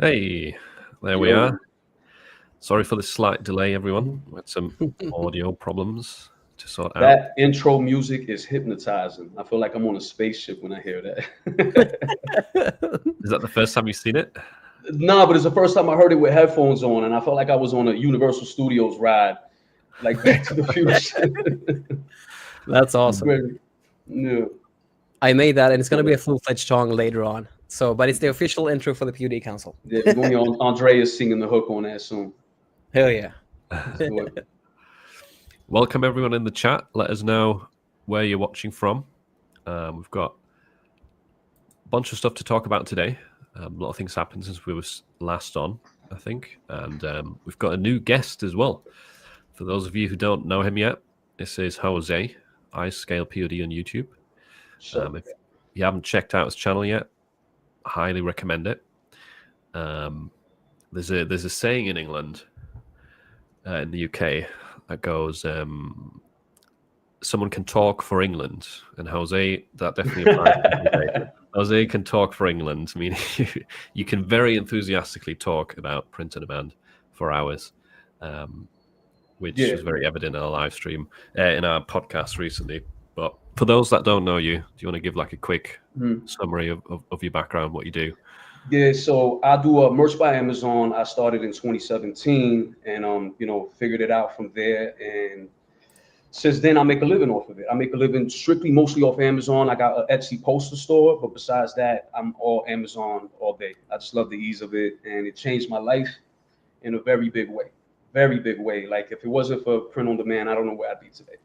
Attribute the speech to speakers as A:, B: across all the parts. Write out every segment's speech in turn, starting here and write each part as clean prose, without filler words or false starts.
A: Hey, there we are. Sorry for the slight delay, everyone. We had some audio problems to sort out.
B: That intro music is hypnotizing. I feel like I'm on a spaceship when I hear that.
A: Is that the first time you've seen it?
B: Nah, but it's the first time I heard it with headphones on, and I felt like I was on a Universal Studios ride, like Back to the Future.
C: That's awesome.
B: Yeah.
C: I made that, and it's going to be a full-fledged song later on. So, but it's the official intro for the POD Council.
B: Yeah, we're going to be Andreas singing the hook on that soon.
C: Hell yeah.
A: Welcome everyone in the chat. Let us know where you're watching from. We've got a bunch of stuff to talk about today. A lot of things happened since we were last on, I think. And we've got a new guest as well. For those of you who don't know him yet, this is Jose, iScalePOD on YouTube. If you haven't checked out his channel yet, I highly recommend it. There's a saying in England, in the UK, that goes, someone can talk for England, and Jose, that definitely applies. Jose can talk for England, meaning you can very enthusiastically talk about print on demand for hours, which was very evident in our live stream, in our podcast recently. But for those that don't know you, do you want to give like a quick summary of your background, what you do?
B: Yeah, so I do merch by Amazon. I started in 2017 and, figured it out from there. And since then, I make a living off of it. I make a living strictly mostly off Amazon. I got an Etsy poster store, but besides that, I'm all Amazon all day. I just love the ease of it. And it changed my life in a very big way. Very big way. Like if it wasn't for print on demand, I don't know where I'd be today.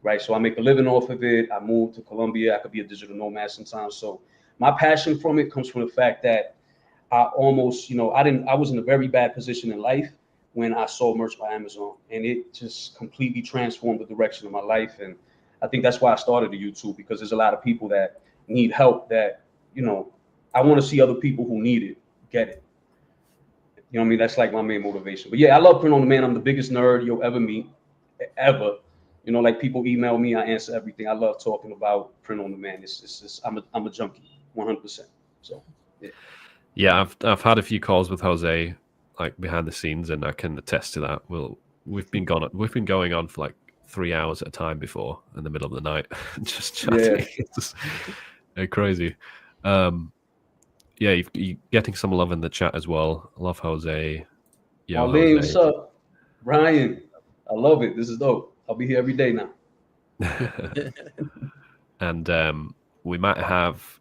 B: Right. So I make a living off of it. I moved to Colombia. I could be a digital nomad sometimes. So my passion from it comes from the fact that I almost, I was in a very bad position in life when I saw merch by Amazon, and it just completely transformed the direction of my life. And I think that's why I started the YouTube, because there's a lot of people that need help that, I want to see other people who need it get it. You know what I mean? That's like my main motivation. But yeah, I love print on demand. I'm the biggest nerd you'll ever meet, ever. Like people email me, I answer everything. I love talking about print on demand. It's just, I'm a junkie, 100%. So, yeah.
A: Yeah, I've had a few calls with Jose, like behind the scenes, and I can attest to that. We've been going on for like 3 hours at a time before in the middle of the night, just chatting.
B: Yeah.
A: It's just crazy. Yeah, you're getting some love in the chat as well. I love Jose.
B: Yo, Jose. What's up, Ryan? I love it. This is dope. I'll be here every day now.
A: And we might have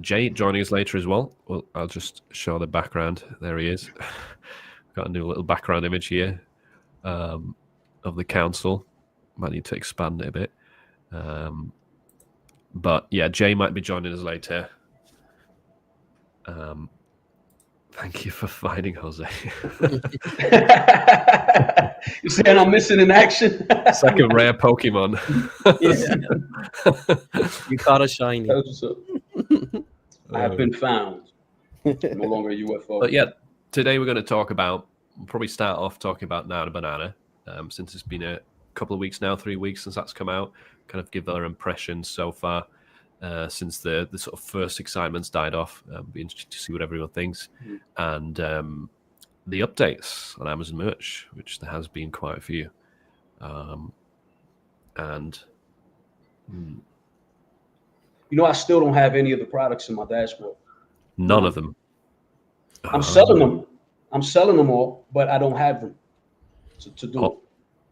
A: Jay joining us later as well. Well, I'll just show the background. There he is. Got a new little background image here of the council. Might need to expand it a bit. But yeah, Jay might be joining us later. Thank you for finding Jose.
B: You're saying I'm missing in action?
A: It's like a rare Pokemon.
C: You caught a shiny.
B: I have been found. No longer a UFO.
A: But yeah, today we're going to talk about, we'll probably start off talking about Nano Banana, since it's been a couple of weeks now, 3 weeks since that's come out. Kind of give our impressions so far. Since the sort of first excitement's died off. Be interested to see what everyone thinks. And the updates on Amazon merch, which there has been quite a few. I
B: still don't have any of the products in my dashboard.
A: None of them.
B: I'm selling them. I'm selling them all, but I don't have them to do it.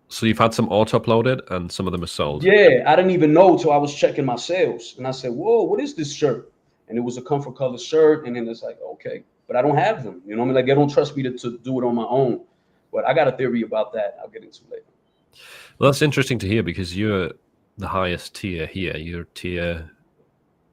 A: So you've had some auto-uploaded and some of them are sold?
B: Yeah, I didn't even know till I was checking my sales. And I said, whoa, what is this shirt? And it was a Comfort Color shirt. And then it's like, okay, but I don't have them. You know what I mean? Like, they don't trust me to do it on my own. But I got a theory about that I'll get into later.
A: Well, that's interesting to hear because you're the highest tier here. You're tier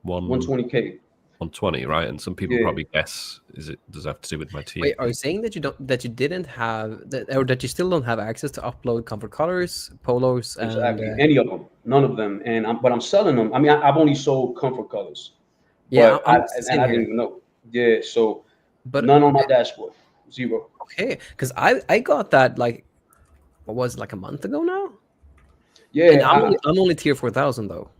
B: 120K.
A: 120, right? And some people probably guess, does it have to do with my tier?
C: Wait, are you saying that you didn't have or that you still don't have access to upload Comfort Colors, polos,
B: exactly. Any of them? None of them. But I'm selling them. I mean, I've only sold Comfort Colors.
C: Yeah,
B: I didn't even know. Yeah, so but none on my dashboard. Zero.
C: Okay, because I got that like, what was it, like a month ago now?
B: Yeah,
C: and I'm only tier 4,000 though.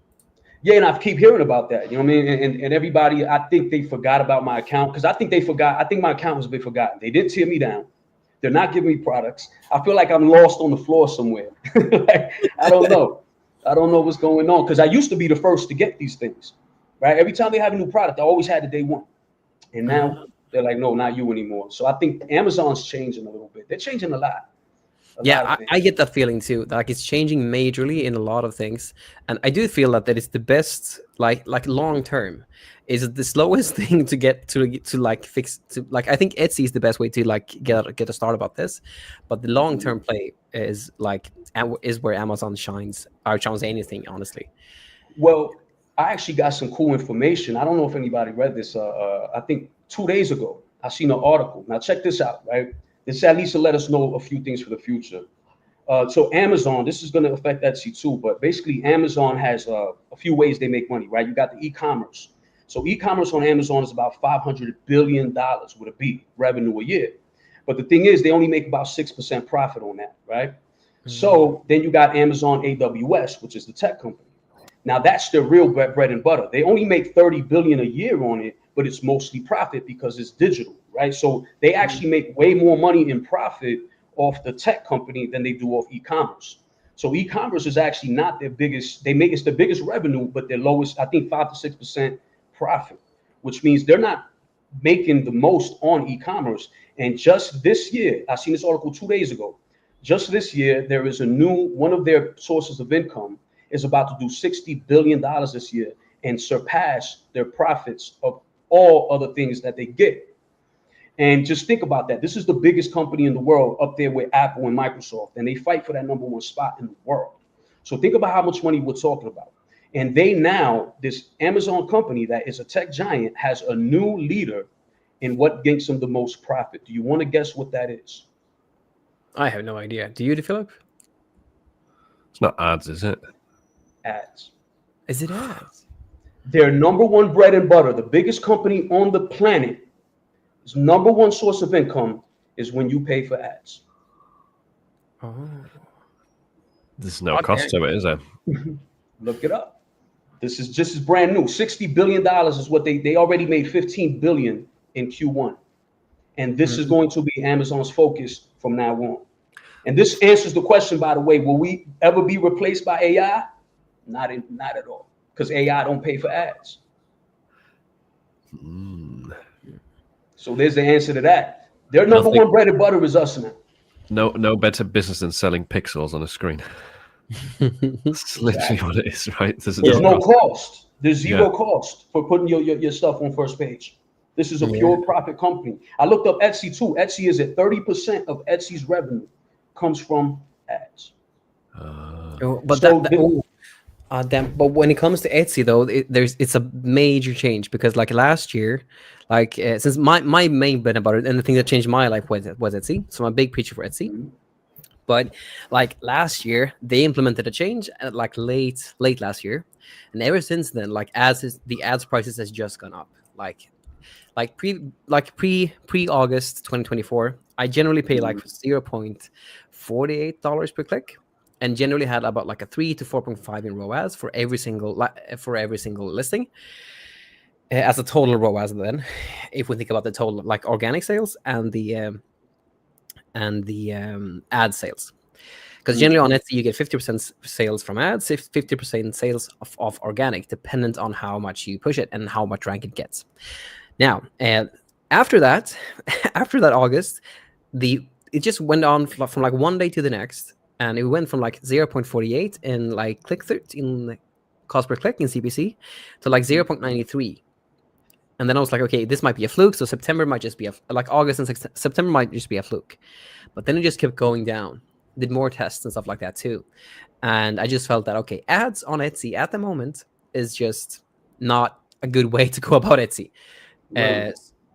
B: Yeah, and I keep hearing about that. You know what I mean? And everybody, I think they forgot about my account because I think they forgot. I think my account was a bit forgotten. They didn't tear me down. They're not giving me products. I feel like I'm lost on the floor somewhere. Like, I don't know. I don't know what's going on because I used to be the first to get these things, right? Every time they have a new product, I always had the day one. And now they're like, no, not you anymore. So I think Amazon's changing a little bit. They're changing a lot.
C: Yeah, I get that feeling too. Like it's changing majorly in a lot of things, and I do feel that it's the best, like long term, is the slowest thing to get to like fix to like. I think Etsy is the best way to like get a start about this, but the long term play is like is where Amazon shines, outshines anything, honestly.
B: Well, I actually got some cool information. I don't know if anybody read this. I think 2 days ago, I seen an article. Now check this out, right? This at least to let us know a few things for the future. So Amazon, this is going to affect Etsy too, but basically Amazon has a few ways they make money, right? You got the e-commerce. So e-commerce on Amazon is about $500 billion with a B revenue a year. But the thing is, they only make about 6% profit on that, right? So then you got Amazon AWS, which is the tech company. Now that's their real bread and butter. They only make 30 billion a year on it, but it's mostly profit because it's digital, right? So they actually make way more money in profit off the tech company than they do off e-commerce. So e-commerce is actually not their biggest. It's the biggest revenue, but their lowest, I think 5 to 6% profit, which means they're not making the most on e-commerce. And just this year, I seen this article 2 days ago. Just this year, there is a new one of their sources of income is about to do $60 billion this year and surpass their profits of all other things that they get. And just think about that. This is the biggest company in the world up there with Apple and Microsoft, and they fight for that #1 spot in the world. So think about how much money we're talking about. And they now, this Amazon company that is a tech giant, has a new leader in what gets them the most profit. Do you want to guess what that is?
C: I have no idea. Do you, Philip?
A: It's not ads, is it?
B: Ads.
C: Is it ads?
B: Their #1 bread and butter, the biggest company on the planet, its #1 source of income is when you pay for ads.
C: Oh.
A: There's no cost to it, is there?
B: Look it up. This is brand new. $60 billion is what they already made 15 billion in Q1. And this is going to be Amazon's focus from now on. And this answers the question, by the way, will we ever be replaced by AI? Not at all. Because AI don't pay for ads. So there's the answer to that. Their #1 bread and butter is us now.
A: No better business than selling pixels on a screen. That's literally what it is, right? There's
B: no cost. There's zero cost for putting your stuff on first page. This is a pure profit company. I looked up Etsy too. Etsy is at 30% of Etsy's revenue comes from ads.
C: But when it comes to Etsy, though, it's a major change because like last year, like since my main bread and butter and the thing that changed my life was Etsy. So I'm a big preacher for Etsy. But like last year, they implemented a change like late last year, and ever since then, like the ads prices has just gone up. Pre August 2024, I generally pay like $0.48 per click, and generally had about like a 3 to 4.5 in ROAS for every single listing. As a total ROAS, then, if we think about the total like organic sales and the ad sales, because generally on Etsy you get 50% sales from ads, 50% sales of organic, dependent on how much you push it and how much rank it gets. Now, after that August, it just went on from like one day to the next, and it went from like 0.48 in like in cost per click in CPC to like 0.93. And then I was like, okay, this might be a fluke. So September might just be August and September might just be a fluke. But then it just kept going down. Did more tests and stuff like that too. And I just felt that, okay, ads on Etsy at the moment is just not a good way to go about Etsy.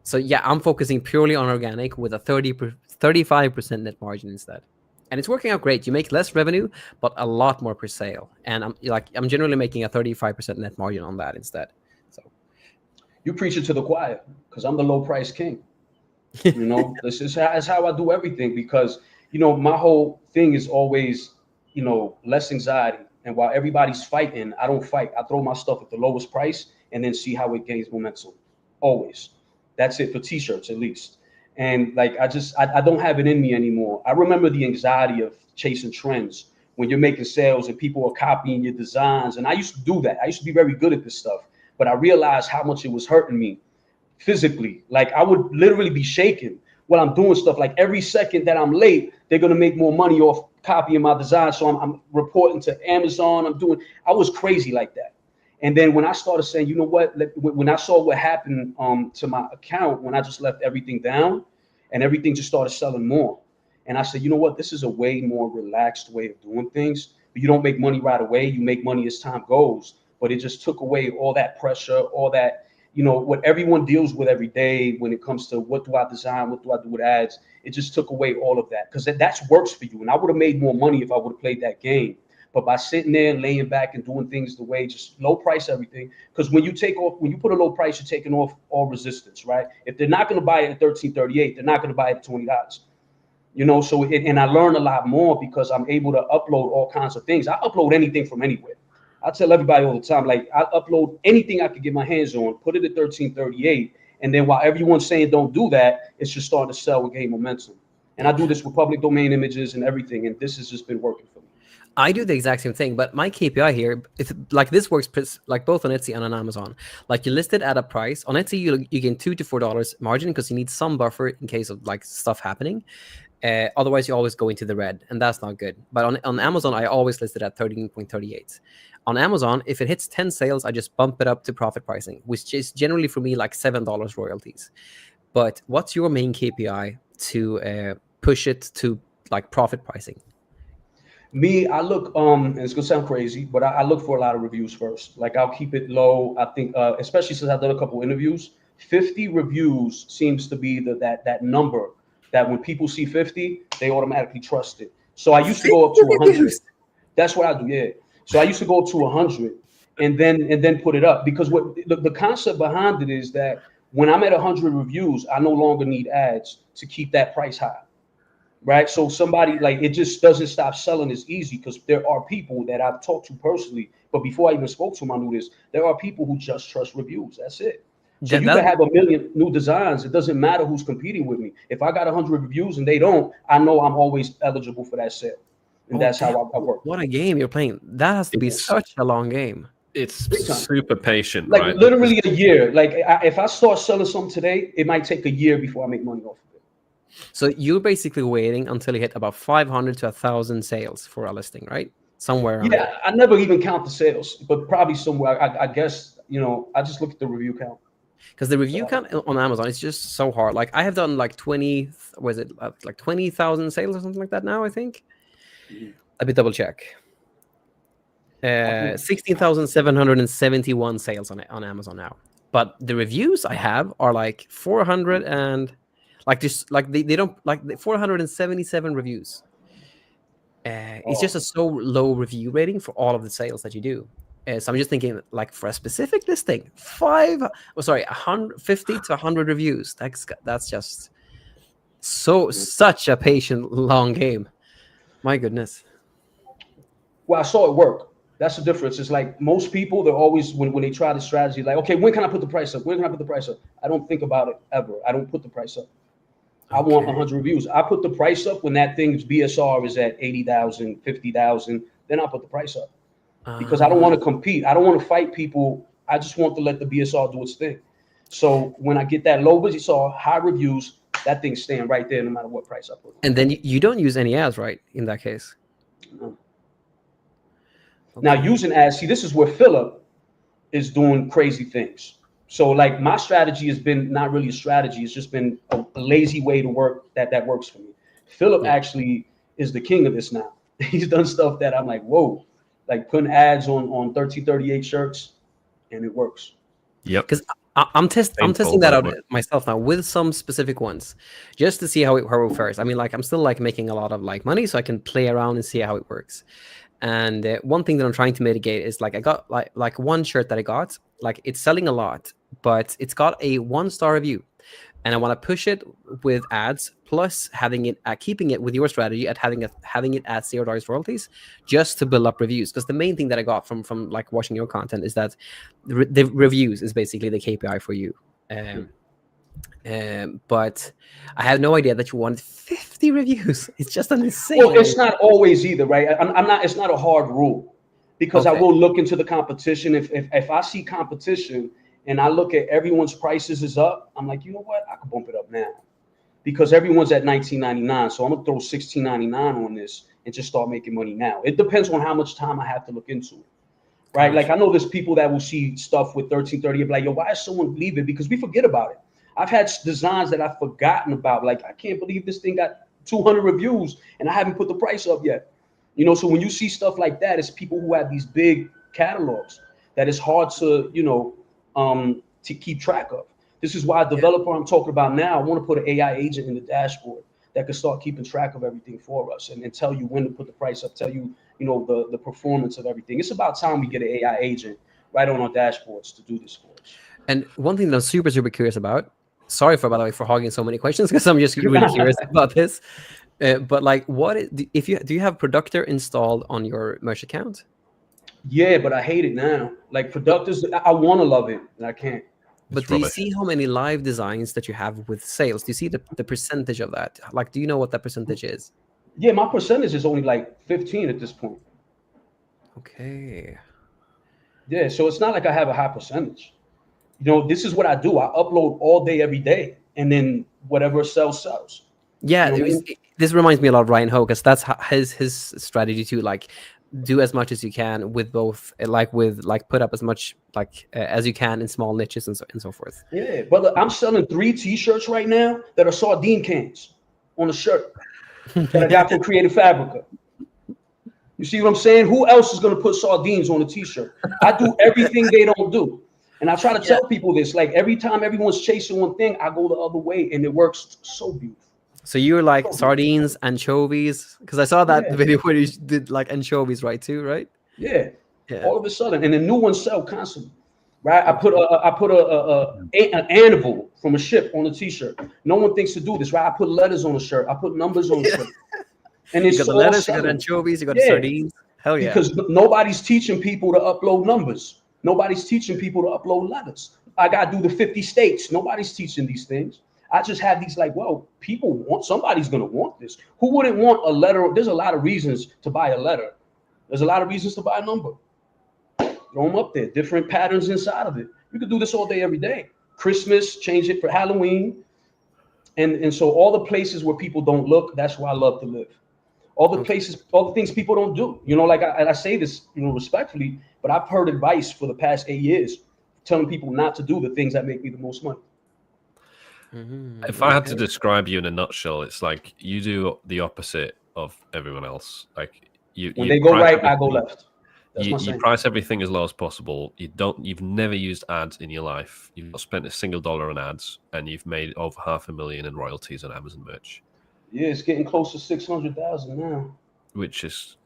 C: So yeah, I'm focusing purely on organic with a 35% net margin instead. And it's working out great. You make less revenue, but a lot more per sale. And I'm generally making a 35% net margin on that instead. So
B: you preach it to the choir, because I'm the low price king. You know, that's how I do everything, because, you know, my whole thing is always, you know, less anxiety, And while everybody's fighting, I don't fight. I throw my stuff at the lowest price and then see how it gains momentum. Always. That's it for t-shirts, at least. And like, I don't have it in me anymore. I remember the anxiety of chasing trends when you're making sales and people are copying your designs. And I used to do that. I used to be very good at this stuff, but I realized how much it was hurting me physically. Like, I would literally be shaking while I'm doing stuff. Like, every second that I'm late, they're going to make more money off copying my design. So I'm reporting to Amazon. I was crazy like that. And then when I started saying, you know what, when I saw what happened to my account, when I just left everything down and everything just started selling more. And I said, you know what, this is a way more relaxed way of doing things. But you don't make money right away. You make money as time goes. But it just took away all that pressure, all that, you know, what everyone deals with every day when it comes to what do I design, what do I do with ads. It just took away all of that, because that's works for you. And I would have made more money if I would have played that game. But by sitting there and laying back and doing things the way, just low price everything, because when you put a low price, you're taking off all resistance, right? If they're not going to buy it at $13.38, they're not going to buy it at $20. You know, so and I learn a lot more because I'm able to upload all kinds of things. I upload anything from anywhere. I tell everybody all the time, like, I upload anything I could get my hands on, put it at $13.38, and then while everyone's saying don't do that, it's just starting to sell and gain momentum. And I do this with public domain images and everything, and this has just been working for me.
C: I do the exact same thing, but my KPI here, if like this works like both on Etsy and on Amazon. Like, you list it at a price. On Etsy, you gain $2 to $4 margin because you need some buffer in case of like stuff happening. Otherwise, you always go into the red, and that's not good. But on Amazon, I always list it at 13.38. On Amazon, if it hits 10 sales, I just bump it up to profit pricing, which is generally for me like $7 royalties. But what's your main KPI to push it to like profit pricing?
B: Me, I look, and it's gonna sound crazy, but I look for a lot of reviews first. Like, I'll keep it low. I think, especially since I've done a couple interviews, 50 reviews seems to be that number that when people see 50, they automatically trust it. So I used to go up to 100. That's what I do, yeah. So I used to go to 100 and then put it up, because what the concept behind it is that when I'm at 100 reviews, I no longer need ads to keep that price high. Right. So somebody, like, it just doesn't stop selling as easy, because there are people that I've talked to personally. But before I even spoke to them, I knew this. There are people who just trust reviews. That's it. So you can have a million new designs. It doesn't matter who's competing with me. If I got 100 reviews and they don't, I know I'm always eligible for that sale. And that's how I work.
C: What a game you're playing. That has to be such a long game.
A: It's super patient,
B: like,
A: right?
B: Literally a year. Like, if I start selling something today, it might take a year before I make money off of it.
C: So you're basically waiting until you hit about 500 to 1,000 sales for a listing, right? Somewhere.
B: Yeah, I never even count the sales, but probably somewhere. I guess, you know, I just look at the review count.
C: Because the review count on Amazon is just so hard. Like, I have done like 20,000 sales or something like that now, I think. Let me double check. 16,771 sales on Amazon now. But the reviews I have are like 400 and like just like they don't like 477 reviews. It's just a so low review rating for all of the sales that you do. So I'm just thinking, like, for a specific listing, 150 to 100 reviews. That's just such a patient, long game. My goodness.
B: Well, I saw it work. That's the difference. It's like most people, they're always, when they try the strategy, like, okay, when can I put the price up? When can I put the price up? I don't think about it ever. I don't put the price up. I want 100 reviews. I put the price up when that thing's BSR is at 80,000, 50,000. Then I'll put the price up. Because I don't want to compete. I don't want to fight people. I just want to let the BSR do its thing. So when I get that low BSR, high reviews, that thing's staying right there no matter what price I put.
C: And then you don't use any ads, right, in that case?
B: No. Okay. Now, using ads, see, this is where Philip is doing crazy things. So, like, my strategy has been not really a strategy. It's just been a lazy way to work that works for me. Philip actually is the king of this now. He's done stuff that I'm like, whoa, like putting ads on 1338 shirts, and it works.
A: Yep.
C: Because I'm testing that out myself now with some specific ones, just to see how it fares. I mean, like, I'm still like making a lot of like money, so I can play around and see how it works. And one thing that I'm trying to mitigate is, like, I got like one shirt that I got, like, it's selling a lot, but it's got a 1-star review. and I want to push it with ads, plus having it keeping it with your strategy at having it at $0 royalties, just to build up reviews. Because the main thing that I got from like watching your content is that the reviews is basically the KPI for you. But I had no idea that you wanted 50 reviews. It's just an insane.
B: Well, it's not always either, right? I'm not. It's not a hard rule, because I will look into the competition. If I see competition and I look at everyone's prices is up, I'm like, you know what? I could bump it up now, because everyone's at $19.99. So I'm gonna throw $16.99 on this and just start making money now. It depends on how much time I have to look into it, right? Like I know there's people that will see stuff with $13.30 and be like, yo, why is someone leaving? Because we forget about it. I've had designs that I've forgotten about. Like, I can't believe this thing got 200 reviews and I haven't put the price up yet. You know, so when you see stuff like that, it's people who have these big catalogs that it's hard to, you know, to keep track of. This is why a developer I'm talking about now, I want to put an AI agent in the dashboard that can start keeping track of everything for us and tell you when to put the price up, tell you, you know, the performance of everything. It's about time we get an AI agent right on our dashboards to do this for us.
C: And one thing that I'm super curious about, sorry by the way for hogging so many questions, because I'm just really curious about this. But like, do you have Productor installed on your merch account?
B: Yeah, but I hate it now. Like Productors, I want to love it and I can't.
C: But do you see how many live designs that you have with sales? Do you see the percentage of that? Like, do you know what that percentage is?
B: Yeah, my percentage is only like 15 at this point.
C: Okay.
B: Yeah, so it's not like I have a high percentage. You know, this is what I do. I upload all day, every day, and then whatever sells.
C: Yeah,
B: you know
C: this reminds me a lot of Ryan Ho, because that's his strategy to like do as much as you can with both, like put up as much as you can in small niches and so forth.
B: Yeah, but look, I'm selling 3 T-shirts right now that are sardine cans on a shirt that I got from Creative Fabrica. You see what I'm saying? Who else is going to put sardines on a T-shirt? I do everything they don't do. And I try to tell people this, like every time everyone's chasing one thing, I go the other way and it works so beautiful.
C: So you're like sardines, anchovies, because I saw that video where you did like anchovies, right?
B: Yeah. All of a sudden, and the new ones sell constantly, right? I put an animal from a ship on a T-shirt. No one thinks to do this, right? I put letters on a shirt. I put numbers on a shirt. And it's
C: you got the letters, you got anchovies, you got the sardines. Hell yeah!
B: Because nobody's teaching people to upload numbers. Nobody's teaching people to upload letters. I got to do the 50 states. Nobody's teaching these things. I just have these like, well, somebody's going to want this. Who wouldn't want a letter? There's a lot of reasons to buy a letter. There's a lot of reasons to buy a number. Throw them up there, different patterns inside of it. You could do this all day, every day. Christmas, change it for Halloween. And so all the places where people don't look, that's where I love to live. All the places, all the things people don't do. You know, like I say this, you know, respectfully, but I've heard advice for the past 8 years telling people not to do the things that make me the most money.
A: If I had to describe you in a nutshell, it's like you do the opposite of everyone else. Like
B: when they go right, I go left.
A: You price everything as low as possible. You've never used ads in your life. You've not spent a single dollar on ads, and you've made over $500,000 in royalties on Amazon merch.
B: Yeah, it's getting close to 600,000 now.
A: Which is,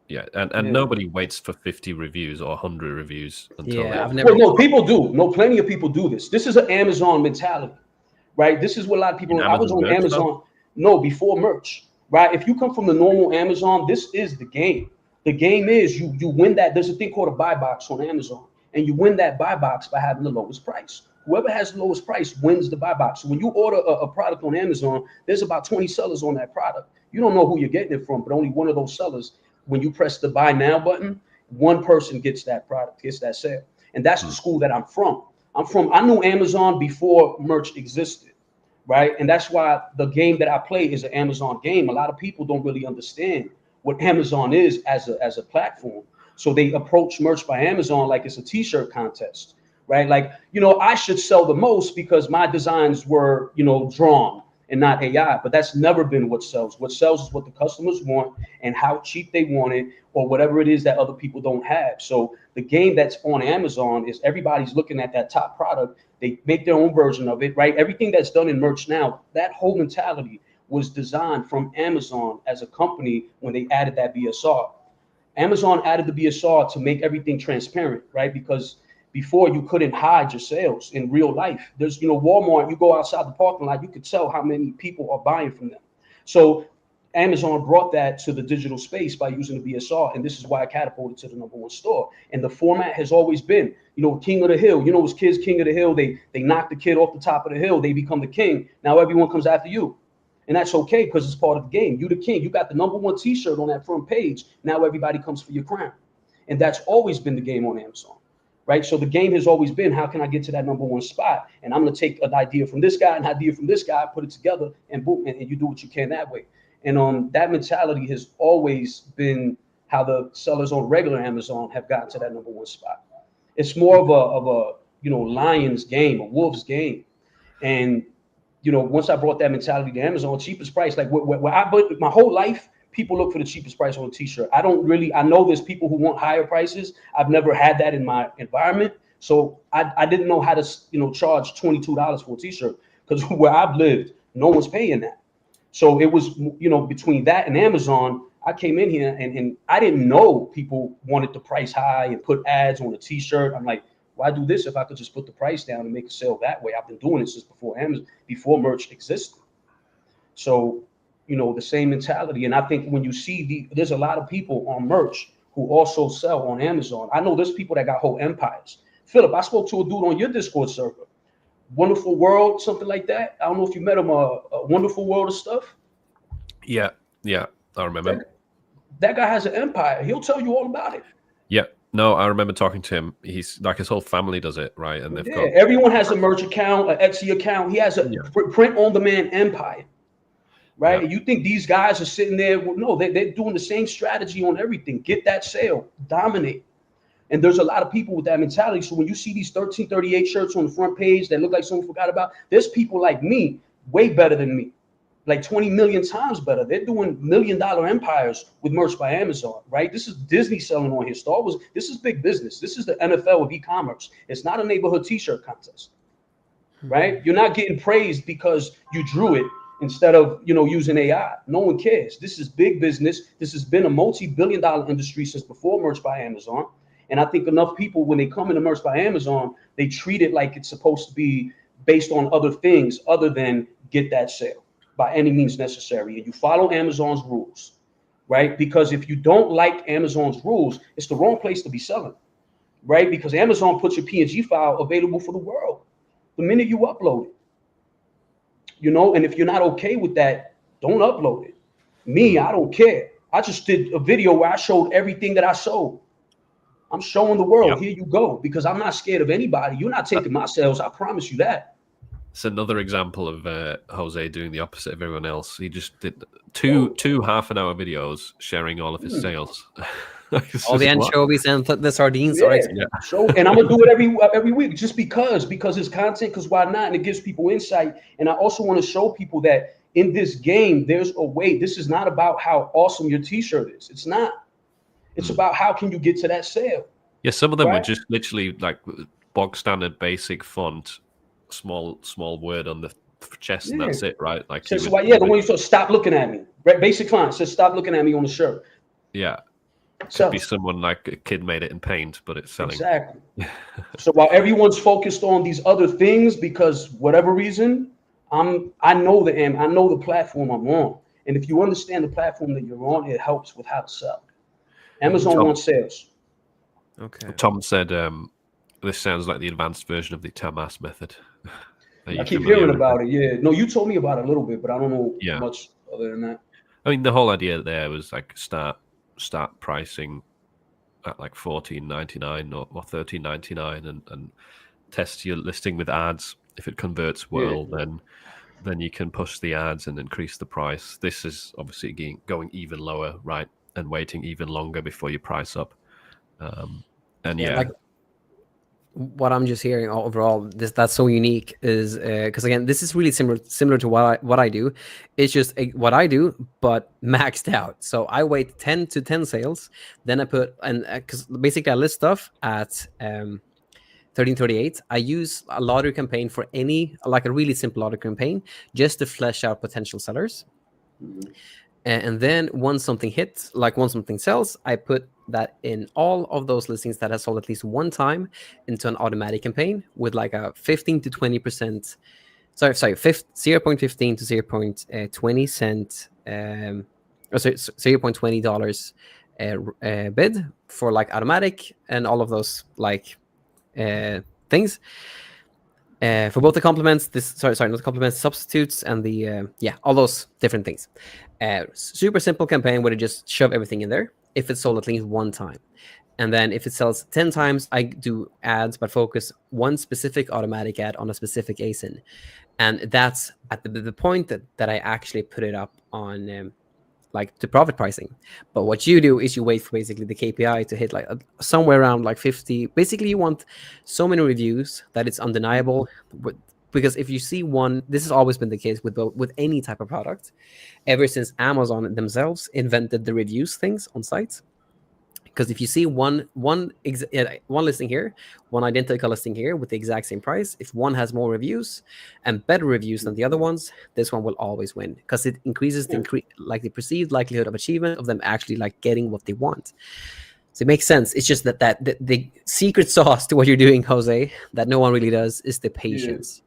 A: and nobody waits for 50 reviews or 100 reviews until.
C: Yeah, I've never.
B: Well, no, people do. No, plenty of people do this. This is an Amazon mentality, right? This is what a lot of people. I was on Amazon. Though? No, before merch, right? If you come from the normal Amazon, this is the game. The game is you win that. There's a thing called a buy box on Amazon, and you win that buy box by having the lowest price. Whoever has the lowest price wins the buy box. So when you order a product on Amazon, there's about 20 sellers on that product. You don't know who you're getting it from, but only one of those sellers, when you press the buy now button, one person gets that product, gets that sale. And that's the school that I'm from. I knew Amazon before merch existed, right? And that's why the game that I play is an Amazon game. A lot of people don't really understand what Amazon is as a platform. So they approach merch by Amazon like it's a t-shirt contest, right? Like, you know, I should sell the most because my designs were, you know, drawn and not AI, but that's never been what sells. What sells is what the customers want and how cheap they want it or whatever it is that other people don't have. So the game that's on Amazon is everybody's looking at that top product. They make their own version of it, right? Everything that's done in merch now, that whole mentality was designed from Amazon as a company when they added that BSR. Amazon added the BSR to make everything transparent, right? Because Before, you couldn't hide your sales in real life. There's, Walmart, you go outside the parking lot, you could tell how many people are buying from them. So Amazon brought that to the digital space by using the BSR, and this is why I catapulted to the #1 store. And the format has always been, king of the hill. As kids, king of the hill, they knock the kid off the top of the hill, they become the king. Now everyone comes after you. And that's okay, because it's part of the game. You the king. You got the #1 t-shirt on that front page. Now everybody comes for your crown. And that's always been the game on Amazon. Right. So the game has always been, how can I get to that #1 spot? And I'm going to take an idea from this guy, an idea from this guy, put it together, and boom, and you do what you can that way. And that mentality has always been how the sellers on regular Amazon have gotten to that #1 spot. It's more of a lion's game, a wolf's game. And once I brought that mentality to Amazon, cheapest price, like where I put my whole life, people look for the cheapest price on a t-shirt. I know there's people who want higher prices. I've never had that in my environment. So I didn't know how to, charge $22 for a t-shirt, because where I've lived, no one's paying that. So it was, between that and Amazon, I came in here and I didn't know people wanted the price high and put ads on a t-shirt. I'm like, why do this if I could just put the price down and make a sale that way? I've been doing it since before Amazon, before merch existed. So, the same mentality. And I think when you see there's a lot of people on merch who also sell on Amazon. I know there's people that got whole empires. Philip, I spoke to a dude on your Discord server, Wonderful World, something like that. I don't know if you met him, a Wonderful World of stuff.
A: Yeah, I remember.
B: That guy has an empire. He'll tell you all about it.
A: Yeah, no, I remember talking to him. He's like, his whole family does it, right? And they've got
B: everyone has a merch account, an Etsy account. He has a print-on-demand empire. Right? Yeah. You think these guys are sitting there? Well, no, they're doing the same strategy on everything. Get that sale, dominate. And there's a lot of people with that mentality. So when you see these 1338 shirts on the front page that look like someone forgot about, there's people like me, way better than me, like 20 million times better. They're doing $1 million empires with merch by Amazon, right? This is Disney selling on here. Star Wars, this is big business. This is the NFL of e-commerce. It's not a neighborhood t-shirt contest, right? You're not getting praised because you drew it instead of, using AI. No one cares. This is big business. This has been a multi-billion-dollar industry since before merch by Amazon. And I think enough people, when they come into merch by Amazon, they treat it like it's supposed to be based on other things other than get that sale by any means necessary. And you follow Amazon's rules, right? Because if you don't like Amazon's rules, it's the wrong place to be selling, right? Because Amazon puts your PNG file available for the world the minute you upload it. And if you're not okay with that, don't upload it. Me, I don't care. I just did a video where I showed everything that I sold. I'm showing the world, Here you go, because I'm not scared of anybody. You're not taking my sales. I promise you that.
A: It's another example of Jose doing the opposite of everyone else. He just did two half-an-hour videos sharing all of his sales.
C: All the anchovies and the sardines. Right?
B: Yeah. So, and I'm gonna do it every week just because it's content. Because why not? And it gives people insight. And I also want to show people that in this game, there's a way. This is not about how awesome your T-shirt is. It's not. It's about how can you get to that sale.
A: Yeah, some of them were just literally like bog standard, basic font, small word on the chest, and that's it, right? Like,
B: the one you saw, stop looking at me. Right? Basic font says stop looking at me on the shirt.
A: Yeah. Could be someone like a kid made it in paint, but it's selling.
B: Exactly. So while everyone's focused on these other things, because whatever reason, I know the platform I'm on. And if you understand the platform that you're on, it helps with how to sell. Amazon wants sales.
A: Okay. Tom said this sounds like the advanced version of the Tamas method.
B: I keep hearing about it. Yeah. No, you told me about it a little bit, but I don't know much other than that.
A: I mean, the whole idea there was like start pricing at like $14.99 or $13.99 and test your listing with ads. If it converts well, then you can push the ads and increase the price. This is obviously going even lower, right? And waiting even longer before you price up. Like
C: what I'm just hearing overall, that's so unique is because again, this is really similar to what I do. It's just what I do, but maxed out. So I wait 10 to 10 sales, then I put because basically I list stuff at 1338. I use a lottery campaign for a really simple lottery campaign just to flesh out potential sellers. And then once something hits, like once something sells, I put that in all of those listings that has sold at least one time into an automatic campaign with like a 15 to 20%, 0.15 to 0.20 cent, $0.20 bid for like automatic and all of those like things. For both the complements, not the complements, substitutes, and the all those different things. Super simple campaign where you just shove everything in there if it's sold at least one time. And then if it sells 10 times, I do ads, but focus one specific automatic ad on a specific ASIN. And that's at the point that I actually put it up on like the profit pricing. But what you do is you wait for basically the KPI to hit like somewhere around like 50. Basically, you want so many reviews that it's undeniable. Because if you see one, this has always been the case with any type of product, ever since Amazon themselves invented the reviews things on sites. Because if you see one listing here, one identical listing here with the exact same price, if one has more reviews and better reviews than the other ones, this one will always win because it increases the perceived likelihood of achievement of them actually like getting what they want. So it makes sense. It's just that the secret sauce to what you're doing, Jose, that no one really does, is the patience.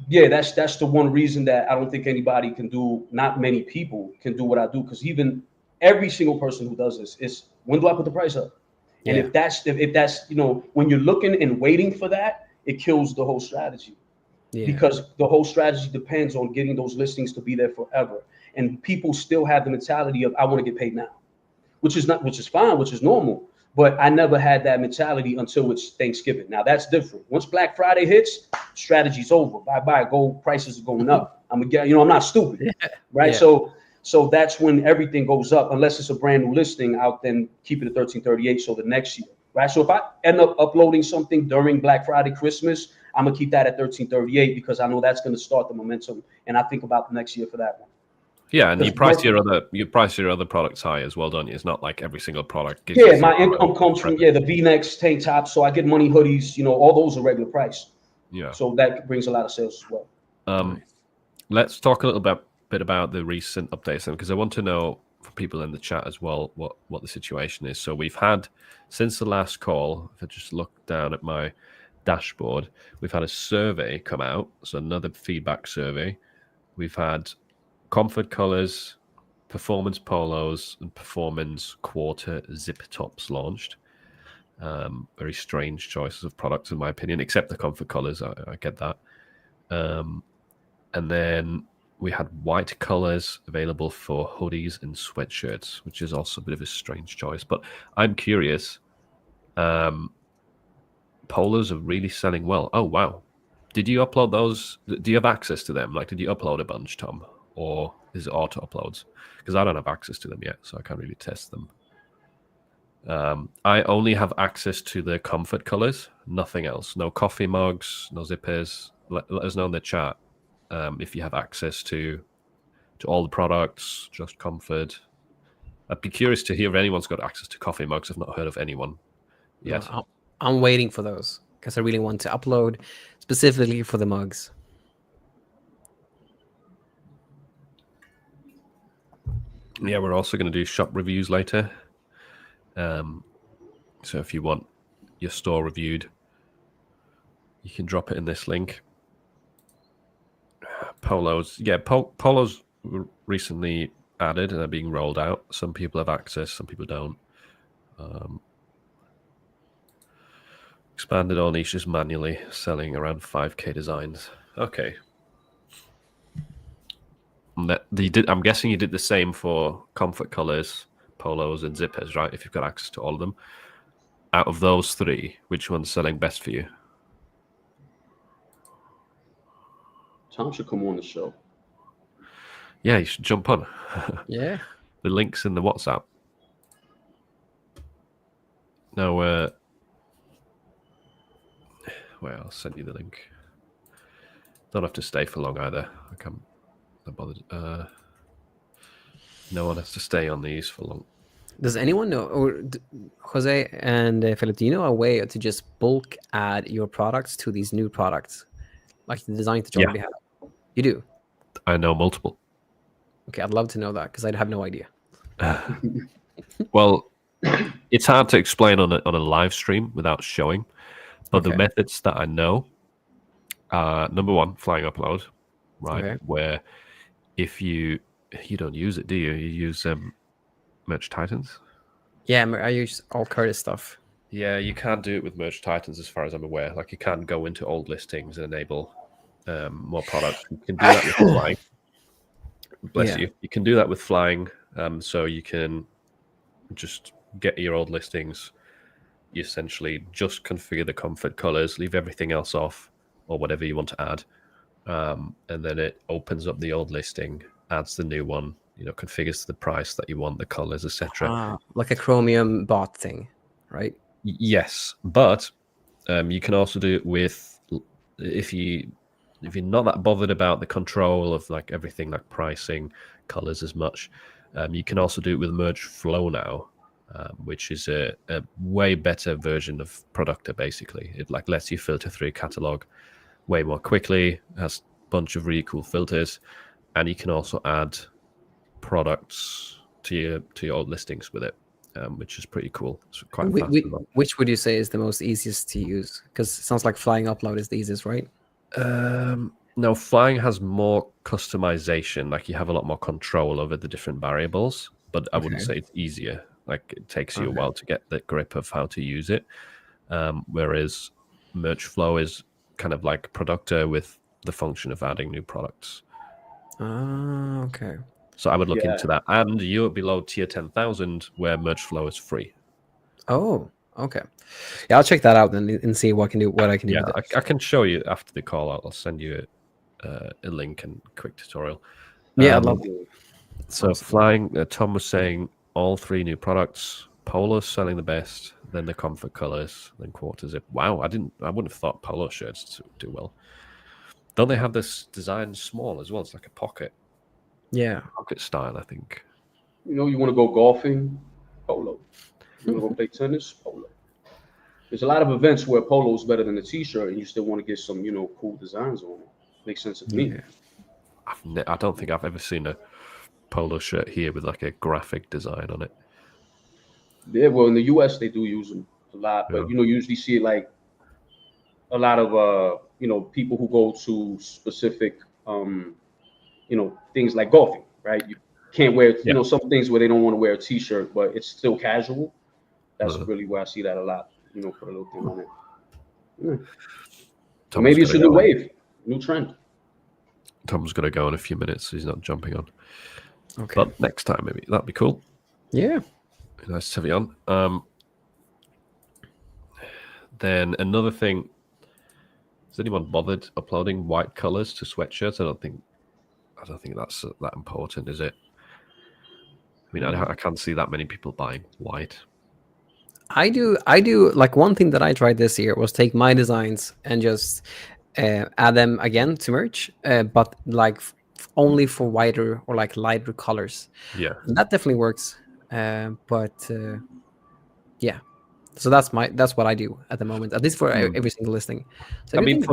B: Yeah, that's the one reason that I don't think anybody can do. Not many people can do what I do, because even every single person who does this is, when do I put the price up? And if that's when you're looking and waiting for that, it kills the whole strategy. Because the whole strategy depends on getting those listings to be there forever. And people still have the mentality of, I want to get paid now, which is fine, which is normal. But I never had that mentality until it's Thanksgiving. Now that's different. Once Black Friday hits, strategy's over. Bye. Gold prices are going up. I'm not stupid, right?
C: Yeah.
B: So that's when everything goes up, unless it's a brand new listing. I'll then keep it at 1338. So the next year, right? So if I end up uploading something during Black Friday, Christmas, I'm gonna keep that at 1338 because I know that's gonna start the momentum, and I think about the next year for that one.
A: Yeah, and you price your other products high as well, don't you? It's not like every single product gives
B: my income comes from the V-necks, tank tops, so I get money, hoodies, all those are regular price.
A: Yeah.
B: So that brings a lot of sales as well.
A: Let's talk a little bit about the recent updates then, because I want to know from people in the chat as well what the situation is. So we've had, since the last call, if I just look down at my dashboard, we've had a survey come out, so another feedback survey. We've had comfort colors, performance polos, and performance quarter zip tops launched. Very strange choices of products in my opinion, except the comfort colors. I get that. And then we had white colors available for hoodies and sweatshirts, which is also a bit of a strange choice. But I'm curious. Polos are really selling well. Oh, wow. Did you upload those? Do you have access to them? Like, did you upload a bunch, Tom? Or is it auto uploads? Because I don't have access to them yet, so I can't really test them. I only have access to the comfort colors, nothing else. No coffee mugs, no zippers. Let us know in the chat if you have access to all the products, just comfort. I'd be curious to hear if anyone's got access to coffee mugs. I've not heard of anyone yet.
C: No, I'm waiting for those because I really want to upload specifically for the mugs.
A: Yeah, we're also going to do shop reviews later. So if you want your store reviewed, you can drop it in this link. Polos. Yeah, polos were recently added and are being rolled out. Some people have access, some people don't. Expanded all niches manually, selling around 5K designs. Okay. I'm guessing you did the same for comfort colors, polos, and zippers, right? If you've got access to all of them. Out of those three, which one's selling best for you?
B: Tom should come on the show.
A: Yeah, you should jump on.
C: Yeah.
A: The link's in the WhatsApp. No, well, I'll send you the link. Don't have to stay for long either. I can't be bothered. No one has to stay on these for long.
C: Does anyone know, or Jose and Philip, do you know a way to just bulk add your products to these new products? Like the designs that you already have? You do?
A: I know multiple.
C: Okay, I'd love to know that because I'd have no idea.
A: Well, it's hard to explain on a live stream without showing. But the
C: Okay.
A: methods that I know are, number one, flying upload, right?
C: Okay.
A: Where if you don't use it, do you? You use Merge Titans.
C: Yeah, I use all Curtis stuff.
A: Yeah, you can't do it with Merge Titans, as far as I'm aware. Like, you can't go into old listings and enable more products. You can do that with flying. Bless you. You can do that with flying. So you can just get your old listings. You essentially just configure the comfort colors, leave everything else off, or whatever you want to add, and then it opens up the old listing, adds the new one, configures the price that you want, the colors, etc.
C: Like a Chromium bot thing, right?
A: Yes, but you can also do it with, if you're not that bothered about the control of like everything, like pricing, colors as much, you can also do it with Merge Flow now. Which is a way better version of Productor. Basically, it like lets you filter through a catalog way more quickly, has a bunch of really cool filters, and you can also add products to your old listings with it, which is pretty cool. It's quite fast.
C: Which would you say is the most easiest to use? Because it sounds like flying upload is the easiest, right?
A: No, flying has more customization. Like, you have a lot more control over the different variables, but I wouldn't say it's easier. Like, it takes you a while to get the grip of how to use it. Whereas Merge Flow is kind of like Productor with the function of adding new products.
C: Okay.
A: So I would look into that. And you're below tier 10,000 where Merge Flow is free.
C: Oh, okay. Yeah, I'll check that out and see what I can do with it.
A: I can show you after the call. I'll send you a link and quick tutorial.
C: Yeah, I'd love to.
A: So awesome. Flying, Tom was saying all 3 new products. Polo's selling the best, then the comfort colors, then quarter zip. Wow, I wouldn't have thought polo shirts do well. Don't they have this design small as well? It's like a pocket.
C: Yeah,
A: pocket style, I think.
B: You want to go golfing, polo. You want to go play tennis, polo. There's a lot of events where polo is better than a t-shirt, and you still want to get some, cool designs on it. Makes sense to me.
A: I don't think I've ever seen a polo shirt here with like a graphic design on it.
B: Yeah, well, in the US they do use them a lot, but you usually see like a lot of people who go to specific things like golfing, right? You can't wear some things where they don't want to wear a t-shirt, but it's still casual. That's really where I see that a lot. Put a little thing on it. Yeah. So maybe it's a new wave, new trend.
A: Tom's gonna go in a few minutes. So he's not jumping on.
C: Okay.
A: But next time maybe that'd be cool.
C: Yeah.
A: Nice to have you on. Then another thing. Has anyone bothered uploading white colors to sweatshirts? I don't think that's that important, is it? I mean, I can't see that many people buying white.
C: I do. Like, one thing that I tried this year was take my designs and just add them again to merch, but like only for whiter or like lighter colors.
A: Yeah,
C: and that definitely works. But yeah, so that's what I do at the moment, at least for every single listing. So
A: I mean,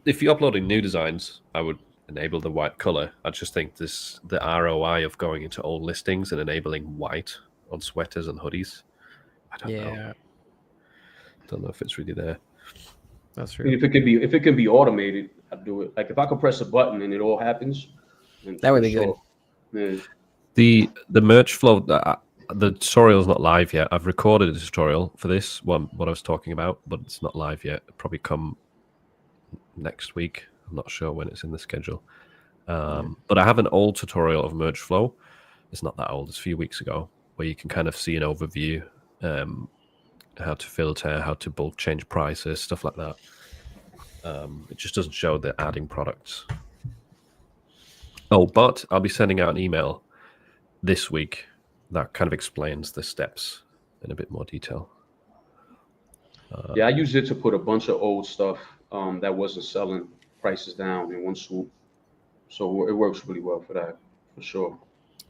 A: if you're uploading new designs, I would enable the white color. I just think the ROI of going into old listings and enabling white on sweaters and hoodies, I don't know. Don't know if it's really there.
C: That's true.
B: I mean, if it can be automated, I'd do it. Like, if I could press a button and it all happens,
C: that would be good.
B: Yeah.
A: The merch flow, the tutorial is not live yet. I've recorded a tutorial for this one, what I was talking about, but it's not live yet. It'll probably come next week. I'm not sure when it's in the schedule. But I have an old tutorial of merge flow. It's not that old. It's a few weeks ago, where you can kind of see an overview, how to filter, how to bulk change prices, stuff like that. It just doesn't show the adding products. Oh, but I'll be sending out an email this week that kind of explains the steps in a bit more detail.
B: I used it to put a bunch of old stuff that wasn't selling prices down in one swoop. So it works really well for that, for sure.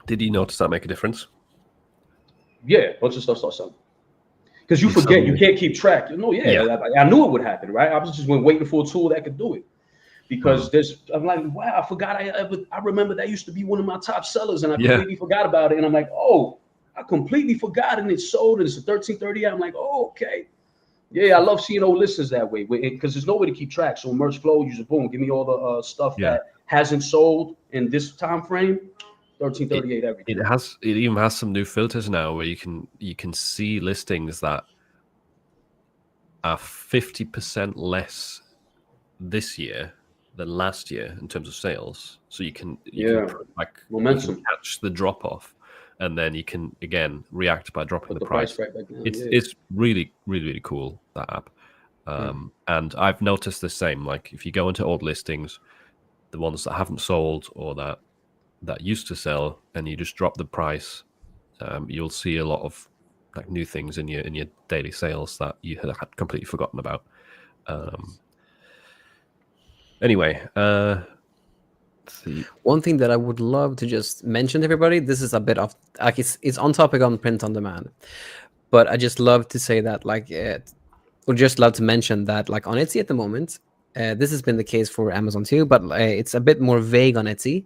A: Did you notice that make a difference?
B: Yeah, a bunch of stuff starts selling. Because you forget, you can't keep track. I knew it would happen, right? I was just waiting for a tool that could do it. Because I'm like, wow, I forgot I remember that used to be one of my top sellers, and I completely forgot about it. And I'm like, oh, I completely forgot, and it's sold, and it's a 1330. I'm like, oh, okay. Yeah, I love seeing old listings that way because there's no way to keep track. So merge flow, use a boom, give me all the stuff that hasn't sold in this time frame. 1338 everything.
A: It even has some new filters now where you can see listings that are 50% less this year than last year in terms of sales. So you can
B: momentum.
A: You can catch the drop off, and then you can again react by dropping the price.
B: Right back down.
A: It's really, really, really cool, that app. And I've noticed the same. Like if you go into old listings, the ones that haven't sold or that used to sell, and you just drop the price, you'll see a lot of like new things in your daily sales that you had completely forgotten about. Anyway, let's see.
C: One thing that I would love to just mention to everybody, this is a bit of like it's on topic on print on demand, but I just love to say that would just love to mention that like on Etsy at the moment, this has been the case for Amazon too, but it's a bit more vague on Etsy.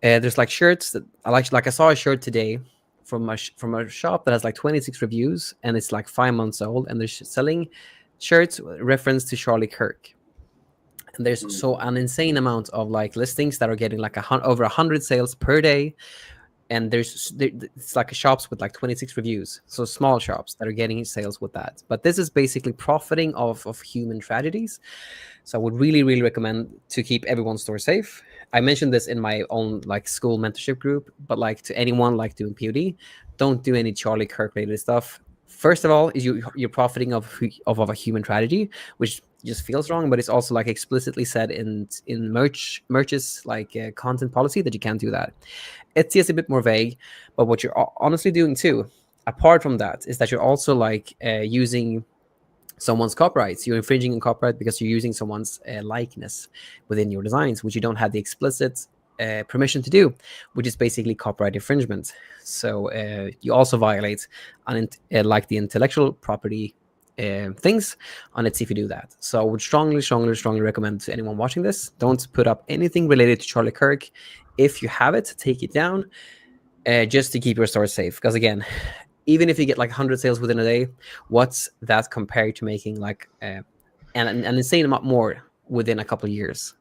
C: There's like shirts that I like I saw a shirt today from a shop that has like 26 reviews, and it's like 5 months old, and they're selling shirts reference to Charlie Kirk. And there's so an insane amount of like listings that are getting like over 100 sales per day, and it's like shops with like 26 reviews, so small shops that are getting sales with that. But this is basically profiting off of human tragedies. So I would really, really recommend to keep everyone's store safe. I mentioned this in my own like school mentorship group, but like to anyone like doing POD, don't do any Charlie Kirk related stuff. First of all, is you're profiting of a human tragedy, which just feels wrong, but it's also like explicitly said in merch's like content policy that you can't do that. Etsy is a bit more vague, but what you're honestly doing too, apart from that, is that you're also like using someone's copyrights. You're infringing on copyright because you're using someone's likeness within your designs, which you don't have the explicit permission to do, which is basically copyright infringement. So you also violate like the intellectual property things on Etsy if you do that. So I would strongly recommend to anyone watching this, don't put up anything related to Charlie Kirk. If you have it, take it down just to keep your store safe. Because again, even if you get like 100 sales within a day, what's that compared to making like an insane amount more within a couple of years?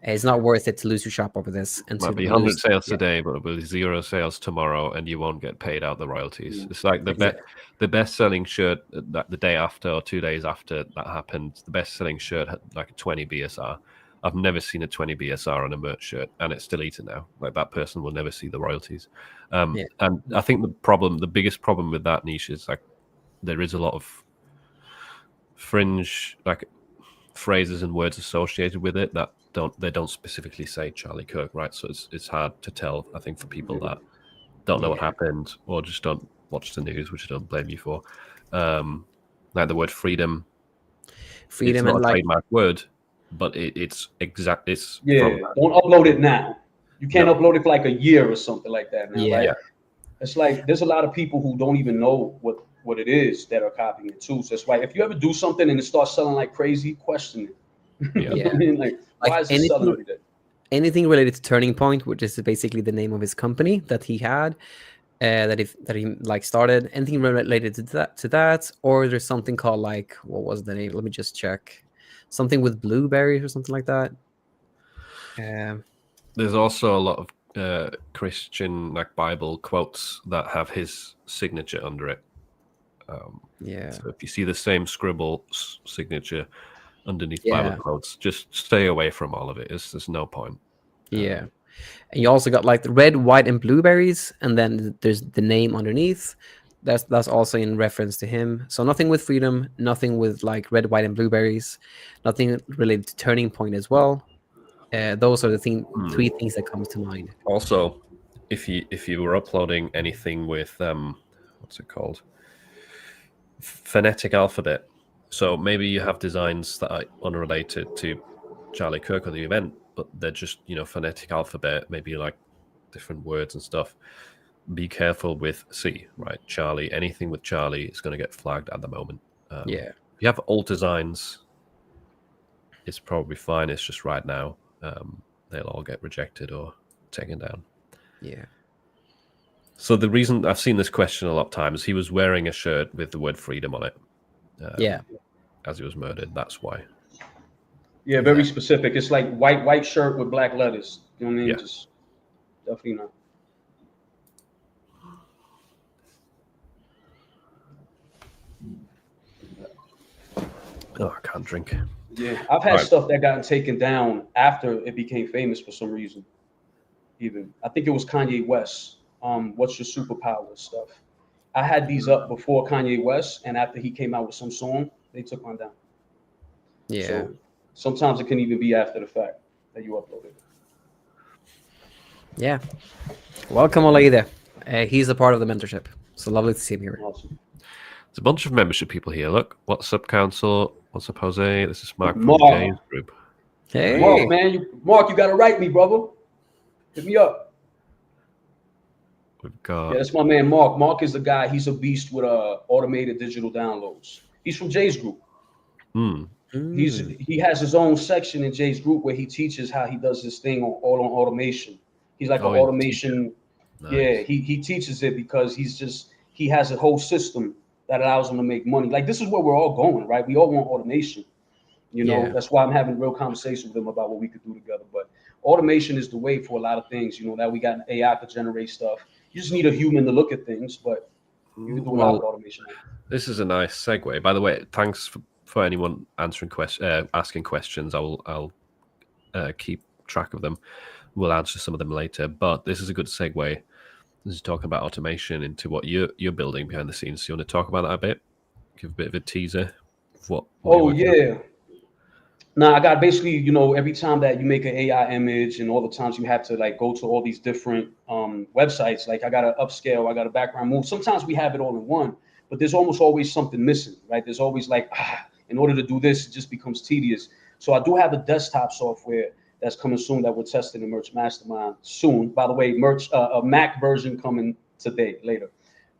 C: It's not worth it to lose your shop over this. And
A: might be 100 sales today, but it will be 0 sales tomorrow, and you won't get paid out the royalties. It's like the best-selling shirt that the day after or 2 days after that happened, the best-selling shirt had like a 20 BSR. I've never seen a 20 BSR on a merch shirt, and it's still eaten now. Like that person will never see the royalties. And I think the biggest problem with that niche is like there is a lot of fringe like phrases and words associated with it that don't specifically say Charlie Kirk, right? So it's hard to tell, I think, for people that don't know what happened or just don't watch the news, which I don't blame you for. Like the word freedom it's not a trademark word, but it's exact. It's
B: don't upload it now. You can't upload it for like a year or something like that now. Right? It's like there's a lot of people who don't even know what it is that are copying it too. So that's why if you ever do something and it starts selling like crazy, question it. I mean, like why is it selling every day?
C: Anything related to Turning Point, which is basically the name of his company that he had, that he like started, anything related to that, or there's something called like, what was the name? Let me just check. Something with blueberries or something like that.
A: There's also a lot of Christian like Bible quotes that have his signature under it. So if you see the same scribble signature underneath Bible quotes, just stay away from all of it. There's no point.
C: And you also got like the red, white, and blueberries, and then there's the name underneath. That's also in reference to him. So nothing with freedom, nothing with like red, white, and blueberries, nothing related to Turning Point as well. Those are the three things that comes to mind.
A: Also, if you were uploading anything with what's it called? Phonetic alphabet. So maybe you have designs that are unrelated to Charlie Kirk or the event, but they're just, phonetic alphabet, maybe like different words and stuff. Be careful with C, right? Charlie, anything with Charlie is going to get flagged at the moment. If you have old designs, it's probably fine. It's just right now, they'll all get rejected or taken down. So the reason I've seen this question a lot of times, he was wearing a shirt with the word freedom on it. As he was murdered. That's why.
B: Yeah, very specific. It's like white shirt with black letters. You know what I mean?
A: Yeah.
B: Just definitely not.
A: Oh, I can't drink.
B: Yeah, I've had stuff that gotten taken down after it became famous for some reason. Even I think it was Kanye West. What's your superpower stuff? I had these up before Kanye West, and after he came out with some song, they took mine down.
C: Yeah.
B: So sometimes it can even be after the fact that you uploaded.
C: Yeah. Welcome, Olaide. He's a part of the mentorship. So lovely to see him here.
B: Awesome.
A: There's a bunch of membership people here. Look, what's up, Council? What's up, Jose? This is Mark from
B: Mark.
A: the James Group.
C: Hey,
B: Mark, man, Mark, you gotta write me, brother. Hit me up.
A: We've got.
B: Yeah, that's my man, Mark. Mark is the guy. He's a beast with automated digital downloads. He's from Jay's group. He has his own section in Jay's group where he teaches how he does this thing all on automation. He's like an automation.
A: Nice.
B: Yeah, he teaches it because he has a whole system that allows him to make money. Like this is where we're all going, right? We all want automation. You know, that's why I'm having real conversations with them about what we could do together. But automation is the way for a lot of things. You know, that we got AI to generate stuff. You just need a human to look at things, but you can do a lot with automation.
A: This is a nice segue. By the way, thanks for anyone asking questions. I'll keep track of them. We'll answer some of them later. But this is a good segue. This is talking about automation into what you're building behind the scenes. So you want to talk about that a bit? Give a bit of a teaser of what
B: yeah. Now I got basically, you know, every time that you make an AI image and all the times you have to like go to all these different websites, like I got to upscale, I got a background move. Sometimes we have it all in one, but there's almost always something missing, right? There's always like, in order to do this, it just becomes tedious. So I do have a desktop software that's coming soon that we're testing in Merch Mastermind soon. By the way, a Mac version coming today, later.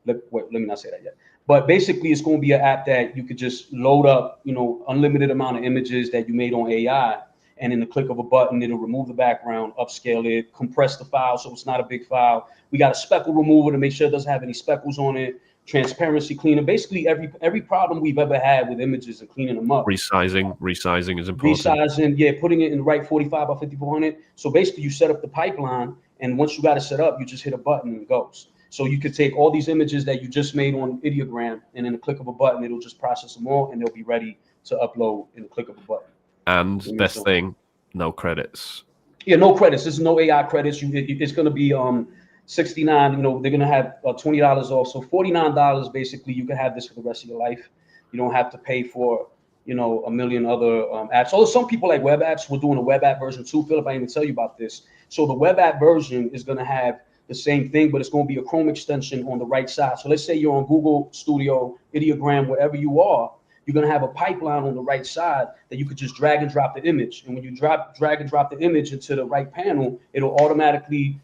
B: Let me not say that yet. But basically, it's going to be an app that you could just load up, you know, unlimited amount of images that you made on AI. And in the click of a button, it'll remove the background, upscale it, compress the file so it's not a big file. We got a speckle remover to make sure it doesn't have any speckles on it. Transparency cleaner. Basically, every problem we've ever had with images and cleaning them up.
A: Resizing is important.
B: Resizing, putting it in the right 45 by 5400. So basically, you set up the pipeline, and once you got it set up, you just hit a button and it goes. So you could take all these images that you just made on Ideogram, and in the click of a button, it'll just process them all, and they'll be ready to upload in the click of a button.
A: And best thing, no credits.
B: Yeah, no credits. There's no AI credits. It's going to be $69. You know, they're going to have $20 off. So $49, basically, you can have this for the rest of your life. You don't have to pay for, you know, a million other apps. Although some people like web apps. We're doing a web app version too. Philip, I didn't even tell you about this. So the web app version is going to have the same thing, but it's going to be a Chrome extension on the right side. So let's say you're on Google Studio, Ideogram, wherever you are, you're going to have a pipeline on the right side that you could just drag and drop the image. And when you drag and drop the image into the right panel, it'll automatically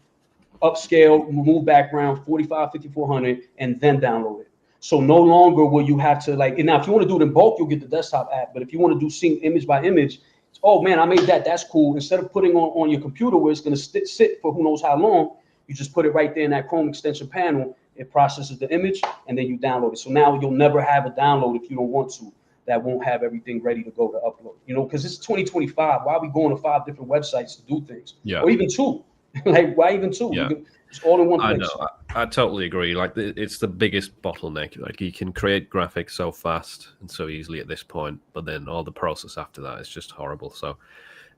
B: upscale, remove background, 45, 5400, and then download it. So no longer will you have to like, and now if you want to do it in bulk, you'll get the desktop app. But if you want to do sync image by image, oh man, I made that. That's cool. Instead of putting on your computer where it's going to sit for who knows how long, you just put it right there in that Chrome extension panel. It processes the image and then you download it. So now you'll never have a download if you don't want to. That won't have everything ready to go to upload. You know, because it's 2025. Why are we going to 5 different websites to do things?
A: Yeah.
B: Or even 2. Like, why even 2?
A: Yeah.
B: It's all in one place.
A: I know. I totally agree. Like, it's the biggest bottleneck. Like, you can create graphics so fast and so easily at this point, but then all the process after that is just horrible. So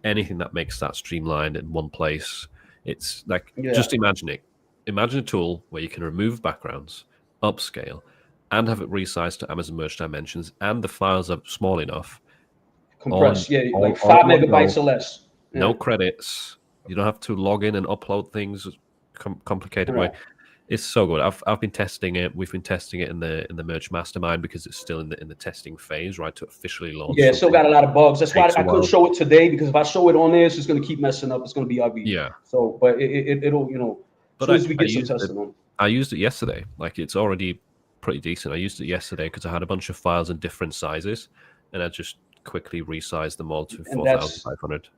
A: anything that makes that streamlined in one place, it's like, just imagine it. Imagine a tool where you can remove backgrounds, upscale, and have it resized to Amazon Merch dimensions, and the files are small enough.
B: Compressed, like 5 megabytes or less. Yeah.
A: No credits. You don't have to log in and upload things complicated way. It's so good. I've been testing it. We've been testing it in the Merch Mastermind because it's still in the testing phase, right? To officially launch.
B: Yeah, it's still got a lot of bugs. That's why I couldn't show it today, because if I show it on there, it's just going to keep messing up. It's going to be ugly.
A: Yeah.
B: So, but it'll, you know, as soon as we get some testing on.
A: I used it yesterday. Like, it's already pretty decent. I used it yesterday because I had a bunch of files in different sizes, and I just quickly resized them all to 4,500.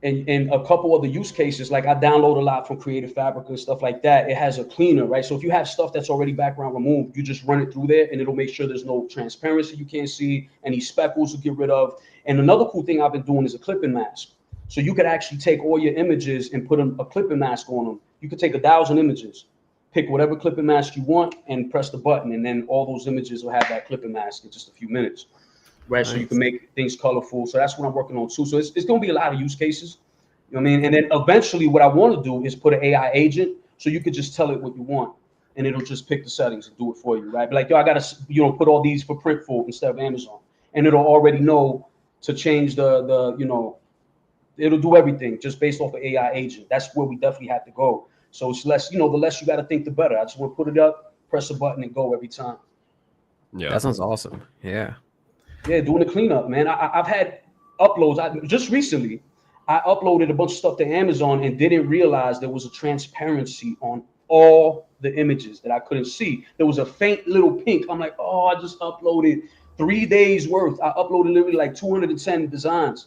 B: and a couple other use cases. Like I download a lot from Creative Fabric and stuff like that. It has a cleaner, right? So if you have stuff that's already background removed, you just run it through there and it'll make sure there's no transparency. You can't see any speckles to get rid of. And another cool thing I've been doing is a clipping mask. So you could actually take all your images and put a clipping mask on them. You could take 1,000 images, pick whatever clipping mask you want and press the button. And then all those images will have that clipping mask in just a few minutes. Right, nice. So you can make things colorful. So that's what I'm working on too. So it's going to be a lot of use cases. You know what I mean? And then eventually what I want to do is put an AI agent so you could just tell it what you want and it'll just pick the settings and do it for you, right? But like, yo, I got to, put all these for Printful instead of Amazon. And it'll already know to change the it'll do everything just based off of AI agent. That's where we definitely have to go. So it's less, the less you got to think, the better. I just want to put it up, press a button and go every time.
C: Yeah. That sounds awesome. Yeah.
B: Yeah, doing the cleanup, man. I've had uploads. Just recently, I uploaded a bunch of stuff to Amazon and didn't realize there was a transparency on all the images that I couldn't see. There was a faint little pink. I'm like, oh, I just uploaded 3 days worth. I uploaded literally like 210 designs.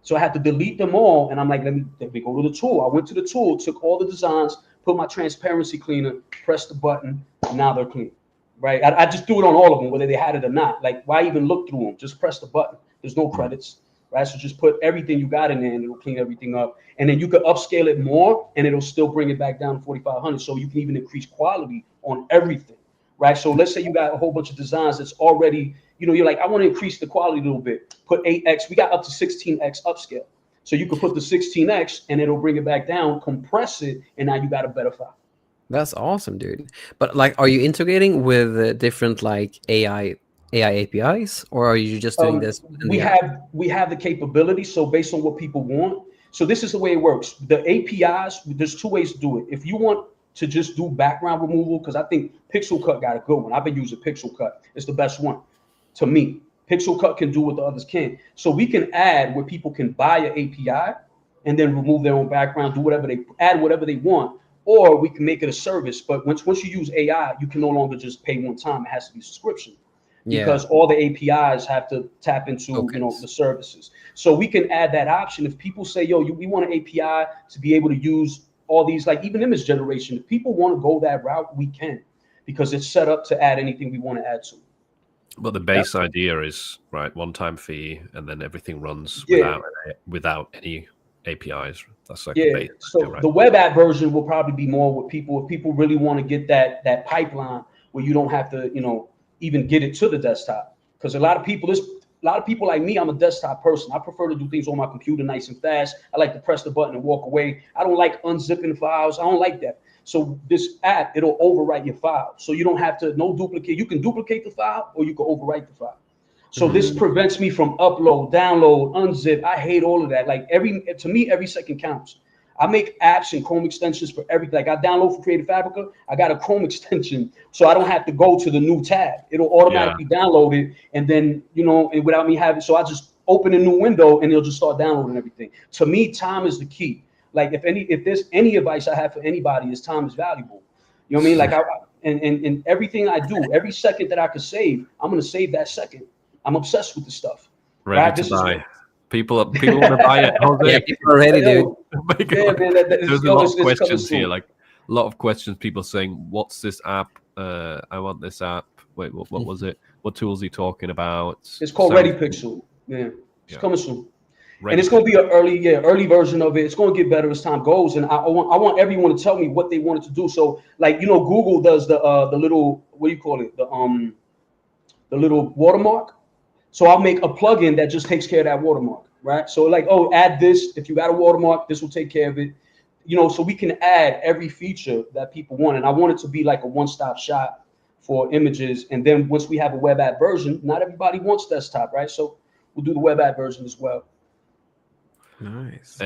B: So I had to delete them all. And I'm like, let me go to the tool. I went to the tool, took all the designs, put my transparency cleaner, pressed the button, and now they're clean. Right, I just do it on all of them, whether they had it or not. Like, why even look through them? Just press the button. There's no credits, right? So just put everything you got in there, and it'll clean everything up. And then you could upscale it more, and it'll still bring it back down to 4,500. So you can even increase quality on everything, right? So let's say you got a whole bunch of designs that's already, you're like, I want to increase the quality a little bit. Put 8x. We got up to 16x upscale. So you could put the 16x, and it'll bring it back down, compress it, and now you got a better file.
C: That's awesome, dude. But like, are you integrating with different like AI APIs, or are you just doing this?
B: We have the capability. So based on what people want. So this is the way it works. The APIs, there's 2 ways to do it. If you want to just do background removal, because I think Pixel Cut got a good one. I've been using Pixel Cut. It's the best one to me. Pixel Cut can do what the others can. So we can add where people can buy an API and then remove their own background, do whatever they want. Or we can make it a service, but once you use AI, you can no longer just pay one time. It has to be subscription because all the APIs have to tap into the services. So we can add that option. If people say, yo, we want an API to be able to use all these, like even image generation. If people want to go that route, we can, because it's set up to add anything we want to add to.
A: But the base idea is right, one-time fee, and then everything runs without any APIs. That's like the base
B: so
A: idea, right?
B: The web app version will probably be more with people if people really want to get that pipeline where you don't have to even get it to the desktop, because a lot of people like me, I'm a desktop person. I prefer to do things on my computer nice and fast. I like to press the button and walk away. I don't like unzipping files. I don't like that. So this app, it'll overwrite your file, so you don't have to no duplicate. You can duplicate the file or you can overwrite the file. So this prevents me from upload, download, unzip. I hate all of that. Like to me, every second counts. I make apps and Chrome extensions for everything. Like I download for Creative Fabric, I got a Chrome extension, so I don't have to go to the new tab. It'll automatically download it, and then and without me having. So I just open a new window, and it'll just start downloading everything. To me, time is the key. Like if there's any advice I have for anybody, is time is valuable. You know what I mean? Like and everything I do, every second that I could save, I'm gonna save that second. I'm obsessed with this stuff.
A: Ready to buy. People want to buy it.
C: Yeah, people are ready, dude.
A: There's a lot of questions here. Like a lot of questions. People saying, "What's this app? I want this app." Wait, what was it? What tool is he talking about?
B: It's called Ready Pixel. Yeah, it's coming soon. And it's going to be an early version of it. It's going to get better as time goes. And I want everyone to tell me what they wanted to do. So like Google does the little, what do you call it? The little watermark. So I'll make a plugin that just takes care of that watermark, right? So like, add this. If you got a watermark, this will take care of it. So we can add every feature that people want. And I want it to be like a one-stop shop for images. And then once we have a web app version, not everybody wants desktop, right? So we'll do the web app version as well.
C: Nice.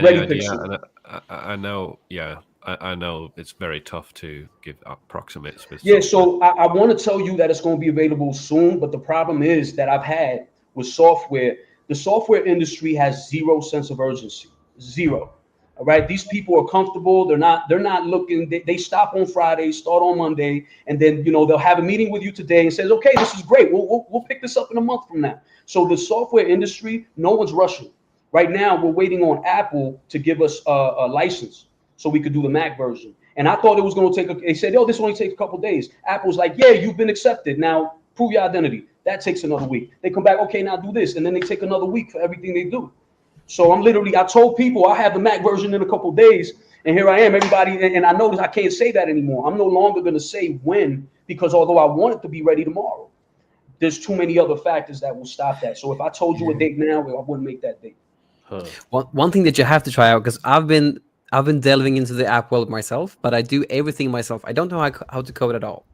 A: I know. Yeah, I know it's very tough to give approximates.
B: So I want to tell you that it's going to be available soon. But the problem is that I've had with software, the software industry has zero sense of urgency. Zero. All right. These people are comfortable. They're not looking. They stop on Friday, start on Monday, and then they'll have a meeting with you today and says, okay, this is great. We'll pick this up in a month from now. So the software industry, no one's rushing. Right now, we're waiting on Apple to give us a license so we could do the Mac version. And I thought it was going to take, they said, oh, this only takes a couple days. Apple's like, yeah, you've been accepted. Now prove your identity. That takes another week. They come back, okay, now do this. And then they take another week for everything they do. So I told people I have the Mac version in a couple days. And here I am, everybody. And I noticed I can't say that anymore. I'm no longer going to say when, because although I want it to be ready tomorrow, there's too many other factors that will stop that. So if I told you a date now, I wouldn't make that date.
C: One thing that you have to try out, because I've been delving into the app world myself, but I do everything myself. I don't know how to code at all,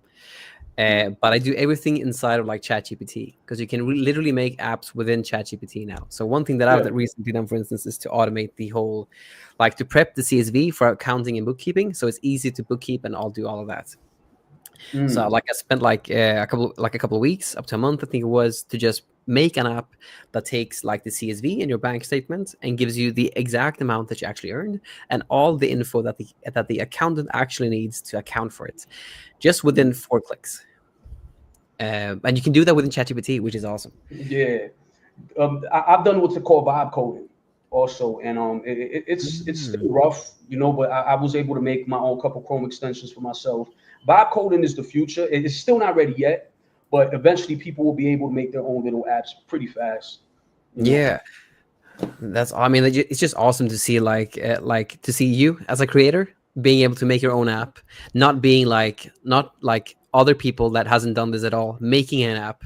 C: but I do everything inside of like ChatGPT, because you can literally make apps within ChatGPT now. So one thing that I've recently done, for instance, is to automate the whole, like to prep the CSV for accounting and bookkeeping, so it's easy to bookkeep, and I'll do all of that. So like I spent like a couple of weeks, up to a month, I think it was, to just make an app that takes like the CSV in your bank statement and gives you the exact amount that you actually earned and all the info that the accountant actually needs to account for it, just within 4 clicks. And you can do that within ChatGPT, which is awesome.
B: Yeah, I've done what's called vibe coding also, and it's still rough, you know, but I was able to make my own couple Chrome extensions for myself. Vibe coding is the future. It's still not ready yet, but eventually people will be able to make their own little apps pretty fast.
C: Yeah, I mean, it's just awesome to see to see you as a creator being able to make your own app, not like other people that hasn't done this at all, making an app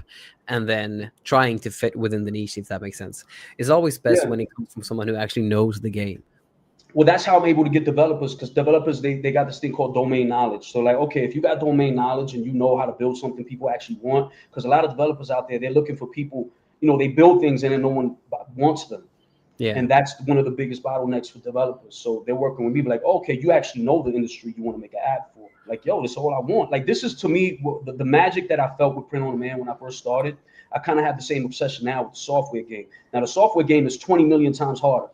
C: and then trying to fit within the niche, if that makes sense. It's always best when it comes from someone who actually knows the game.
B: Well, that's how I'm able to get developers, because developers, they got this thing called domain knowledge. So like, okay, if you got domain knowledge and you know how to build something people actually want, because a lot of developers out there, they're looking for people, you know, they build things and then no one wants them. Yeah. And that's one of the biggest bottlenecks for developers. So they're working with me like, okay, you actually know the industry you want to make an app for. Like, yo, this is all I want. Like, this is to me the magic that I felt with Print on Demand when I first started. I kind of have the same obsession now with the software game. Now, the software game is 20 million times harder.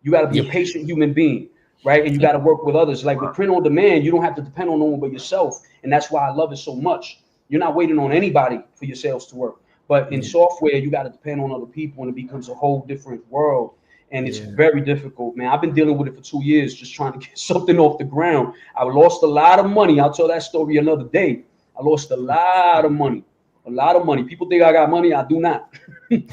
B: You got to be a patient human being, right? And you got to work with others. Like with Print on Demand, you don't have to depend on no one but yourself. And that's why I love it so much. You're not waiting on anybody for your sales to work. But in software, you got to depend on other people, and it becomes a whole different world. And it's very difficult, man. I've been dealing with it for 2 years, just trying to get something off the ground. I lost a lot of money. I'll tell that story another day. I lost a lot of money. People think I got money. I do not,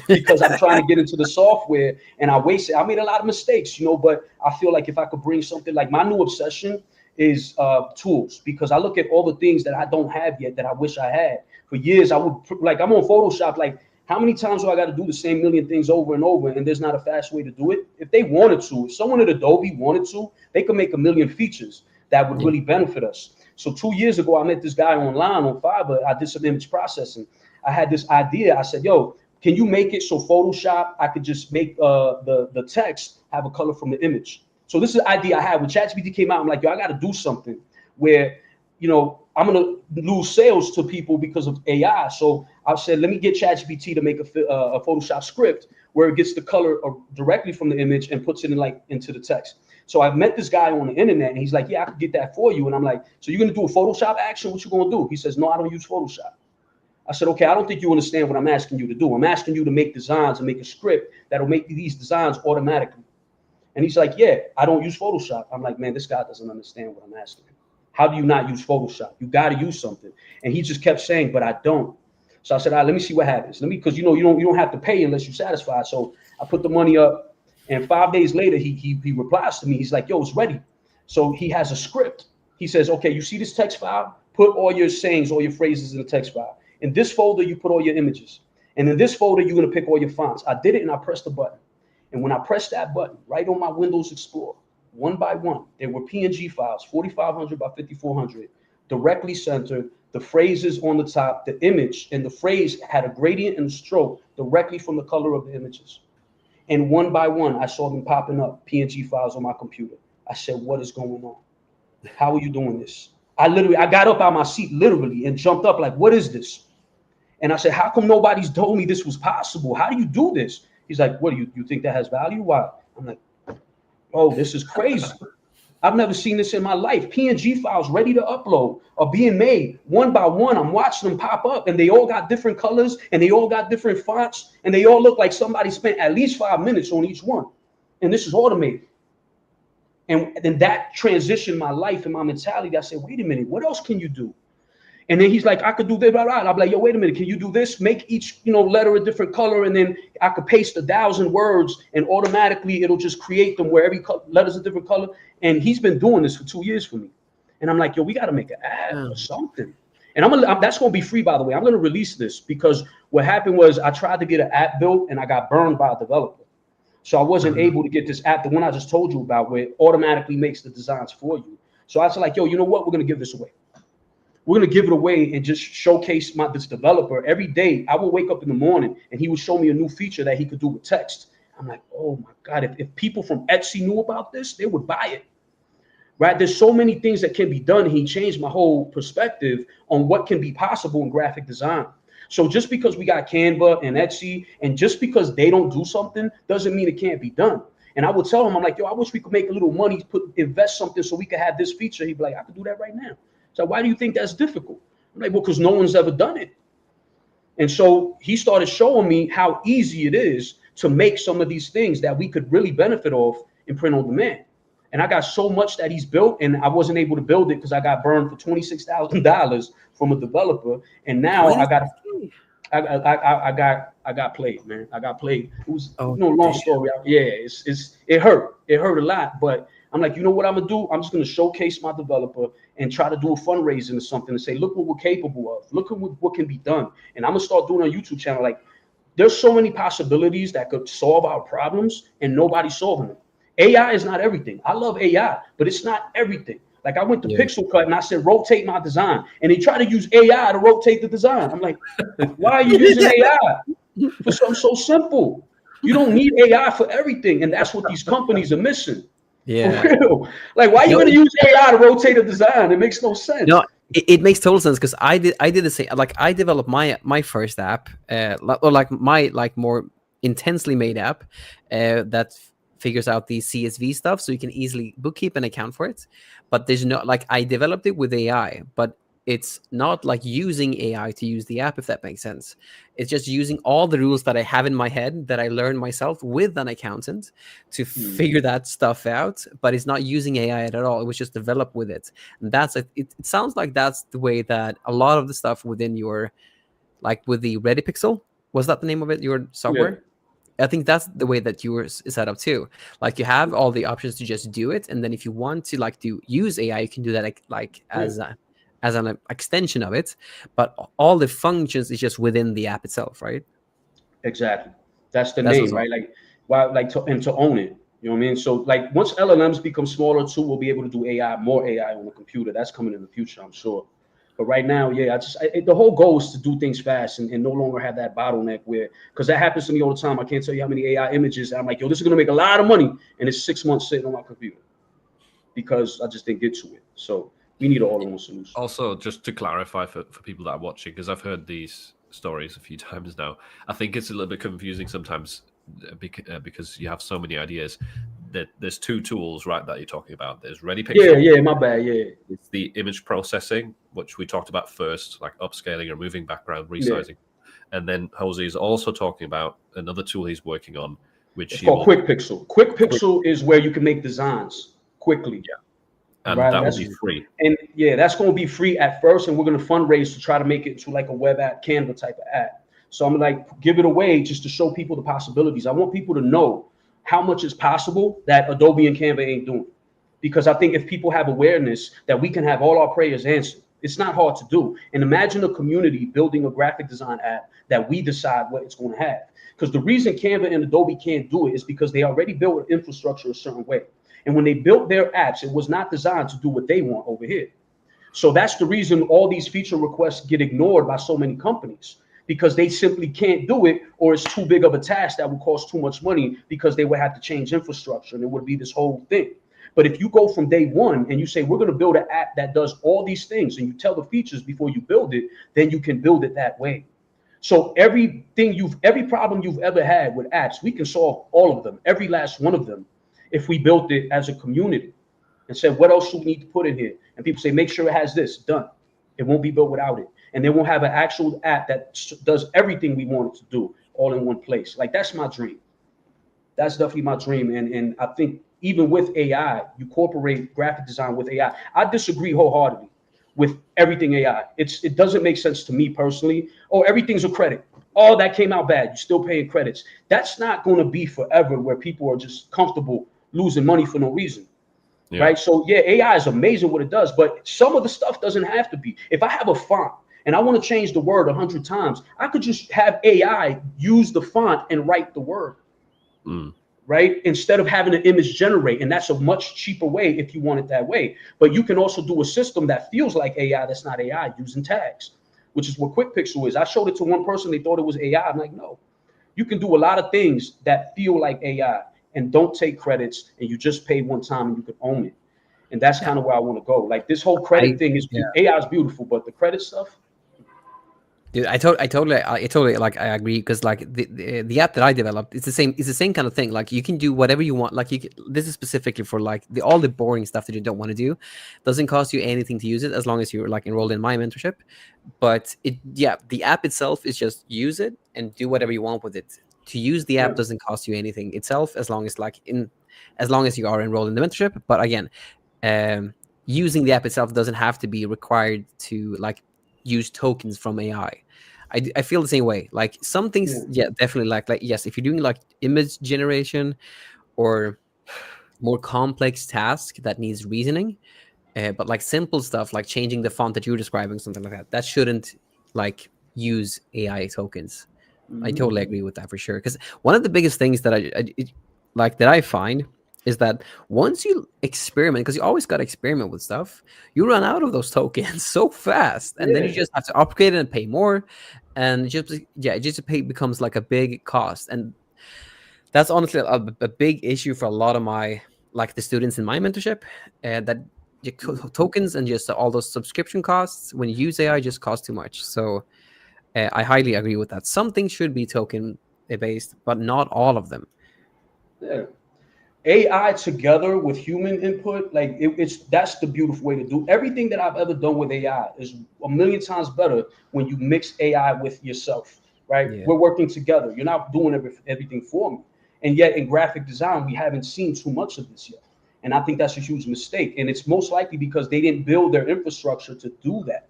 B: because I'm trying to get into the software and I wasted. I made a lot of mistakes, you know, but I feel like if I could bring something, like my new obsession is tools, because I look at all the things that I don't have yet that I wish I had. For years, I would, like, I'm on Photoshop. Like, how many times do I got to do the same million things over and over? And there's not a fast way to do it. If they wanted to, if someone at Adobe wanted to, they could make a million features that would really benefit us. So 2 years ago, I met this guy online on Fiverr. I did some image processing. I had this idea. I said, yo, can you make it so Photoshop, I could just make the text have a color from the image? So this is the idea I had. When ChatGPT came out, I'm like, yo, I got to do something where, you know, I'm going to lose sales to people because of AI. So I said, let me get ChatGPT to make a Photoshop script where it gets the color directly from the image and puts it into the text. So I met this guy on the internet, and he's like, yeah, I could get that for you. And I'm like, so you're going to do a Photoshop action? What you going to do? He says, no, I don't use Photoshop. I said, okay, I don't think you understand what I'm asking you to do. I'm asking you to make designs and make a script that'll make these designs automatically. And he's like, yeah, I don't use Photoshop. I'm like, man, this guy doesn't understand what I'm asking him. How do you not use Photoshop? You got to use something. And he just kept saying, but I don't. So I said, all right, let me see what happens. Because you know, you don't have to pay unless you're satisfied. So I put the money up. And 5 days later, he replies to me. He's like, yo, it's ready. So he has a script. He says, okay, you see this text file? Put all your sayings, all your phrases in the text file. In this folder, you put all your images. And in this folder, you're going to pick all your fonts. I did it, and I pressed the button. And when I pressed that button, right on my Windows Explorer, one by one, there were PNG files, 4,500 by 5,400, directly centered, the phrases on the top, the image, and the phrase had a gradient and a stroke directly from the color of the images. And one by one, I saw them popping up, PNG files on my computer. I said, what is going on? How are you doing this? I got up out of my seat, literally, and jumped up like, what is this? And I said, how come nobody's told me this was possible? How do you do this? He's like, what, do you think that has value? Why? I'm like, oh, this is crazy. I've never seen this in my life. PNG files ready to upload are being made one by one. I'm watching them pop up, and they all got different colors, and they all got different fonts, and they all look like somebody spent at least 5 minutes on each one. and this is automated. And then that transitioned my life and my mentality. I said, wait a minute, what else can you do? And then he's like, I could do this, blah, blah. I'll be like, yo, wait a minute, can you do this? Make each, letter a different color, and then I could paste 1,000 words, and automatically it'll just create them where every letter's a different color. And he's been doing this for 2 years for me. And I'm like, yo, we got to make an app or something. And that's going to be free, by the way. I'm going to release this because what happened was I tried to get an app built and I got burned by a developer. So I wasn't able to get this app, the one I just told you about, where it automatically makes the designs for you. So I was like, yo, you know what? We're going to give this away. We're going to give it away and just showcase this developer. Every day I would wake up in the morning and he would show me a new feature that he could do with text. I'm like, oh my God, if people from Etsy knew about this, they would buy it. Right? There's so many things that can be done. He changed my whole perspective on what can be possible in graphic design. So just because we got Canva and Etsy, and just because they don't do something doesn't mean it can't be done. And I would tell him, I'm like, yo, I wish we could make a little money, invest something so we could have this feature. He'd be like, I could do that right now. So why do you think that's difficult? I'm like, well, because no one's ever done it. And so he started showing me how easy it is to make some of these things that we could really benefit off in print on demand. And I got so much that he's built, and I wasn't able to build it because I got burned for $26,000 from a developer. And now I got played, man. I got played. It was long story. Yeah, it hurt. It hurt a lot, but I'm like, you know what I'm gonna do? I'm just gonna showcase my developer and try to do a fundraising or something and say, look what we're capable of. Look at what can be done. And I'm gonna start doing a YouTube channel. Like, there's so many possibilities that could solve our problems, and nobody's solving them. AI is not everything. I love AI, but it's not everything. Like, I went to Pixel Cut and I said, rotate my design. And they try to use AI to rotate the design. I'm like, why are you using AI for something so simple? You don't need AI for everything. And that's what these companies are missing. Yeah. For real. Like, why are you going to use AI to rotate a design? It makes no sense.
C: No, it makes total sense, because I did the same. Like, I developed my first app, my more intensely made app that figures out the CSV stuff, so you can easily bookkeep and account for it. But there's no, like, I developed it with AI, but it's not like using AI to use the app, if that makes sense. It's just using all the rules that I have in my head that I learned myself with an accountant to figure that stuff out. But it's not using AI at all. It was just developed with it. And that's it sounds like that's the way that a lot of the stuff within your, like with the Ready Pixel, was that the name of it, your software? Yeah. I think that's the way that yours is set up too. Like, you have all the options to just do it, and then if you want to to use AI, you can do that as an extension of it. But all the functions is just within the app itself, right?
B: Exactly. That's the name, right? To own it. You know what I mean? So, like, once LLMs become smaller too, we'll be able to do more AI on the computer. That's coming in the future, I'm sure. But right now, the whole goal is to do things fast and no longer have that bottleneck because that happens to me all the time. I can't tell you how many AI images. I'm like, yo, this is going to make a lot of money. And it's 6 months sitting on my computer because I just didn't get to it. So we need an all-in-one solution.
A: Also, just to clarify for people that are watching, because I've heard these stories a few times now, I think it's a little bit confusing sometimes because you have so many ideas. That there's two tools, right, that you're talking about. There's Ready Pixel.
B: Yeah, my bad. Yeah,
A: it's the image processing, which we talked about first, like upscaling, removing background, resizing. Yeah. And then Jose is also talking about another tool he's working on, which
B: is called Quick Pixel. Quick Pixel is where you can make designs quickly.
A: Yeah, and that will be free.
B: And that's going to be free at first, and we're going to fundraise to try to make it into like a web app, Canva type of app. So I'm like, give it away just to show people the possibilities. I want people to know how much is possible that Adobe and Canva ain't doing. Because I think if people have awareness that we can have all our prayers answered, it's not hard to do. And imagine a community building a graphic design app that we decide what it's going to have. Because the reason Canva and Adobe can't do it is because they already built an infrastructure a certain way. And when they built their apps, it was not designed to do what they want over here. So that's the reason all these feature requests get ignored by so many companies. Because they simply can't do it, or it's too big of a task that would cost too much money because they would have to change infrastructure and it would be this whole thing. But if you go from day one and you say, we're going to build an app that does all these things, and you tell the features before you build it, then you can build it that way. So every problem you've ever had with apps, we can solve all of them, every last one of them, if we built it as a community and said, what else do we need to put in here? And people say, make sure it has this, done. It won't be built without it. And then we'll have an actual app that does everything we want it to do all in one place. Like, that's my dream. That's definitely my dream. And I think even with AI, you incorporate graphic design with AI. I disagree wholeheartedly with everything AI. It doesn't make sense to me personally. Oh, everything's a credit. Oh, that came out bad. You're still paying credits. That's not going to be forever where people are just comfortable losing money for no reason.
A: Yeah.
B: Right. So yeah, AI is amazing what it does, but some of the stuff doesn't have to be. If I have a font and I want to change the word 100 times, I could just have AI use the font and write the word. Right, instead of having an image generate. And that's a much cheaper way if you want it that way. But you can also do a system that feels like AI that's not AI, using tags, which is what QuickPixel is. I showed it to one person, they thought it was AI. I'm like, no, you can do a lot of things that feel like AI and don't take credits, and you just pay one time and you can own it. And that's kind of where I want to go. Like, this whole credit thing is AI is beautiful, but the credit stuff.
C: Dude, I totally like, I agree, because like the app that I developed, it's the same kind of thing. Like, you can do whatever you want. Like, this is specifically for like all the boring stuff that you don't want to do. Doesn't cost you anything to use it, as long as you're like enrolled in my mentorship. But the app itself is just use it and do whatever you want with it. To use the app doesn't cost you anything itself, as long as you are enrolled in the mentorship. But again, using the app itself doesn't have to be required to like use tokens from AI. I feel the same way. Like, some things, definitely, like yes, if you're doing like image generation or more complex task that needs reasoning, but like simple stuff like changing the font that you're describing, something like that shouldn't like use AI tokens. I totally agree with that for sure. Because one of the biggest things that I find is that once you experiment, because you always got to experiment with stuff, you run out of those tokens so fast, and then you just have to upgrade it and pay more, and becomes like a big cost. And that's honestly a big issue for a lot of the students in my mentorship, that tokens and just all those subscription costs when you use AI just cost too much. So I highly agree with that. Some things should be token based, but not all of them.
B: Yeah. AI together with human input, like that's the beautiful way to do everything that I've ever done with AI is a million times better when you mix AI with yourself, right?
C: Yeah.
B: We're working together. You're not doing everything for me. And yet in graphic design, we haven't seen too much of this yet. And I think that's a huge mistake. And it's most likely because they didn't build their infrastructure to do that.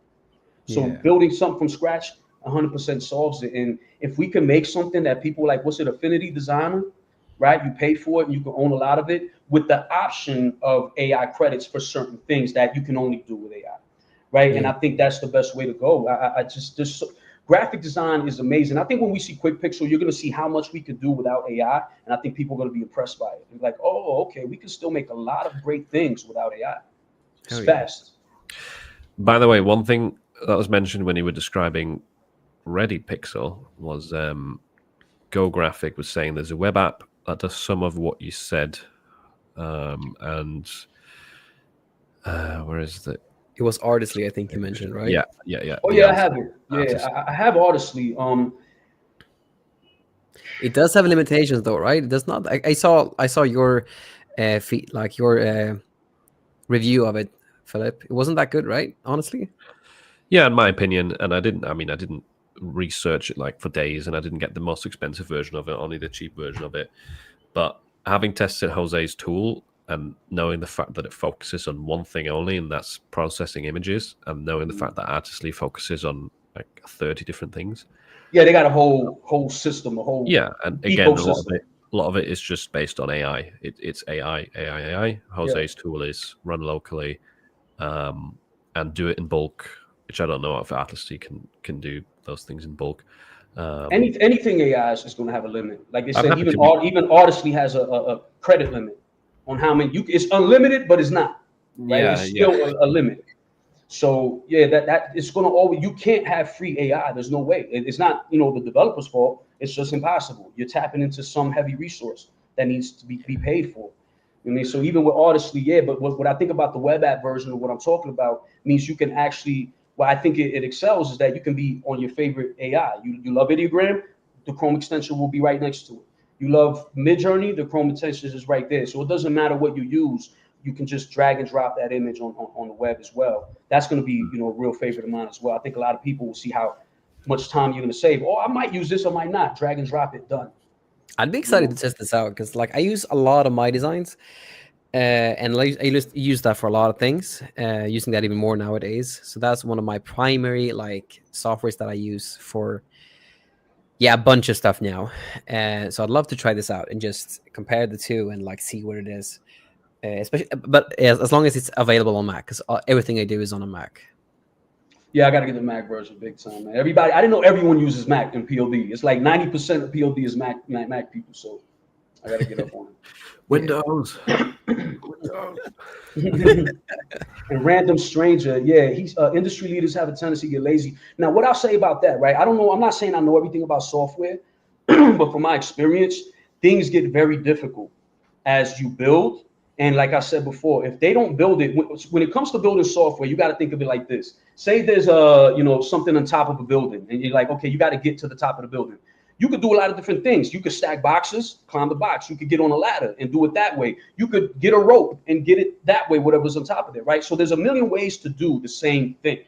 B: So building something from scratch 100% solves it. And if we can make something that people like, what's it, Affinity Designer, right? You pay for it and you can own a lot of it with the option of AI credits for certain things that you can only do with AI, right? And I think that's the best way to go. Graphic design is amazing. I think when we see QuickPixel, you're going to see how much we could do without AI, and I think people are going to be impressed by it. Like, oh, okay, we can still make a lot of great things without AI. It's fast.
A: By the way, one thing that was mentioned when you were describing Ready Pixel was GoGraphic was saying there's a web app that does some of what you said, and where is it?
C: It was Artistly, I think you mentioned, right?
A: Yeah.
B: Oh yeah, I have it. Yeah, I have Artistly.
C: It does have limitations though, right? It does not. I saw your feed, like your review of it, Philip. It wasn't that good, right? Honestly.
A: Yeah, in my opinion, and I didn't research it like for days, and I didn't get the most expensive version of it, only the cheap version of it. But having tested Jose's tool and knowing the fact that it focuses on one thing only, and that's processing images, and knowing the fact that Artistly focuses on like 30 different things.
B: Yeah, they got a whole system, a whole
A: and again, a lot of it is just based on AI. It's AI. Jose's tool is run locally, and do it in bulk, which I don't know if Artistly can do those things in bulk.
B: Anything AI is going to have a limit. Like they said, even Artistly has a credit limit on how many it's unlimited, but it's not. Right? It's still a limit. So yeah, that it's going to always, you can't have free AI. There's no way. It's not the developer's fault. It's just impossible. You're tapping into some heavy resource that needs to be paid for. I mean, so even with Artistly, but what I think about the web app version of what I'm talking about means you can actually, what I think it excels is that you can be on your favorite AI. You love Ideogram, the Chrome extension will be right next to it. You love Midjourney, the Chrome extension is right there. So it doesn't matter what you use. You can just drag and drop that image on the web as well. That's going to be, a real favorite of mine as well. I think a lot of people will see how much time you're going to save. Oh, I might use this, I might not. Drag and drop it, done.
C: I'd be excited to test this out because, like, I use a lot of my designs, and like, I use that for a lot of things. Using that even more nowadays. So that's one of my primary like softwares that I use for, a bunch of stuff now. So I'd love to try this out and just compare the two and like see what it is. Especially, but as long as it's available on Mac, because everything I do is on a Mac.
B: Yeah, I got to get the Mac version big time, man. Everybody, I didn't know everyone uses Mac in POD. It's like 90% of POD is Mac people. So I got to get up on it.
A: Windows.
B: And random stranger, he's industry leaders have a tendency to get lazy. Now, what I'll say about that, right? I don't know. I'm not saying I know everything about software, but from my experience, things get very difficult as you build. And like I said before, if they don't build it, when it comes to building software, you got to think of it like this. Say there's something on top of a building, and you're like, okay, you got to get to the top of the building. You could do a lot of different things. You could stack boxes, climb the box. You could get on a ladder and do it that way. You could get a rope and get it that way, whatever's on top of it, right? So there's a million ways to do the same thing.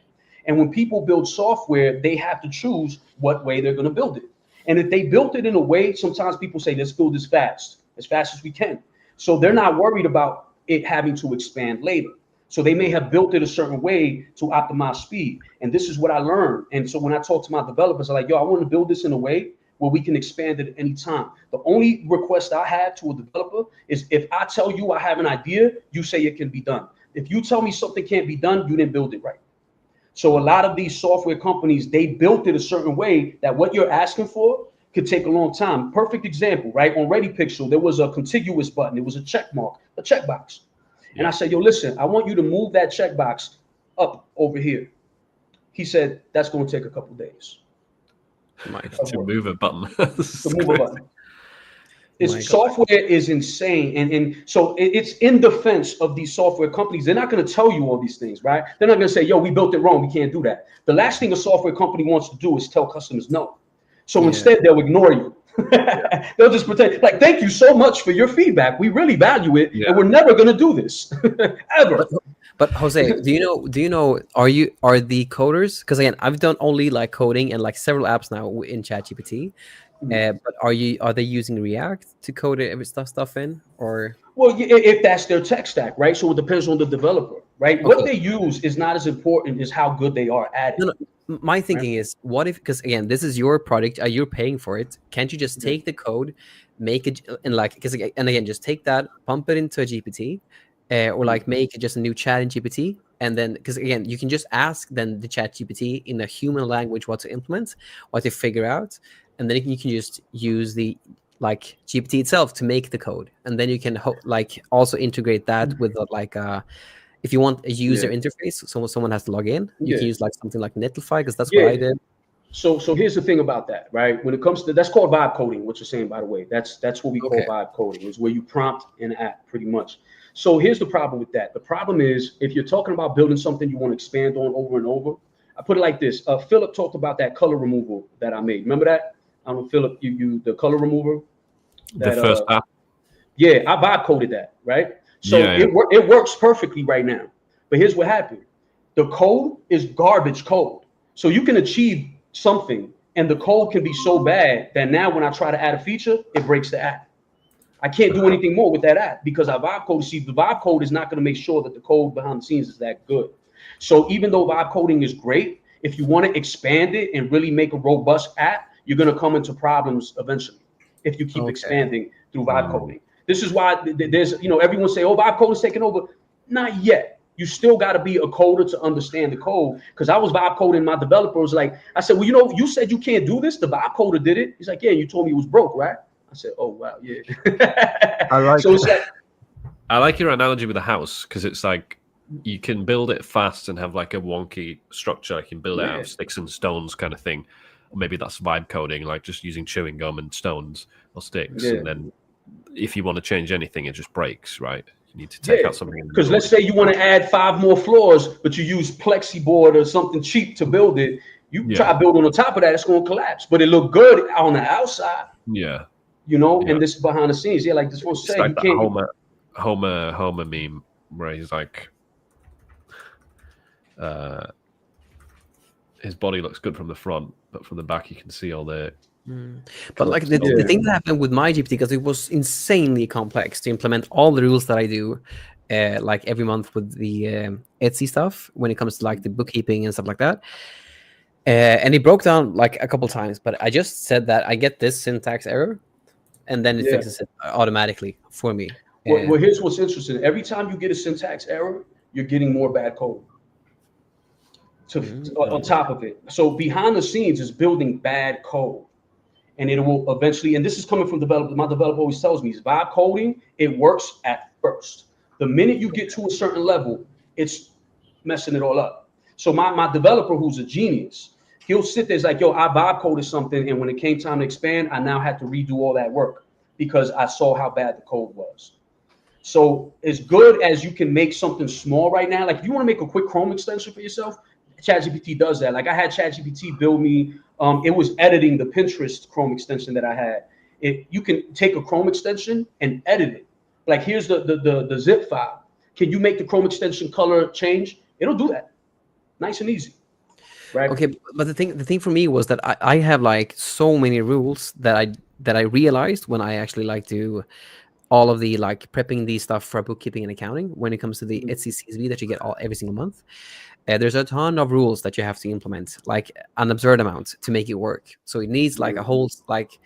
B: And when people build software, they have to choose what way they're going to build it. And if they built it in a way, sometimes people say, let's build this fast as we can. So they're not worried about it having to expand later. So they may have built it a certain way to optimize speed. And this is what I learned. And so when I talk to my developers, I'm like, yo, I want to build this in a way where we can expand it at any time. The only request I have to a developer is if I tell you I have an idea, you say it can be done. If you tell me something can't be done, you didn't build it right. So a lot of these software companies, they built it a certain way that what you're asking for could take a long time. Perfect example, right? On ReadyPixel, there was a contiguous button. It was a check mark, a checkbox. And I said, yo, listen, I want you to move that checkbox up over here. He said, that's going to take a couple of days.
A: To move a button.
B: To move a button. Software is insane. And so it's in defense of these software companies. They're not going to tell you all these things, right? They're not going to say, yo, we built it wrong. We can't do that. The last thing a software company wants to do is tell customers no. So instead, they'll ignore you. They'll just pretend like, thank you so much for your feedback. We really value it. And we're never going to do this ever.
C: But Jose, do you know, are the coders? Because again, I've done only like coding and like several apps now in ChatGPT. But are they using React to code every stuff in, or? Well,
B: if that's their tech stack, right? So it depends on the developer, right? Okay. What they use is not as important as how good they are at it.
C: No. My thinking is, what if, because again, this is your product, you're paying for it. Can't you just take the code, make it, and like, and again, just take that, pump it into a GPT, or like make it just a new chat in GPT, and then, because again, you can just ask then the chat GPT in a human language what to implement, what to figure out, and then you can just use the like GPT itself to make the code, and then you can like also integrate that with like if you want a user interface, so someone has to log in, you can use like something like Netlify, because that's what I did.
B: So here's the thing about that, right? When it comes to, that's called vibe coding, what you're saying, by the way. That's what we call vibe coding, is where you prompt an app pretty much. So here's the problem with that. The problem is, if you're talking about building something you want to expand on over and over, I put it like this. Philip talked about that color removal that I made. Remember that? I don't know, Philip, you the color remover?
A: The first app?
B: Yeah, I vibe coded that, right? So it works perfectly right now. But here's what happened. The code is garbage code. So you can achieve something, and the code can be so bad that now when I try to add a feature, it breaks the app. I can't do anything more with that app because I vibe code. See, the vibe code is not going to make sure that the code behind the scenes is that good. So even though vibe coding is great, if you want to expand it and really make a robust app, you're going to come into problems eventually if you keep expanding through vibe coding. This is why there's, everyone say, oh, vibe coding is taking over. Not yet. You still got to be a coder to understand the code. Because I was vibe coding, my developer was like, I said, well, you said you can't do this. The vibe coder did it. He's like, yeah, you told me it was broke, right? I said, oh, wow, yeah.
A: I like your analogy with the house, because it's like you can build it fast and have like a wonky structure. You can build it out of sticks and stones kind of thing. Or maybe that's vibe coding, like just using chewing gum and stones or sticks. Yeah. And then if you want to change anything, it just breaks, right? You need to take out something.
B: Because let's say you want to add 5 more floors, but you use Plexiboard or something cheap to build it. You try to build on the top of that, it's going to collapse. But it look good on the outside.
A: Yeah.
B: And this is behind the scennes. Yeah, like this one say,
A: like you can't. Homer meme where he's like, his body looks good from the front, but from the back you can see all the.
C: But like the thing that happened with my GPT, because it was insanely complex to implement all the rules that I do, like every month with the Etsy stuff when it comes to like the bookkeeping and stuff like that. And it broke down like a couple times, but I just said that I get this syntax error, and then it fixes it automatically for me.
B: Well, here's what's interesting. Every time you get a syntax error, you're getting more bad code on top of it. So behind the scenes is building bad code. And it will eventually, and this is coming from developers. My developer always tells me, is vibe coding, it works at first. The minute you get to a certain level, it's messing it all up. So my developer, who's a genius, he'll sit there, it's like, yo, I vibe coded something, and when it came time to expand, I now had to redo all that work because I saw how bad the code was. So as good as you can make something small right now, like if you want to make a quick Chrome extension for yourself, ChatGPT does that. Like I had ChatGPT build me, it was editing the Pinterest Chrome extension that I had. You can take a Chrome extension and edit it. Like here's the zip file. Can you make the Chrome extension color change? It'll do that. Nice and easy. Right.
C: Okay, but the thing for me was that I have like so many rules that I realized when I actually like do all of the like prepping the stuff for bookkeeping and accounting when it comes to the Etsy CSV that you get every single month. There's a ton of rules that you have to implement, like an absurd amount to make it work. So it needs like a whole like.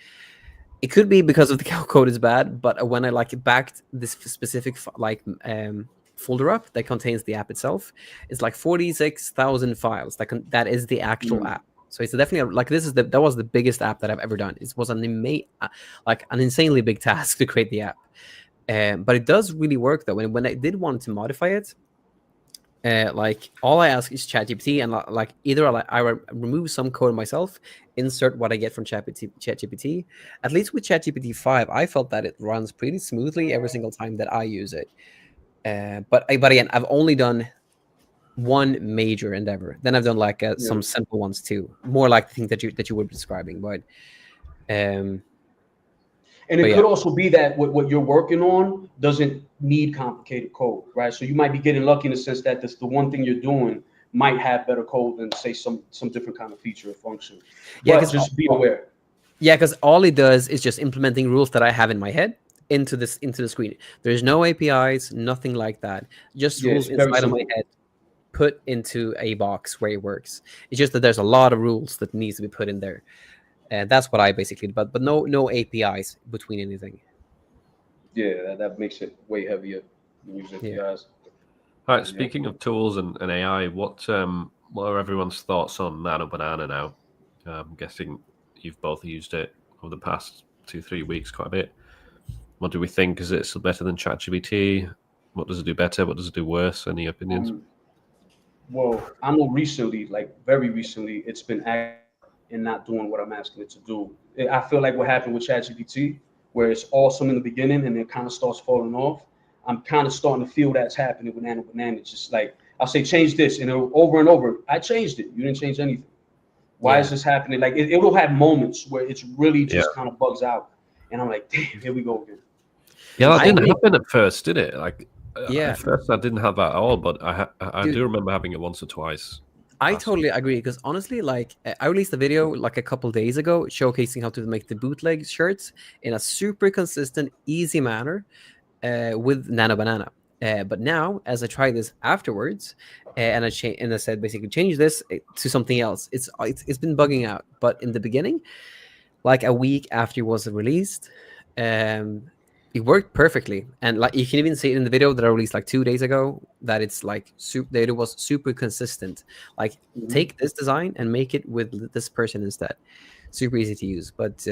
C: It could be because of the code is bad, but when I like backed this specific like folder up that contains the app itself, it's like 46,000 files. That is the actual app. So it's definitely like that was the biggest app that I've ever done. It was an insanely big task to create the app, but it does really work though. When I did want to modify it, like all I ask is ChatGPT, and like either I remove some code myself, insert what I get from ChatGPT. At least with ChatGPT 5, I felt that it runs pretty smoothly every single time that I use it. But again, I've only done one major endeavor. Then I've done like some simple ones too, more like the thing that you were describing. But
B: and it could also be that what you're working on doesn't need complicated code, right? So you might be getting lucky in the sense that the one thing you're doing might have better code than say some different kind of feature or function. Yeah, but just be aware.
C: Yeah, because all it does is just implementing rules that I have in my head into the screen. There's no APIs, nothing like that. Just rules inside of my head put into a box where it works. It's just that there's a lot of rules that needs to be put in there. And that's what I basically do, but no APIs between anything.
B: Yeah, that makes it way heavier than using APIs.
A: All right, speaking of tools and AI, what are everyone's thoughts on Nano Banana now? I'm guessing you've both used it over the past 2-3 weeks quite a bit. What do we think? Is it still better than ChatGPT? What does it do better? What does it do worse? Any opinions?
B: Well, I know recently, like very recently, it's been and not doing what I'm asking it to do. I feel like what happened with ChatGPT, where it's awesome in the beginning and it kind of starts falling off. I'm kind of starting to feel that's happening with Nano Banana. It's just like, I'll say, change this, and over and over, I changed it. You didn't change anything. Why is this happening? Like, it will have moments where it's really just kind of bugs out. And I'm like, damn, here we go again.
A: Yeah, that didn't happen at first, did it? Like, at first I didn't have that at all, but I do remember having it once or twice.
C: I totally agree, because honestly, like I released a video like a couple days ago showcasing how to make the bootleg shirts in a super consistent, easy manner with Nano Banana. But now, as I try this afterwards, and I said basically change this to something else, it's been bugging out. But in the beginning, like a week after it was released, it worked perfectly. And like you can even see it in the video that I released like 2 days ago, that it's like it was super consistent. Like take this design and make it with this person instead. Super easy to use. But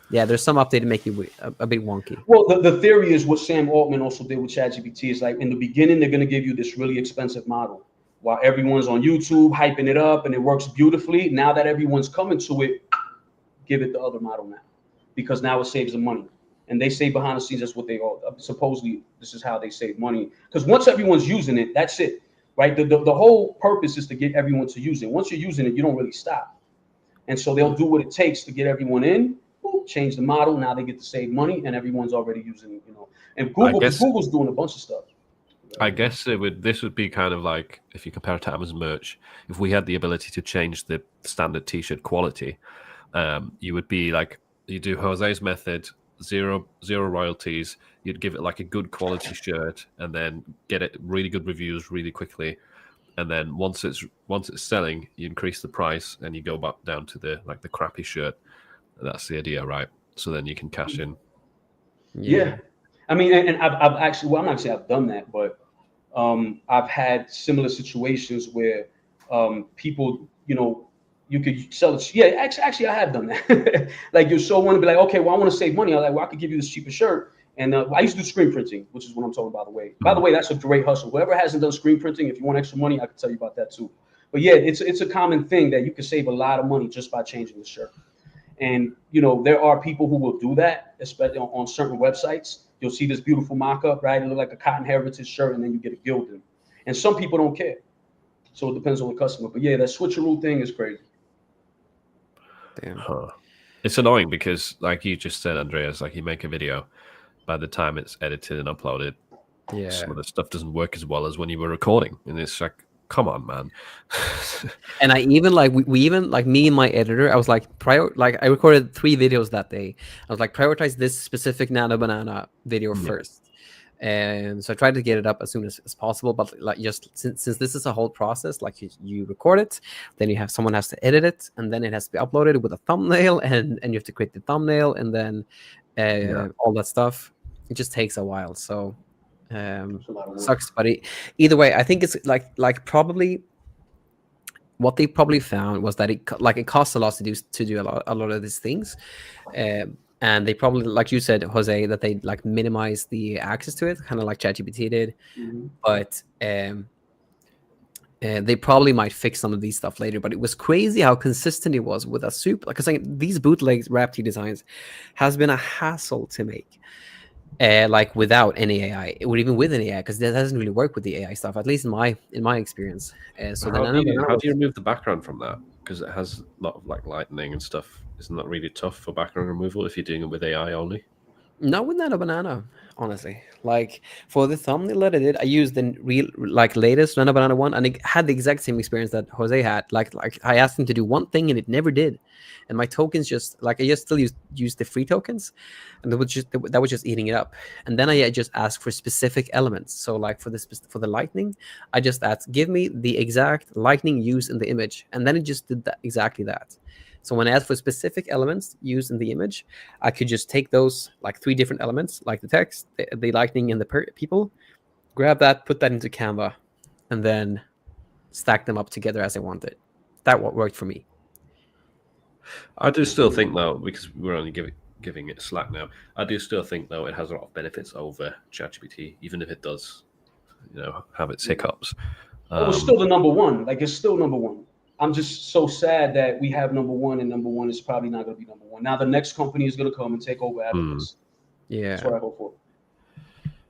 C: yeah, there's some update to make it a bit wonky.
B: Well, the theory is what Sam Altman also did with ChatGPT is like in the beginning, they're going to give you this really expensive model while everyone's on YouTube hyping it up and it works beautifully. Now that everyone's coming to it, give it the other model now, because now it saves them money. And they say behind the scenes, that's what they all, supposedly this is how they save money. Because once everyone's using it, that's it, right? The whole purpose is to get everyone to use it. Once you're using it, you don't really stop. And so they'll do what it takes to get everyone in, change the model. Now they get to save money and everyone's already using it, you know. And Google's doing a bunch of stuff.
A: I guess this would be kind of like, if you compare it to Amazon merch, if we had the ability to change the standard t-shirt quality, you would be like, you do Jose's method, zero royalties, you'd give it like a good quality shirt and then get it really good reviews really quickly, and then once it's selling, you increase the price and you go back down to the crappy shirt. That's the idea, right? So then you can cash in.
B: Yeah. I mean, and I've actually, well, I'm not saying I've done that, but I've had similar situations where people, you could sell it. Yeah, actually, I have done that. Like, you show one and be like, okay, well, I want to save money. I'm like, well, I could give you this cheaper shirt. And I used to do screen printing, which is what I'm talking about, by the way. By the way, that's a great hustle. Whoever hasn't done screen printing, if you want extra money, I can tell you about that too. But yeah, it's a common thing that you can save a lot of money just by changing the shirt. And, there are people who will do that, especially on certain websites. You'll see this beautiful mock-up, right? It looks like a cotton heritage shirt, and then you get a gilding. And some people don't care. So it depends on the customer. But yeah, that switcheroo thing is crazy.
C: Damn.
A: Huh. It's annoying because, like you just said, Andreas, like you make a video, by the time it's edited and uploaded, some of the stuff doesn't work as well as when you were recording. And it's like, come on, man.
C: And I even we even me and my editor, I was like, I recorded 3 videos that day. I was like, prioritize this specific Nano Banana video first. And so I tried to get it up as soon as possible, but like, just since this is a whole process, like you record it, then you have someone has to edit it, and then it has to be uploaded with a thumbnail, and you have to create the thumbnail, and then all that stuff. It just takes a while. So sucks, but either way, I think it's like probably what they probably found was that it costs a lot to do a lot of these things, and they probably, like you said, Jose, that they like minimize the access to it, kind of like ChatGPT did. But they probably might fix some of these stuff later. But it was crazy how consistent it was with a soup. Like I was saying, these bootleg wrap tee designs has been a hassle to make. Like without any AI, or even with an AI, because that doesn't really work with the AI stuff, at least in my experience. So
A: how do you remove the background from that? Because it has a lot of like lightning and stuff. Isn't that really tough for background removal if you're doing it with AI only?
C: Not with Nano Banana, honestly. Like for the thumbnail that I did, I used the latest Nano Banana one, and it had the exact same experience that Jose had. Like I asked him to do one thing, and it never did. And my tokens I just still use the free tokens, and that was just eating it up. And then I just asked for specific elements. So like for the lightning, I just asked, give me the exact lightning used in the image, and then it just did exactly that. So when I asked for specific elements used in the image, I could just take those like 3 different elements, like the text, the lightning, and the people, grab that, put that into Canva, and then stack them up together as I wanted. That worked for me.
A: I do still think, though, because we're only giving it slack now, I do still think, though, it has a lot of benefits over ChatGPT, even if it does, have its hiccups.
B: It's still the number one. Like, it's still number one. I'm just so sad that we have number one, and number one is probably not going to be number one. Now the next company is going to come and take over after this.
C: Yeah,
B: that's what I hope for.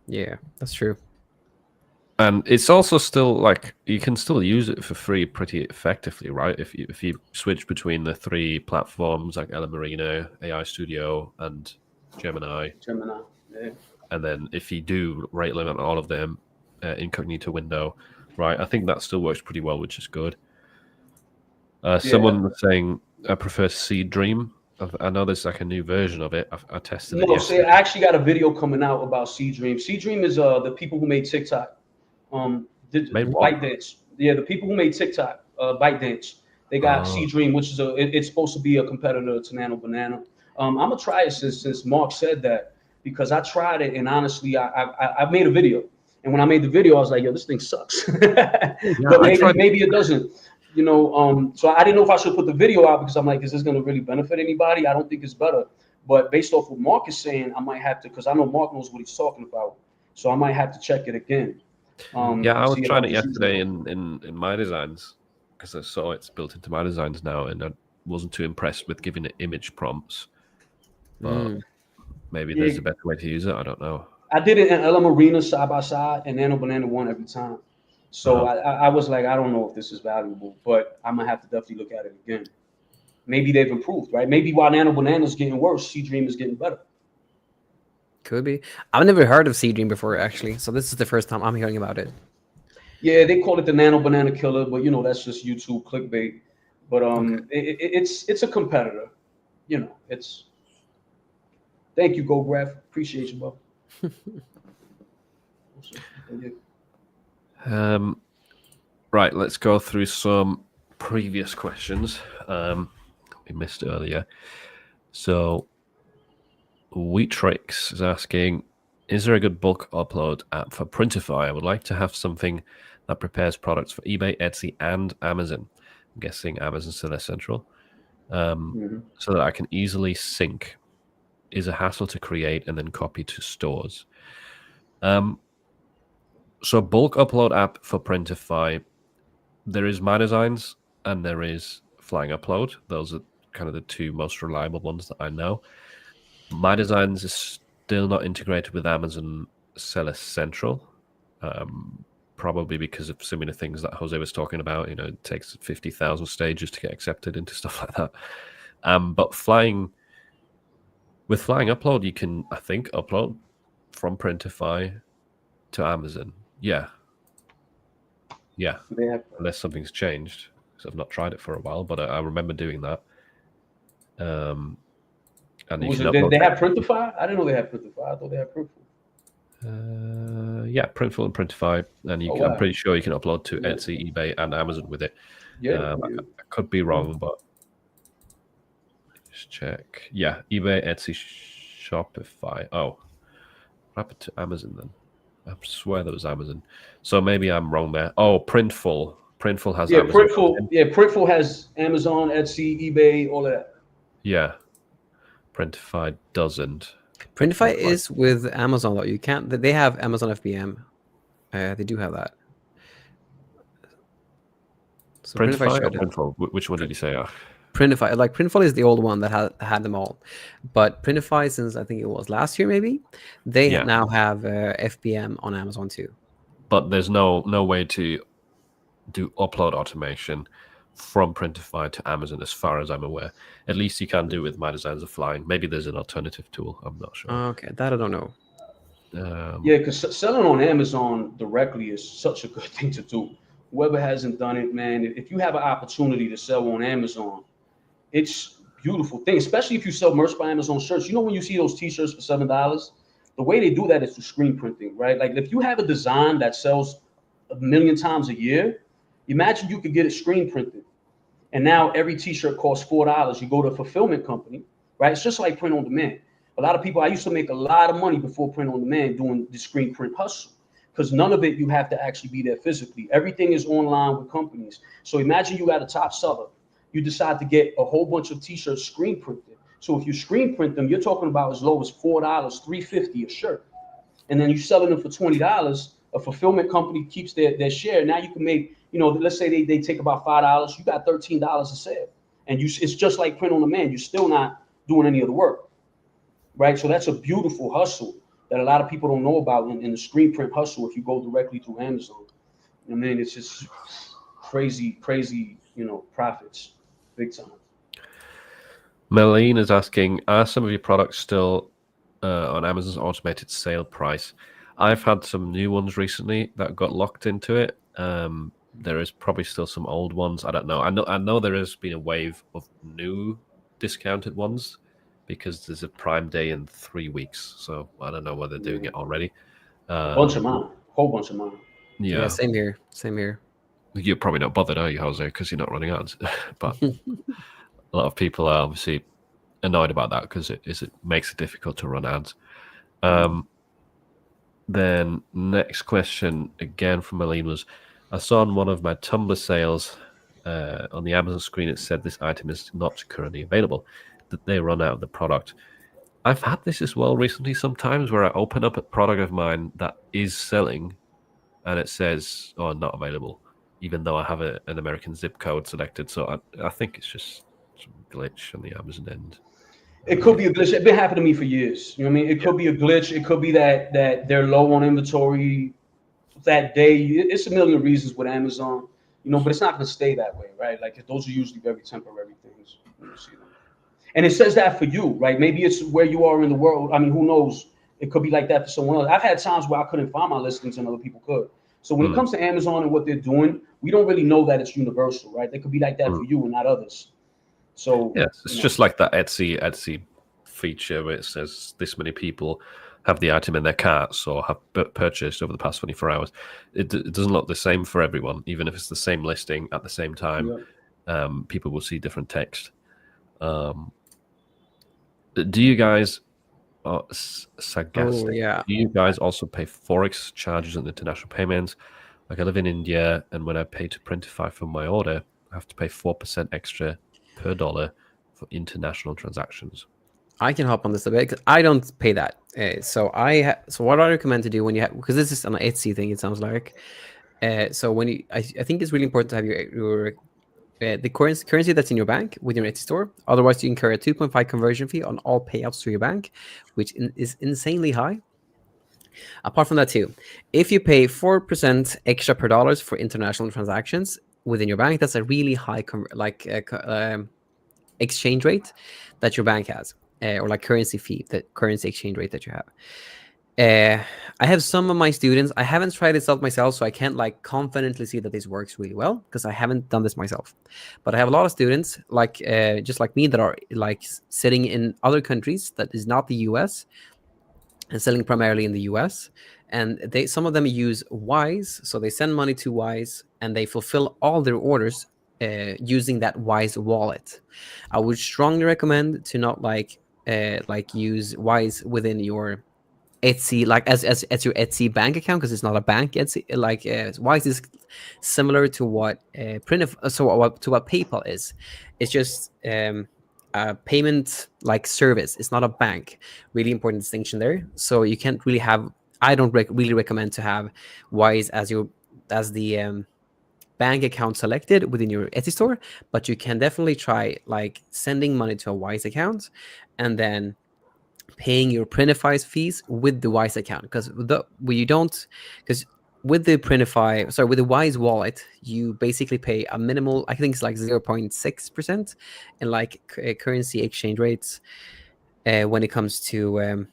C: Yeah, that's true.
A: And it's also still like you can still use it for free pretty effectively, right? If you switch between the 3 platforms like Ella Marina, AI Studio, and Gemini.
B: Yeah.
A: And then if you do rate limit all of them, incognito window, right? I think that still works pretty well, which is good. Someone was saying I prefer Seed Dream. I know there's like a new version of it. I tested it.
B: No, see, I actually got a video coming out about Seed Dream. Seed Dream is the people who made TikTok. ByteDance. Yeah, the people who made TikTok, ByteDance. They got Seed Dream, which is it's supposed to be a competitor to Nano Banana. I'm gonna try it since Mark said that, because I tried it, and honestly, I made a video. And when I made the video, I was like, yo, this thing sucks. But maybe it doesn't. So I didn't know if I should put the video out, because I'm like, is this going to really benefit anybody? I don't think it's better. But based off what Mark is saying, I might have to, because I know Mark knows what he's talking about. So I might have to check it again.
A: I was trying it yesterday in my designs, because I saw it's built into my designs now, and I wasn't too impressed with giving it image prompts. But maybe there's a better way to use it. I don't know.
B: I did it in Ella Marina side by side, and Nano Banana won every time. So I was like, I don't know if this is valuable, but I'm gonna have to definitely look at it again. Maybe they've improved, right? Maybe while Nano Banana is getting worse, Seed Dream is getting better.
C: Could be. I've never heard of Seedream before, actually. So this is the first time I'm hearing about it.
B: Yeah, they call it the Nano Banana Killer, but that's just YouTube clickbait. But it's a competitor. It's. Thank you, GoGraph. Appreciate you, bro.
A: Right, let's go through some previous questions we missed earlier. So Wheatrix is asking, is there a good bulk upload app for Printify? I would like to have something that prepares products for eBay, Etsy, and Amazon. I'm guessing Amazon's still central. So that I can easily sync. Is a hassle to create and then copy to stores. So bulk upload app for Printify, there is My Designs and there is Flying Upload. Those are kind of the two most reliable ones that I know. My Designs is still not integrated with Amazon Seller Central, probably because of similar things that Jose was talking about. It takes 50,000 stages to get accepted into stuff like that. But with Flying Upload, you can, I think, upload from Printify to Amazon. Yeah. Unless something's changed, because I've not tried it for a while, but I remember doing that. And
B: they have Printify? I didn't know they had Printify. I thought they had Printful.
A: Yeah, Printful and Printify, and I'm pretty sure you can upload to Etsy, eBay, and Amazon with it. I could be wrong, but just check. Yeah, eBay, Etsy, Shopify. Oh, what happened to Amazon then? I swear there was Amazon. So maybe I'm wrong there. Oh, Printful. Printful has Amazon.
B: Printful has Amazon, Etsy, eBay, all that.
A: Yeah. Printify doesn't.
C: Printify is with Amazon, though. You can't. They have Amazon FBM. They do have that.
A: So Printify or Printful? Which one did you say?
C: Printify. Like Printful is the old one that had them all, but Printify, since I think it was last year, maybe they now have FBM on Amazon too.
A: But there's no way to do upload automation from Printify to Amazon, as far as I'm aware. At least you can do it with My Designs of Flying. Maybe there's an alternative tool. I'm not sure.
C: Okay, that I don't know.
B: Because selling on Amazon directly is such a good thing to do. Whoever hasn't done it, man, if you have an opportunity to sell on Amazon, it's a beautiful thing, especially if you sell merch by Amazon shirts. When you see those t-shirts for $7, the way they do that is through screen printing, right? Like if you have a design that sells 1 million times a year, imagine you could get it screen printed. And now every t-shirt costs $4. You go to a fulfillment company, right? It's just like print on demand. A lot of people, I used to make a lot of money before print on demand doing the screen print hustle, because none of it you have to actually be there physically. Everything is online with companies. So imagine you got a top seller. You decide to get a whole bunch of t-shirts screen printed. So if you screen print them, you're talking about as low as $4, $3.50 a shirt. And then you're selling them for $20. A fulfillment company keeps their share. Now you can make, let's say they take about $5. You got $13 a sale. And it's just like print on demand. You're still not doing any of the work, right? So that's a beautiful hustle that a lot of people don't know about in the screen print hustle if you go directly through Amazon. It's just crazy, profits, big time.
A: Melanie is asking, are some of your products still on Amazon's automated sale price? I've had some new ones recently that got locked into it. There is probably still some old ones. I don't know. I know there has been a wave of new discounted ones because there's a Prime Day in 3 weeks. So I don't know whether they're doing it already.
B: Whole bunch of mine.
C: Yeah, same here.
A: You're probably not bothered, are you, Jose? Because you're not running ads. But a lot of people are obviously annoyed about that because it makes it difficult to run ads. Then next question again from Aline was, I saw on one of my Tumblr sales on the Amazon screen, it said this item is not currently available, that they run out of the product. I've had this as well recently sometimes where I open up a product of mine that is selling and it says, oh, not available, even though I have an American zip code selected. So I think it's just some glitch on the Amazon end.
B: It could be a glitch. It's been happening to me for years. It could be a glitch. It could be that they're low on inventory that day. It's a million reasons with Amazon, but it's not going to stay that way, right? Like those are usually very temporary things. And it says that for you, right? Maybe it's where you are in the world. Who knows? It could be like that for someone else. I've had times where I couldn't find my listings and other people could. So when it comes to Amazon and what they're doing, we don't really know that it's universal, right? They could be like that for you and not others. So
A: yes, it's just like that Etsy feature where it says this many people have the item in their carts or have purchased over the past 24 hours. It doesn't look the same for everyone, even if it's the same listing at the same time. Yeah. People will see different text. Do you guys, Sagastic, do you guys also pay Forex charges and international payments? Like I live in India, and when I pay to Printify for my order, I have to pay 4% extra per dollar for international transactions.
C: I can hop on this a bit because I don't pay that. So what I recommend to do when you have, because this is an Etsy thing, it sounds like. So when you, I think it's really important to have your the currency that's in your bank with your Etsy store. Otherwise, you incur a 2.5 conversion fee on all payouts to your bank, which is insanely high. Apart from that, too, if you pay 4% extra per dollars for international transactions within your bank, that's a really high exchange rate that your bank has, or like currency fee, the currency exchange rate that you have. I have some of my students, I haven't tried this out myself, so I can't like confidently see that this works really well because I haven't done this myself. But I have a lot of students like just like me that are like sitting in other countries that is not the US and selling primarily in the US. And some of them use Wise, so they send money to Wise and they fulfill all their orders using that Wise wallet. I would strongly recommend to not like use Wise within your Etsy, like as your Etsy bank account, because it's not a bank. Etsy, like Wise is similar to what to what PayPal is. It's just a payment like service. It's not a bank. Really important distinction there. So you can't really have. I don't really recommend to have Wise as the bank account selected within your Etsy store, but you can definitely try like sending money to a Wise account and then paying your Printify fees with the Wise account, because with the Wise wallet, you basically pay a minimal, I think it's like 0.6% in like currency exchange rates when it comes to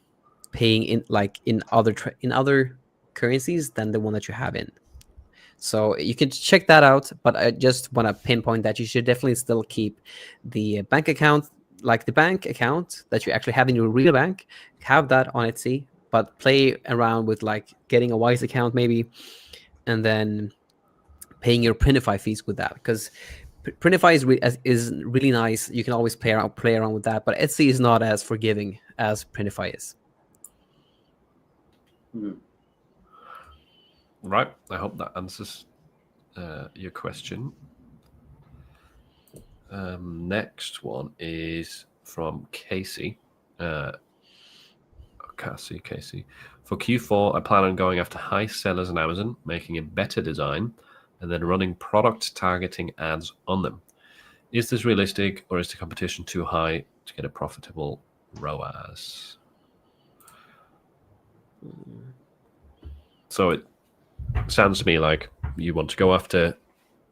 C: paying in other currencies than the one that you have in. So you can check that out, but I just want to pinpoint that you should definitely still keep the bank account, like the bank account that you actually have in your real bank, have that on Etsy, but play around with like getting a Wise account maybe, and then paying your Printify fees with that, because Printify is really nice. You can always play around with that, but Etsy is not as forgiving as Printify is.
A: Right. I hope that answers your question. Next one is from Casey. Casey. For Q4, I plan on going after high sellers on Amazon, making a better design, and then running product targeting ads on them. Is this realistic, or is the competition too high to get a profitable ROAS? So it sounds to me like you want to go after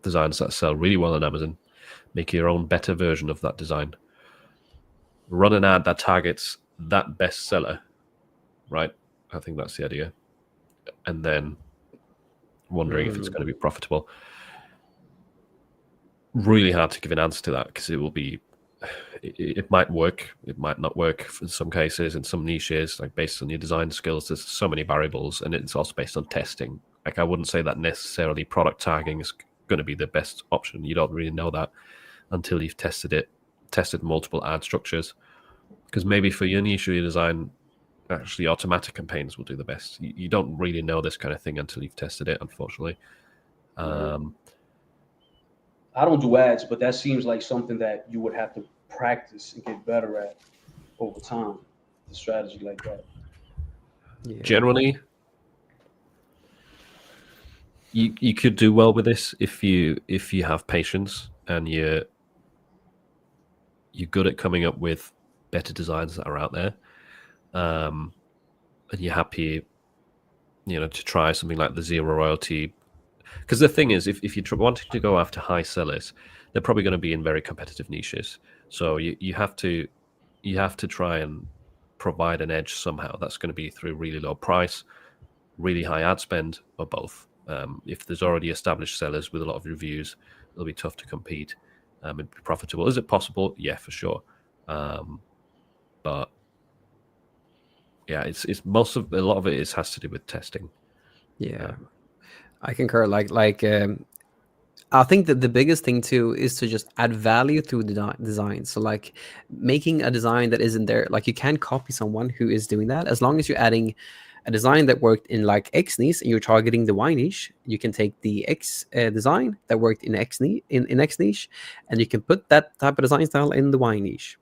A: designs that sell really well on Amazon, make your own better version of that design, run an ad that targets that bestseller, right? I think that's the idea. And then wondering if it's going to be profitable. Really hard to give an answer to that, because it might work, it might not work in some cases, in some niches, like based on your design skills. There's so many variables, and it's also based on testing. Like I wouldn't say that necessarily product tagging is going to be the best option. You don't really know that until you've tested multiple ad structures, because maybe for your niche or your design, actually automatic campaigns will do the best. You don't really know this kind of thing until you've tested it, unfortunately.
B: I don't do ads, but that seems like something that you would have to practice and get better at over time, the strategy like that.
C: Yeah.
A: Generally, you could do well with this if you have patience and you're good at coming up with better designs that are out there, and you're happy, to try something like the zero royalty. Because the thing is, if you're wanting to go after high sellers, they're probably going to be in very competitive niches. So you have to try and provide an edge somehow. That's going to be through really low price, really high ad spend, or both. If there's already established sellers with a lot of reviews, it'll be tough to compete and be profitable. Is it possible? Yeah, for sure. But yeah, it's a lot of it has to do with testing.
C: Yeah, I concur. I think that the biggest thing too is to just add value through the design. So like making a design that isn't there, like you can copy someone who is doing that. As long as you're adding a design that worked in like X niche and you're targeting the Y niche, you can take the X design that worked in X niche, in X niche, and you can put that type of design style in the Y niche,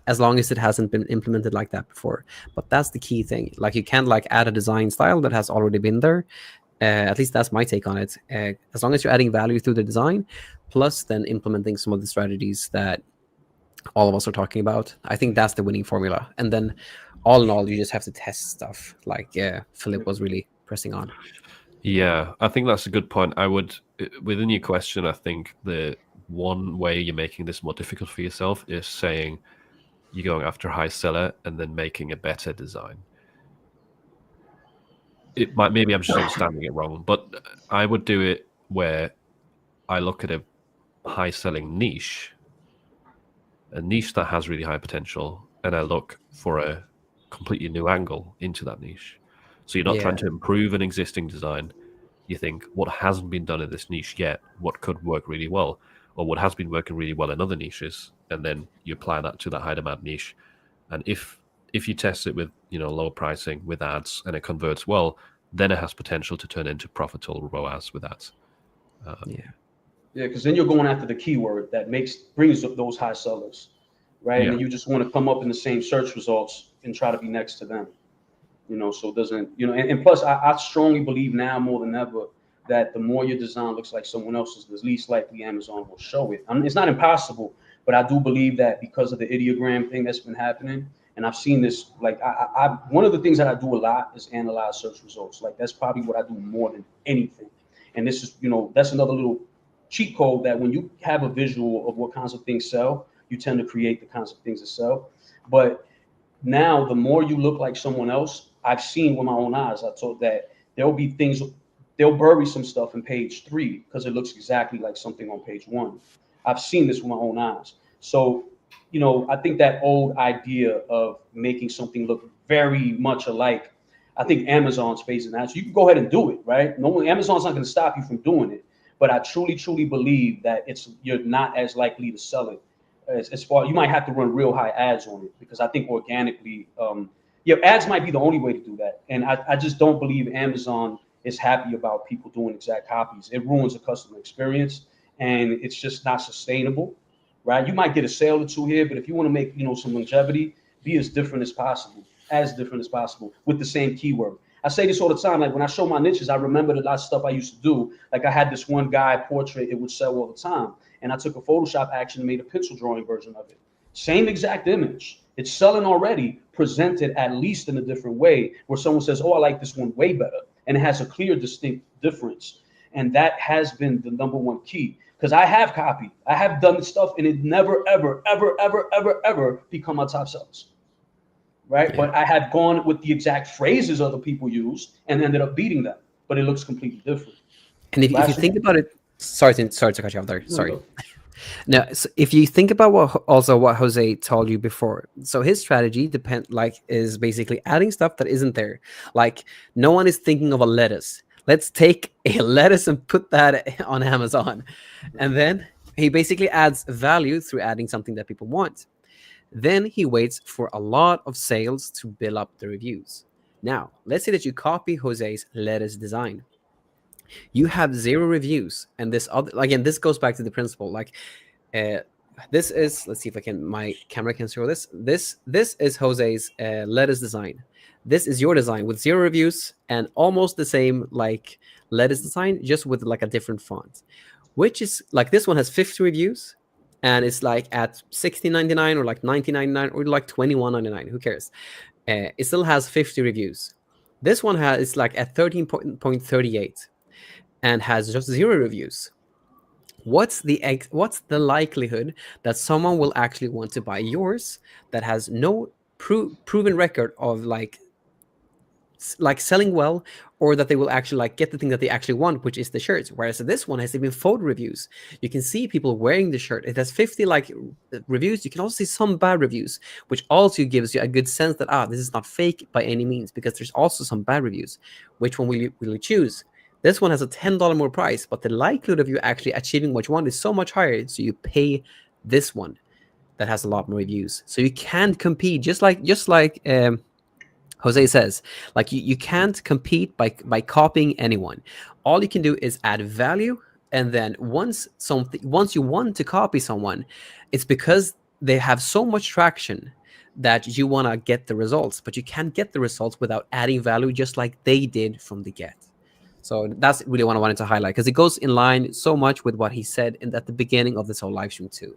C: as long as it hasn't been implemented like that before. But that's the key thing. Like you can't like add a design style that has already been there. At least that's my take on it. As long as you're adding value through the design, plus then implementing some of the strategies that all of us are talking about, I think that's the winning formula. And then all in all, you just have to test stuff like Philip was really pressing on.
A: Yeah, I think that's a good point. I would, within your question, I think the one way you're making this more difficult for yourself is saying you're going after a high seller and then making a better design. It might, maybe I'm just understanding it wrong, but I would do it where I look at a high selling niche, a niche that has really high potential, and I look for a completely new angle into that niche. So you're not trying to improve an existing design. You think what hasn't been done in this niche yet, what could work really well, or what has been working really well in other niches, and then you apply that to that high demand niche. And if you test it with lower pricing with ads and it converts well, then it has potential to turn into profitable ROAS with ads.
B: Because then you're going after the keyword that brings up those high sellers, right?
A: Yeah.
B: And you just want to come up in the same search results and try to be next to them, so it doesn't, and plus I strongly believe now more than ever that the more your design looks like someone else's, the least likely Amazon will show it. It's not impossible, but I do believe that because of the ideogram thing that's been happening, and I've seen this, like I one of the things that I do a lot is analyze search results. Like that's probably what I do more than anything. And this is, that's another little cheat code that when you have a visual of what kinds of things sell, you tend to create the kinds of things that sell. But now the more you look like someone else, I've seen with my own eyes, I thought that there'll be things, they'll bury some stuff in page 3 because it looks exactly like something on page 1. I've seen this with my own eyes. So, I think that old idea of making something look very much alike, I think Amazon's phasing that. So you can go ahead and do it, right? No one, Amazon's not going to stop you from doing it. But I truly, truly believe that you're not as likely to sell it. As far, you might have to run real high ads on it, because I think organically, ads might be the only way to do that. And I just don't believe Amazon is happy about people doing exact copies. It ruins the customer experience, and it's just not sustainable, right? You might get a sale or two here, but if you want to make some longevity, be as different as possible with the same keyword. I say this all the time. Like when I show my niches, I remember the lot of stuff I used to do. Like I had this one guy portrait, it would sell all the time. And I took a Photoshop action and made a pencil drawing version of it. Same exact image. It's selling already, presented at least in a different way, where someone says, oh, I like this one way better. And it has a clear, distinct difference. And that has been the number one key. Because I have copied, I have done stuff, and it never, ever, ever, ever, ever, ever become my top sellers. Right. Yeah. But I had gone with the exact phrases other people use and ended up beating them. But it looks completely different.
C: And if you think about it, sorry to cut you off there. Sorry. No, so if you think about what Jose told you before, so his strategy is basically adding stuff that isn't there. Like no one is thinking of a lettuce. Let's take a lettuce and put that on Amazon. And then he basically adds value through adding something that people want. Then he waits for a lot of sales to build up the reviews. Now, let's say that you copy Jose's lettuce design. You have 0 reviews, and this goes back to the principle. Like, this is, let's see if my camera can show this. This is Jose's lettuce design. This is your design with 0 reviews and almost the same like lettuce design, just with like a different font. Which is like this one has 50 reviews. And it's like at $16.99 or like $19.99 or like $21.99. Who cares? It still has 50 reviews. This one is like at 13.38 and has just 0 reviews. What's the likelihood that someone will actually want to buy yours that has no proven record of like selling well, or that they will actually like get the thing that they actually want, which is the shirts. Whereas this one has even photo reviews. You can see people wearing the shirt. It has 50 like reviews. You can also see some bad reviews, which also gives you a good sense that this is not fake by any means, because there's also some bad reviews. Which one will you choose? This one has a $10 more price, but the likelihood of you actually achieving what you want is so much higher, so you pay this one that has a lot more reviews. So you can't compete, just like Jose says, like you can't compete by copying anyone. All you can do is add value, and then once you want to copy someone, it's because they have so much traction that you want to get the results, but you can't get the results without adding value, just like they did from the get. So that's really what I wanted to highlight, because it goes in line so much with what he said at the beginning of this whole live stream too,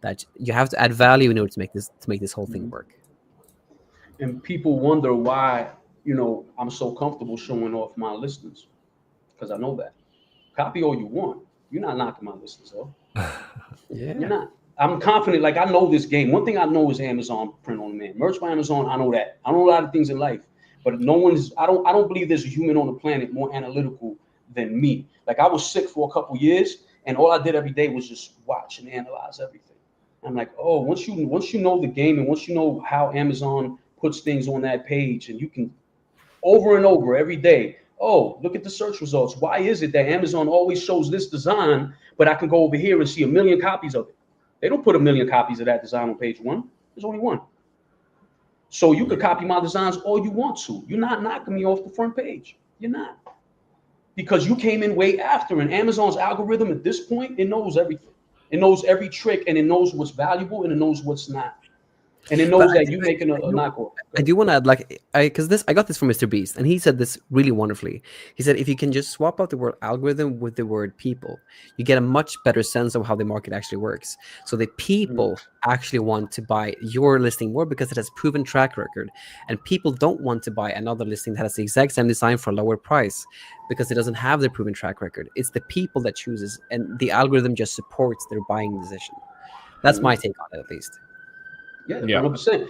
C: that you have to add value in order to make this whole thing work.
B: And people wonder why, I'm so comfortable showing off my listings, because I know that. Copy all you want. You're not knocking my listings off.
C: Yeah.
B: You're not. I'm confident. Like, I know this game. One thing I know is Amazon print on demand. Merch by Amazon, I know that. I know a lot of things in life, but I don't believe there's a human on the planet more analytical than me. Like, I was sick for a couple years, and all I did every day was just watch and analyze everything. I'm like, oh, once you know the game, and once you know how Amazon puts things on that page, and you can over and over every day, oh, look at the search results. Why is it that Amazon always shows this design, but I can go over here and see 1 million copies of it? They don't put 1 million copies of that design on page 1. There's only one. So you could copy my designs all you want to. You're not knocking me off the front page. You're not. Because you came in way after, and Amazon's algorithm at this point, it knows everything. It knows every trick, and it knows what's valuable, and it knows what's not. And it knows that you're making a knockoff.
C: I do want to add, like, I got this from Mr. Beast, and he said this really wonderfully. He said, if you can just swap out the word algorithm with the word people, you get a much better sense of how the market actually works. So the people actually want to buy your listing more because it has proven track record, and people don't want to buy another listing that has the exact same design for a lower price because it doesn't have the proven track record. It's the people that chooses, and the algorithm just supports their buying decision. That's my take on it, at least.
B: Yeah, 100%.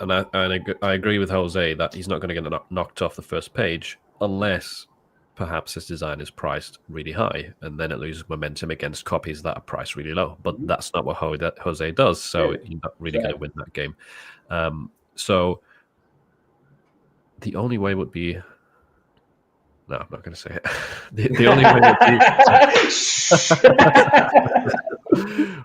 A: And I agree with Jose that he's not going to get knocked off the first page unless perhaps his design is priced really high, and then it loses momentum against copies that are priced really low. But that's not what Jose does, so you're not really going to win that game. So the only way would be... No, I'm not going to say it. The only way would be...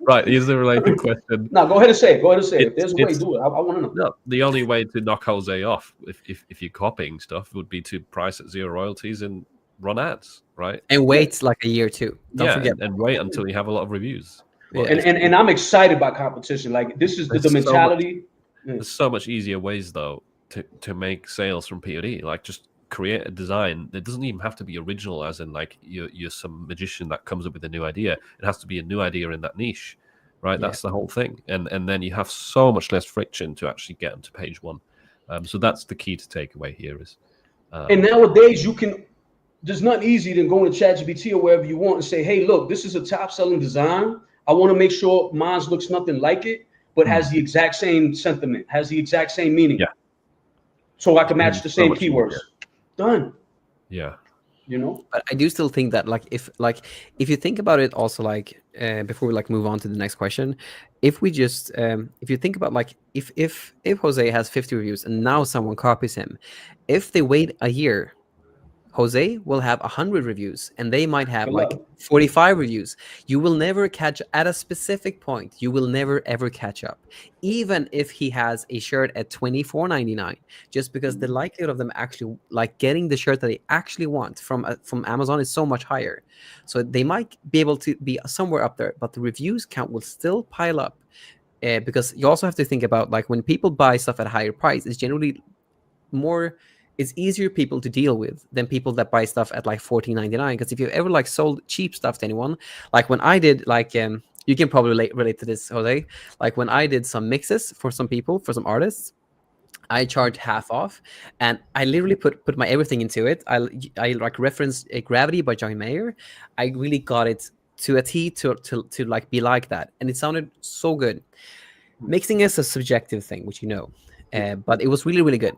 A: Right, here's a related question.
B: No, go ahead and say it. If there's a way to do it, I want to know.
A: No, the only way to knock Jose off, if you're copying stuff, would be to price at 0 royalties and run ads, right?
C: And wait like a year or two. Don't forget.
A: And wait until you have a lot of reviews.
B: Well, and I'm excited by competition. Like, this is the mentality.
A: There's so much easier ways, though, to make sales from POD. Like, just create a design that doesn't even have to be original, as in like you're some magician that comes up with a new idea. It has to be a new idea in that niche, right? That's the whole thing, and then you have so much less friction to actually get onto page 1. So that's the key to take away here is
B: and nowadays there's nothing easier than going to ChatGPT or wherever you want and say, hey, look, this is a top selling design. I want to make sure mine looks nothing like it, but has the exact same sentiment, has the exact same meaning, so I can match the same keywords. Done.
A: Yeah.
C: But I do still think that if you think about it also, like before we move on to the next question, if we just if you think about if Jose has 50 reviews and now someone copies him, if they wait a year, Jose will have 100 reviews and they might have 45 reviews. You will never catch at a specific point. You will never ever catch up, even if he has a shirt at $24.99, just because the likelihood of them actually getting the shirt that they actually want from Amazon is so much higher. So they might be able to be somewhere up there, but the reviews count will still pile up because you also have to think about when people buy stuff at a higher price, it's generally it's easier people to deal with than people that buy stuff at $14.99. Because if you've ever sold cheap stuff to anyone, when I did you can probably relate to this, Jose. When I did some mixes for some people, for some artists, I charged half off, and I literally put my everything into it. I referenced Gravity by John Mayer. I really got it to a T to be like that, and it sounded so good. Mixing is a subjective thing, which but it was really, really good.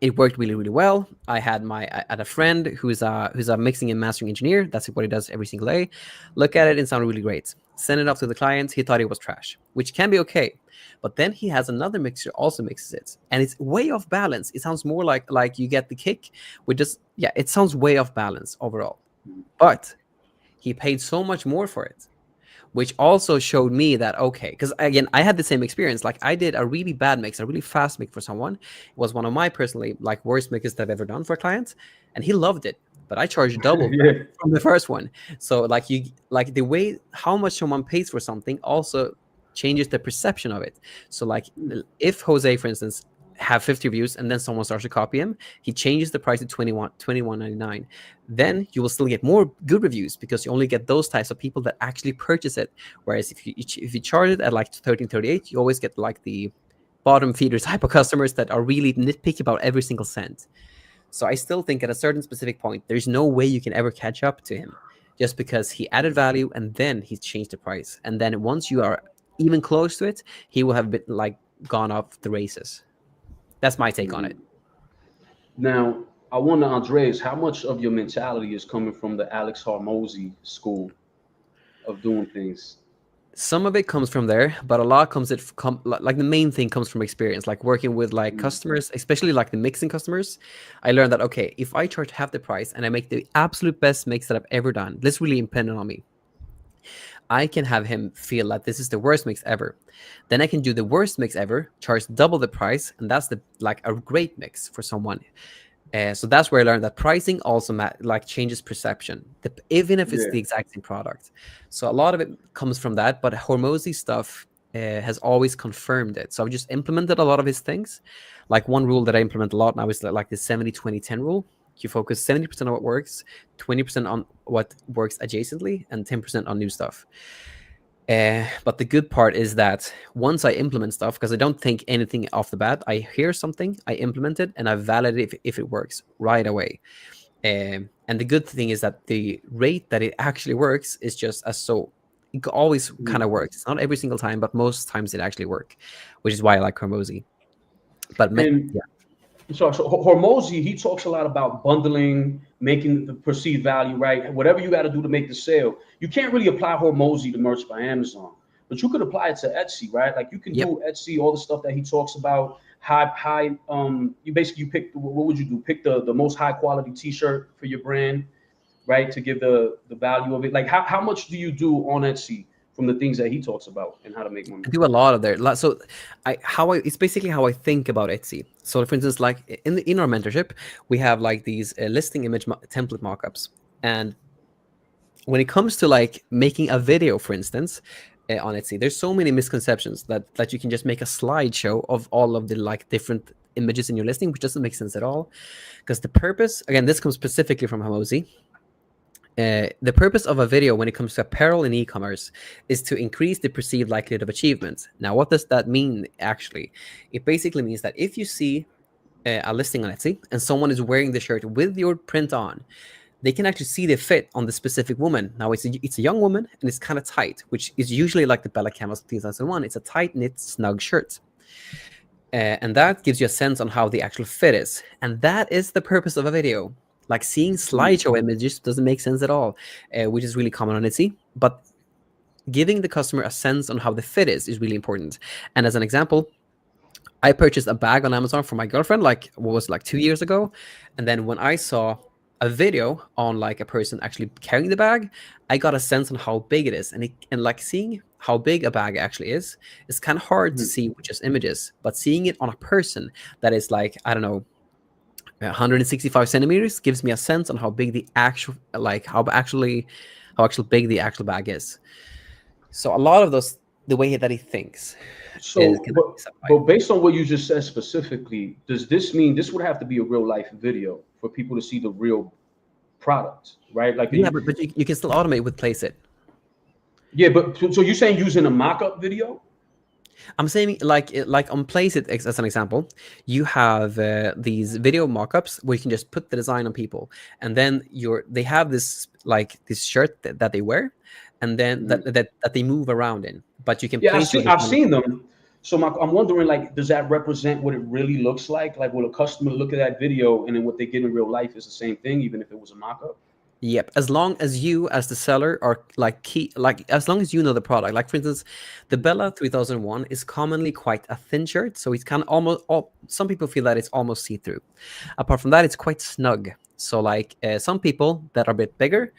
C: It worked really, really well. I had a friend who's a mixing and mastering engineer. That's what he does every single day. Look at it, it sounded really great. Send it off to the client. He thought it was trash, which can be okay. But then he has another mixer also mixes it, and it's way off balance. It sounds more like you get the kick with just it sounds way off balance overall. But he paid so much more for it, which also showed me that, okay, because again, I had the same experience. Like I did a really bad mix, a really fast mix for someone. It was one of my personally worst mixes that I've ever done for a client, and he loved it. But I charged double from the first one. So the way how much someone pays for something also changes the perception of it. So if Jose, for instance, have 50 reviews and then someone starts to copy him, he changes the price to $21.99. Then you will still get more good reviews because you only get those types of people that actually purchase it. Whereas if you charge it at $13.38, you always get the bottom feeder type of customers that are really nitpicky about every single cent. So I still think at a certain specific point, there's no way you can ever catch up to him, just because he added value and then he changed the price. And then once you are even close to it, he will have been gone off the races. That's my take on it.
B: Now, I wonder, Andreas, how much of your mentality is coming from the Alex Hormozy school of doing things?
C: Some of it comes from there, but a lot the main thing comes from experience, working with customers, especially the mixing customers. I learned that, okay, if I charge half the price and I make the absolute best mix that I've ever done, this really dependent on me. I can have him feel like this is the worst mix ever. Then I can do the worst mix ever, charge double the price, and that's a great mix for someone. So that's where I learned that pricing also changes perception, even if it's the exact same product. So a lot of it comes from that, but Hormozy stuff has always confirmed it. So I've just implemented a lot of his things. One rule that I implement a lot now is the 70-20-10 rule. You focus 70% on what works, 20% on what works adjacently, and 10% on new stuff. But the good part is that once I implement stuff, because I don't think anything off the bat, I hear something, I implement it, and I validate if it works right away. And the good thing is that the rate that it actually works is just it always kind of works. It's not every single time, but most times it actually works, which is why I like Hormozy. But
B: So Hormozy, he talks a lot about bundling, making the perceived value, right? Whatever you got to do to make the sale. You can't really apply Hormozy to merch by Amazon, but you could apply it to Etsy, right? You can do Etsy, all the stuff that he talks about. You pick, what would you do? Pick the most high quality t-shirt for your brand, right? To give the value of it. How much do you do on Etsy from the things that he talks about and how to make money?
C: I do a lot of there. So it's basically how I think about Etsy. So for instance, in our mentorship, we have these listing image template mockups. And when it comes to making a video, for instance, on Etsy, there's so many misconceptions that you can just make a slideshow of all of the different images in your listing, which doesn't make sense at all. Because the purpose, again, this comes specifically from Hormozy. The purpose of a video when it comes to apparel and e-commerce is to increase the perceived likelihood of achievement. Now, what does that mean, actually? It basically means that if you see a listing on Etsy and someone is wearing the shirt with your print on, they can actually see the fit on the specific woman. Now, it's a young woman, and it's kind of tight, which is usually the Bella Canvas 2001. It's a tight-knit, snug shirt. And that gives you a sense on how the actual fit is. And that is the purpose of a video. Seeing slideshow images doesn't make sense at all, which is really common on Etsy. But giving the customer a sense on how the fit is really important. And as an example, I purchased a bag on Amazon for my girlfriend, 2 years ago. And then when I saw a video on a person actually carrying the bag, I got a sense on how big it is. And seeing how big a bag actually is kind of hard to see with just images. But seeing it on a person that is I don't know, 165 centimeters gives me a sense on how big the actual how big the actual bag is. So a lot of the way that he thinks.
B: So, but based on what you just said specifically, does this mean this would have to be a real life video for people to see the real product, right?
C: But you can still automate with Placeit.
B: Yeah, but so you're saying using a mock-up video?
C: I'm saying on Placeit as an example, you have these video mockups where you can just put the design on people, and then they have this this shirt that they wear, and then that they move around in. But you can
B: I've seen them. So I'm wondering, like, does that represent what it really looks like? Like, will a customer look at that video and then what they get in real life is the same thing, even if it was a mock-up?
C: Yep. As long as you, as the seller, are as long as you know the product. Like, for instance, the Bella 3001 is commonly quite a thin shirt, so it's kind of almost. Some people feel that it's almost see-through. Apart from that, it's quite snug. So, like, some people that are a bit bigger,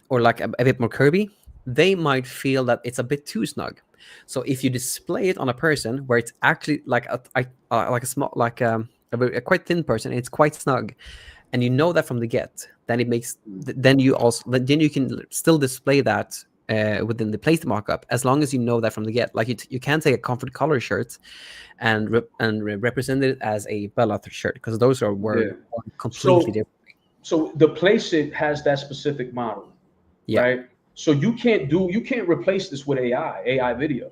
C: or like a bit more curvy, they might feel that it's a bit too snug. So, if you display it on a person where it's actually like a small, like a quite thin person, it's quite snug, and you know that from the get, then it makes then you can still display that within the placed markup, as long as you know that from the get. Like, you can't take a comfort color shirt and represent it as a Bella shirt, because those are completely different.
B: So the place it has that specific model, right? So you can't replace this with AI video.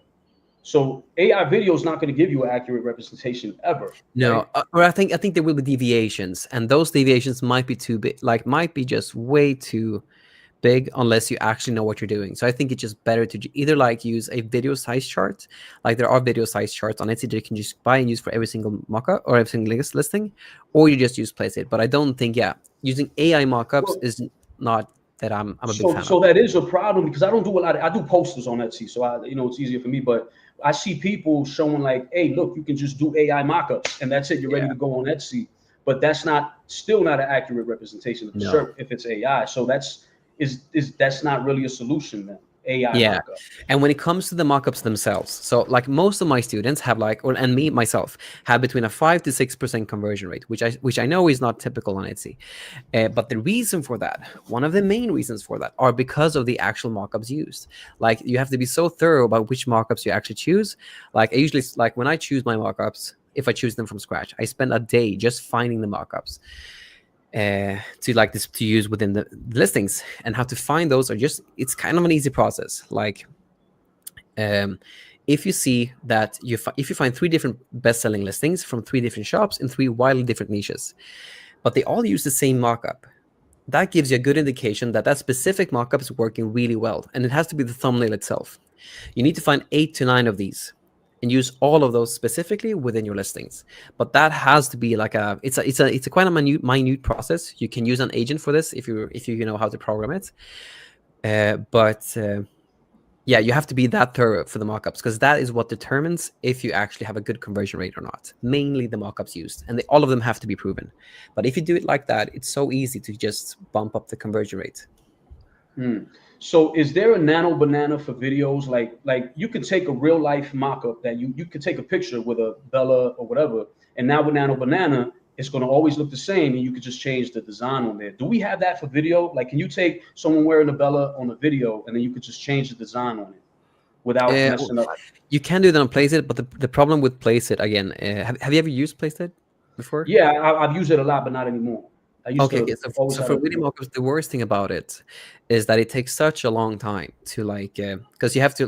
B: So AI video is not going to give you an accurate representation ever.
C: No,
B: right?
C: or I think there will be deviations, and those deviations might be too big, like might be just way too big, unless you actually know what you're doing. So I think it's just better to either like use a video size chart, like there are video size charts on Etsy that you can just buy and use for every single mockup or every single listing, or you just use place it. But I don't think using AI mockups is not that I'm a big fan of.
B: So that is a problem, because I don't do a lot. I do posters on Etsy, so it's easier for me. But I see people showing like, hey, look, you can just do AI mockups and that's it. You're ready to go on Etsy. But that's still not an accurate representation of the shirt if it's AI. So that's not really a solution then. AI mockup.
C: And when it comes to the mockups themselves, so like most of my students have and me myself have between a 5 to 6% conversion rate, which I know is not typical on Etsy. But the reason for that, one of the main reasons for that, are because of the actual mockups used. Like, you have to be so thorough about which mockups you actually choose. Like, I usually, like, when I choose my mockups, if I choose them from scratch, I spend a day just finding the mockups to use within the listings, and how to find those it's kind of an easy process. Like, if you see that if you find 3 different best-selling listings from 3 different shops in 3 wildly different niches, but they all use the same markup, that gives you a good indication that specific markup is working really well. And it has to be the thumbnail itself. You need to find 8 to 9 of these and use all of those specifically within your listings. But that has to be like it's a quite a minute process. You can use an agent for this if you know how to program it. You have to be that thorough for the mockups, because that is what determines if you actually have a good conversion rate or not. Mainly the mockups used, and all of them have to be proven. But if you do it like that, it's so easy to just bump up the conversion rate.
B: So is there a nano banana for videos? Like you can take a real life mockup that you could take a picture with a Bella or whatever, and now with nano banana, it's going to always look the same, and you could just change the design on there. Do we have that for video? Like, can you take someone wearing a Bella on a video, and then you could just change the design on it without messing up?
C: You can do that on Placeit, but the problem with Placeit, again, have you ever used Placeit before?
B: Yeah, I've used it a lot, but not anymore. So
C: for video mockups, the worst thing about it is that it takes such a long time to because you have to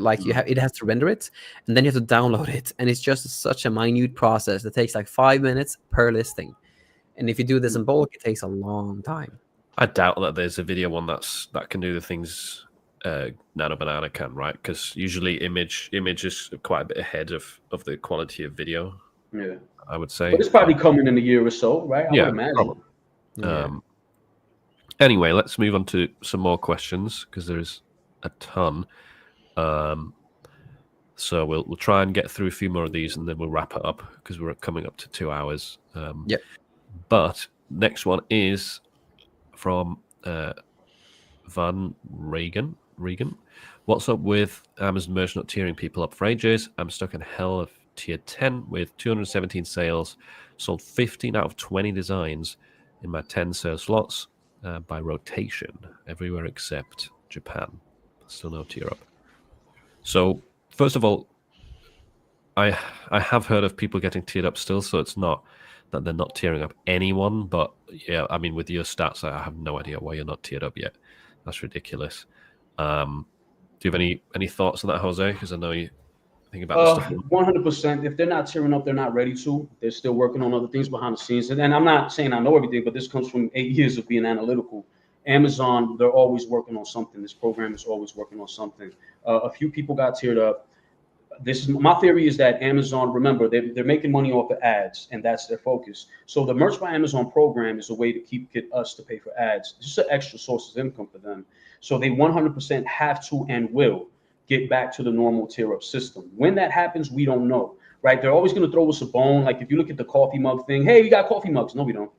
C: it has to render it, and then you have to download it, and it's just such a minute process that takes like 5 minutes per listing. And if you do this in bulk, it takes a long time.
A: I doubt that there's a video one that can do the things Nano Banana can, right? Because usually image is quite a bit ahead of the quality of video.
B: Yeah,
A: I would say.
B: But it's probably coming in a year or so, right? I would imagine.
A: Probably. Anyway, let's move on to some more questions, because there's a ton. So we'll try and get through a few more of these, and then we'll wrap it up, because we're coming up to 2 hours. But next one is from Van Regan. What's up with Amazon merch not tiering people up for ages? I'm stuck in hell of tier 10 with 217 sales, sold 15 out of 20 designs in my 10 sales slots by rotation, everywhere except Japan. Still no tier up. So first of all, I have heard of people getting tiered up still, so it's not that they're not tiering up anyone, but yeah, I mean, with your stats, I have no idea why you're not tiered up yet. That's ridiculous. Do you have any thoughts on that, Jose? Because I know you think about this stuff.
B: 100%. If they're not tearing up, they're not ready to. They're still working on other things behind the scenes. And I'm not saying I know everything, but this comes from 8 years of being analytical. Amazon, they're always working on something. This program is always working on something. A few people got tiered up. this is my theory, is that Amazon, remember, they're making money off of ads, and that's their focus. So the Merch by Amazon program is a way to get us to pay for ads. It's just an extra source of income for them. So they 100% have to and will get back to the normal tier up system. When that happens, we don't know, right? They're always going to throw us a bone. Like if you look at the coffee mug thing, hey, we got coffee mugs. No, we don't.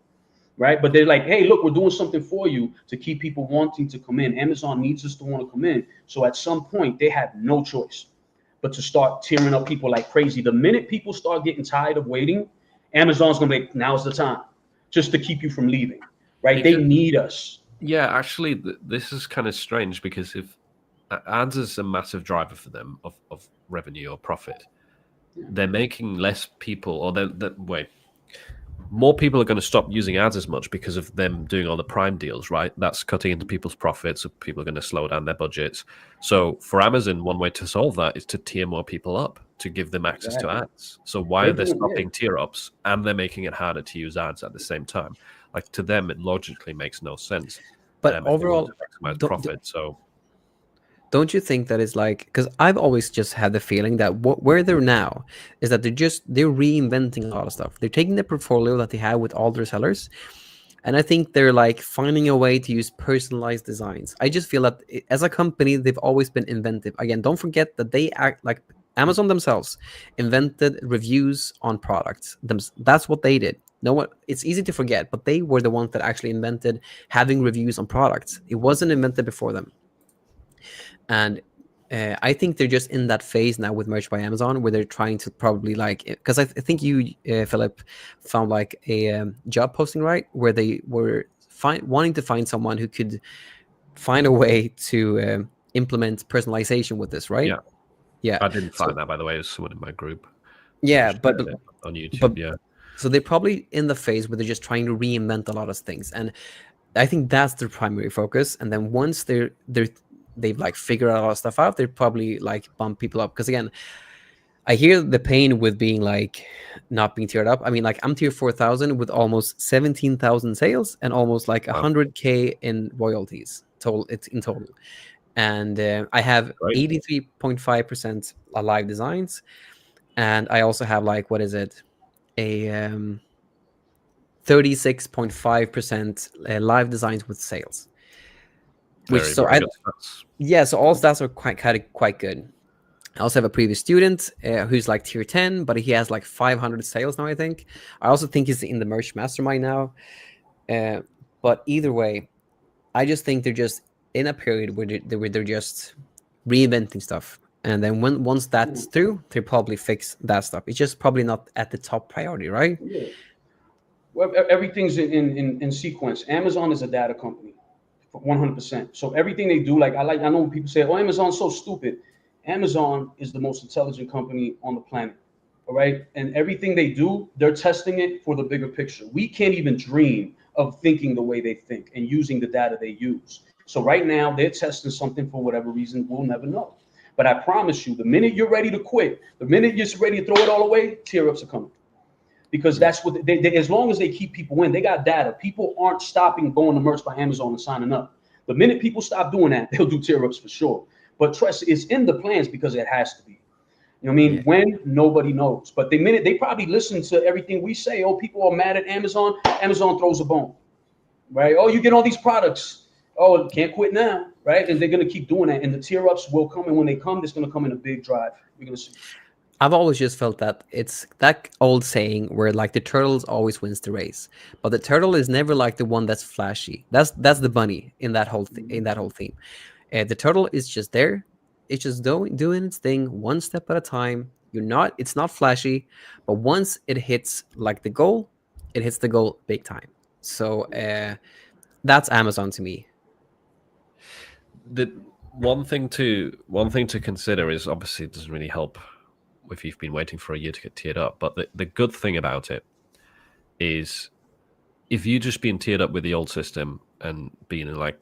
B: Right. But they're like, hey, look, we're doing something for you to keep people wanting to come in. Amazon needs us to want to come in. So at some point, they have no choice but to start tearing up people like crazy. The minute people start getting tired of waiting, Amazon's going to be like, now's the time, just to keep you from leaving. Right. They need us.
A: Yeah, actually, this is kind of strange, because if ads is a massive driver for them of revenue or profit, they're making less people, or more people are going to stop using ads as much because of them doing all the Prime deals, right? That's cutting into people's profits, so people are going to slow down their budgets. So for Amazon, one way to solve that is to tier more people up, to give them access to ads. So why are they stopping tier ups, and they're making it harder to use ads at the same time? Like, to them, it logically makes no sense.
C: But overall,
A: maximize profit. So
C: don't you think that is like, because I've always just had the feeling that where they're now is that they're reinventing a lot of stuff. They're taking the portfolio that they have with all their sellers, and I think they're like finding a way to use personalized designs. I just feel that as a company, they've always been inventive. Again, don't forget that they act like Amazon themselves invented reviews on products. That's what they did. No one, it's easy to forget, but they were the ones that actually invented having reviews on products. It wasn't invented before them. And I think they're just in that phase now with Merch by Amazon, where they're trying to probably like, because I think you, Philip, found like a job posting, right, where they were wanting to find someone who could find a way to implement personalization with this, right? Yeah.
A: I didn't find that, by the way. It was someone in my group.
C: Yeah, but
A: on YouTube,
C: So they're probably in the phase where they're just trying to reinvent a lot of things, and I think that's their primary focus. And then once they've like figured a lot of stuff out, they probably like bump people up. Because again, I hear the pain with being like not being tiered up. I mean, like I'm tier 4,000 with almost 17,000 sales and almost like 100K in royalties total. It's in total, and I have 83.5% live designs, and I also have like, what is it, a 36.5% live designs with sales. Which so all stats are quite good. I also have a previous student who's like tier 10, but he has like 500 sales now, I think. I also think he's in the merch mastermind now. But either way, I just think they're just in a period where they're just reinventing stuff. And then once that's through, they probably fix that stuff. It's just probably not at the top priority, right?
B: Yeah. Well, everything's in sequence. Amazon is a data company, 100%. So everything they do, like I know when people say, "Oh, Amazon's so stupid." Amazon is the most intelligent company on the planet. All right, and everything they do, they're testing it for the bigger picture. We can't even dream of thinking the way they think and using the data they use. So right now, they're testing something for whatever reason, we'll never know. But I promise you, the minute you're ready to quit, the minute you're ready to throw it all away, tier ups are coming. Because that's what they as long as they keep people in, they got data. People aren't stopping going to Merch by Amazon and signing up. The minute people stop doing that, they'll do tier ups for sure. But trust, it's in the plans because it has to be. You know what I mean? Yeah. When, nobody knows. But the minute they probably listen to everything we say, oh, people are mad at Amazon, Amazon throws a bone, right? Oh, you get all these products. Oh, can't quit now, right? And they're going to keep doing that. And the tier ups will come. And when they come, it's going to come in a big drive. We're going to see.
C: I've always just felt that it's that old saying where like the turtle always wins the race, but the turtle is never like the one that's flashy. That's the bunny in that whole theme. The turtle is just there. It's just doing its thing one step at a time. It's not flashy, but once it hits like the goal, it hits the goal big time. So that's Amazon to me.
A: The one thing to consider is obviously it doesn't really help if you've been waiting for a year to get tiered up. But the good thing about it is if you just been tiered up with the old system and been in like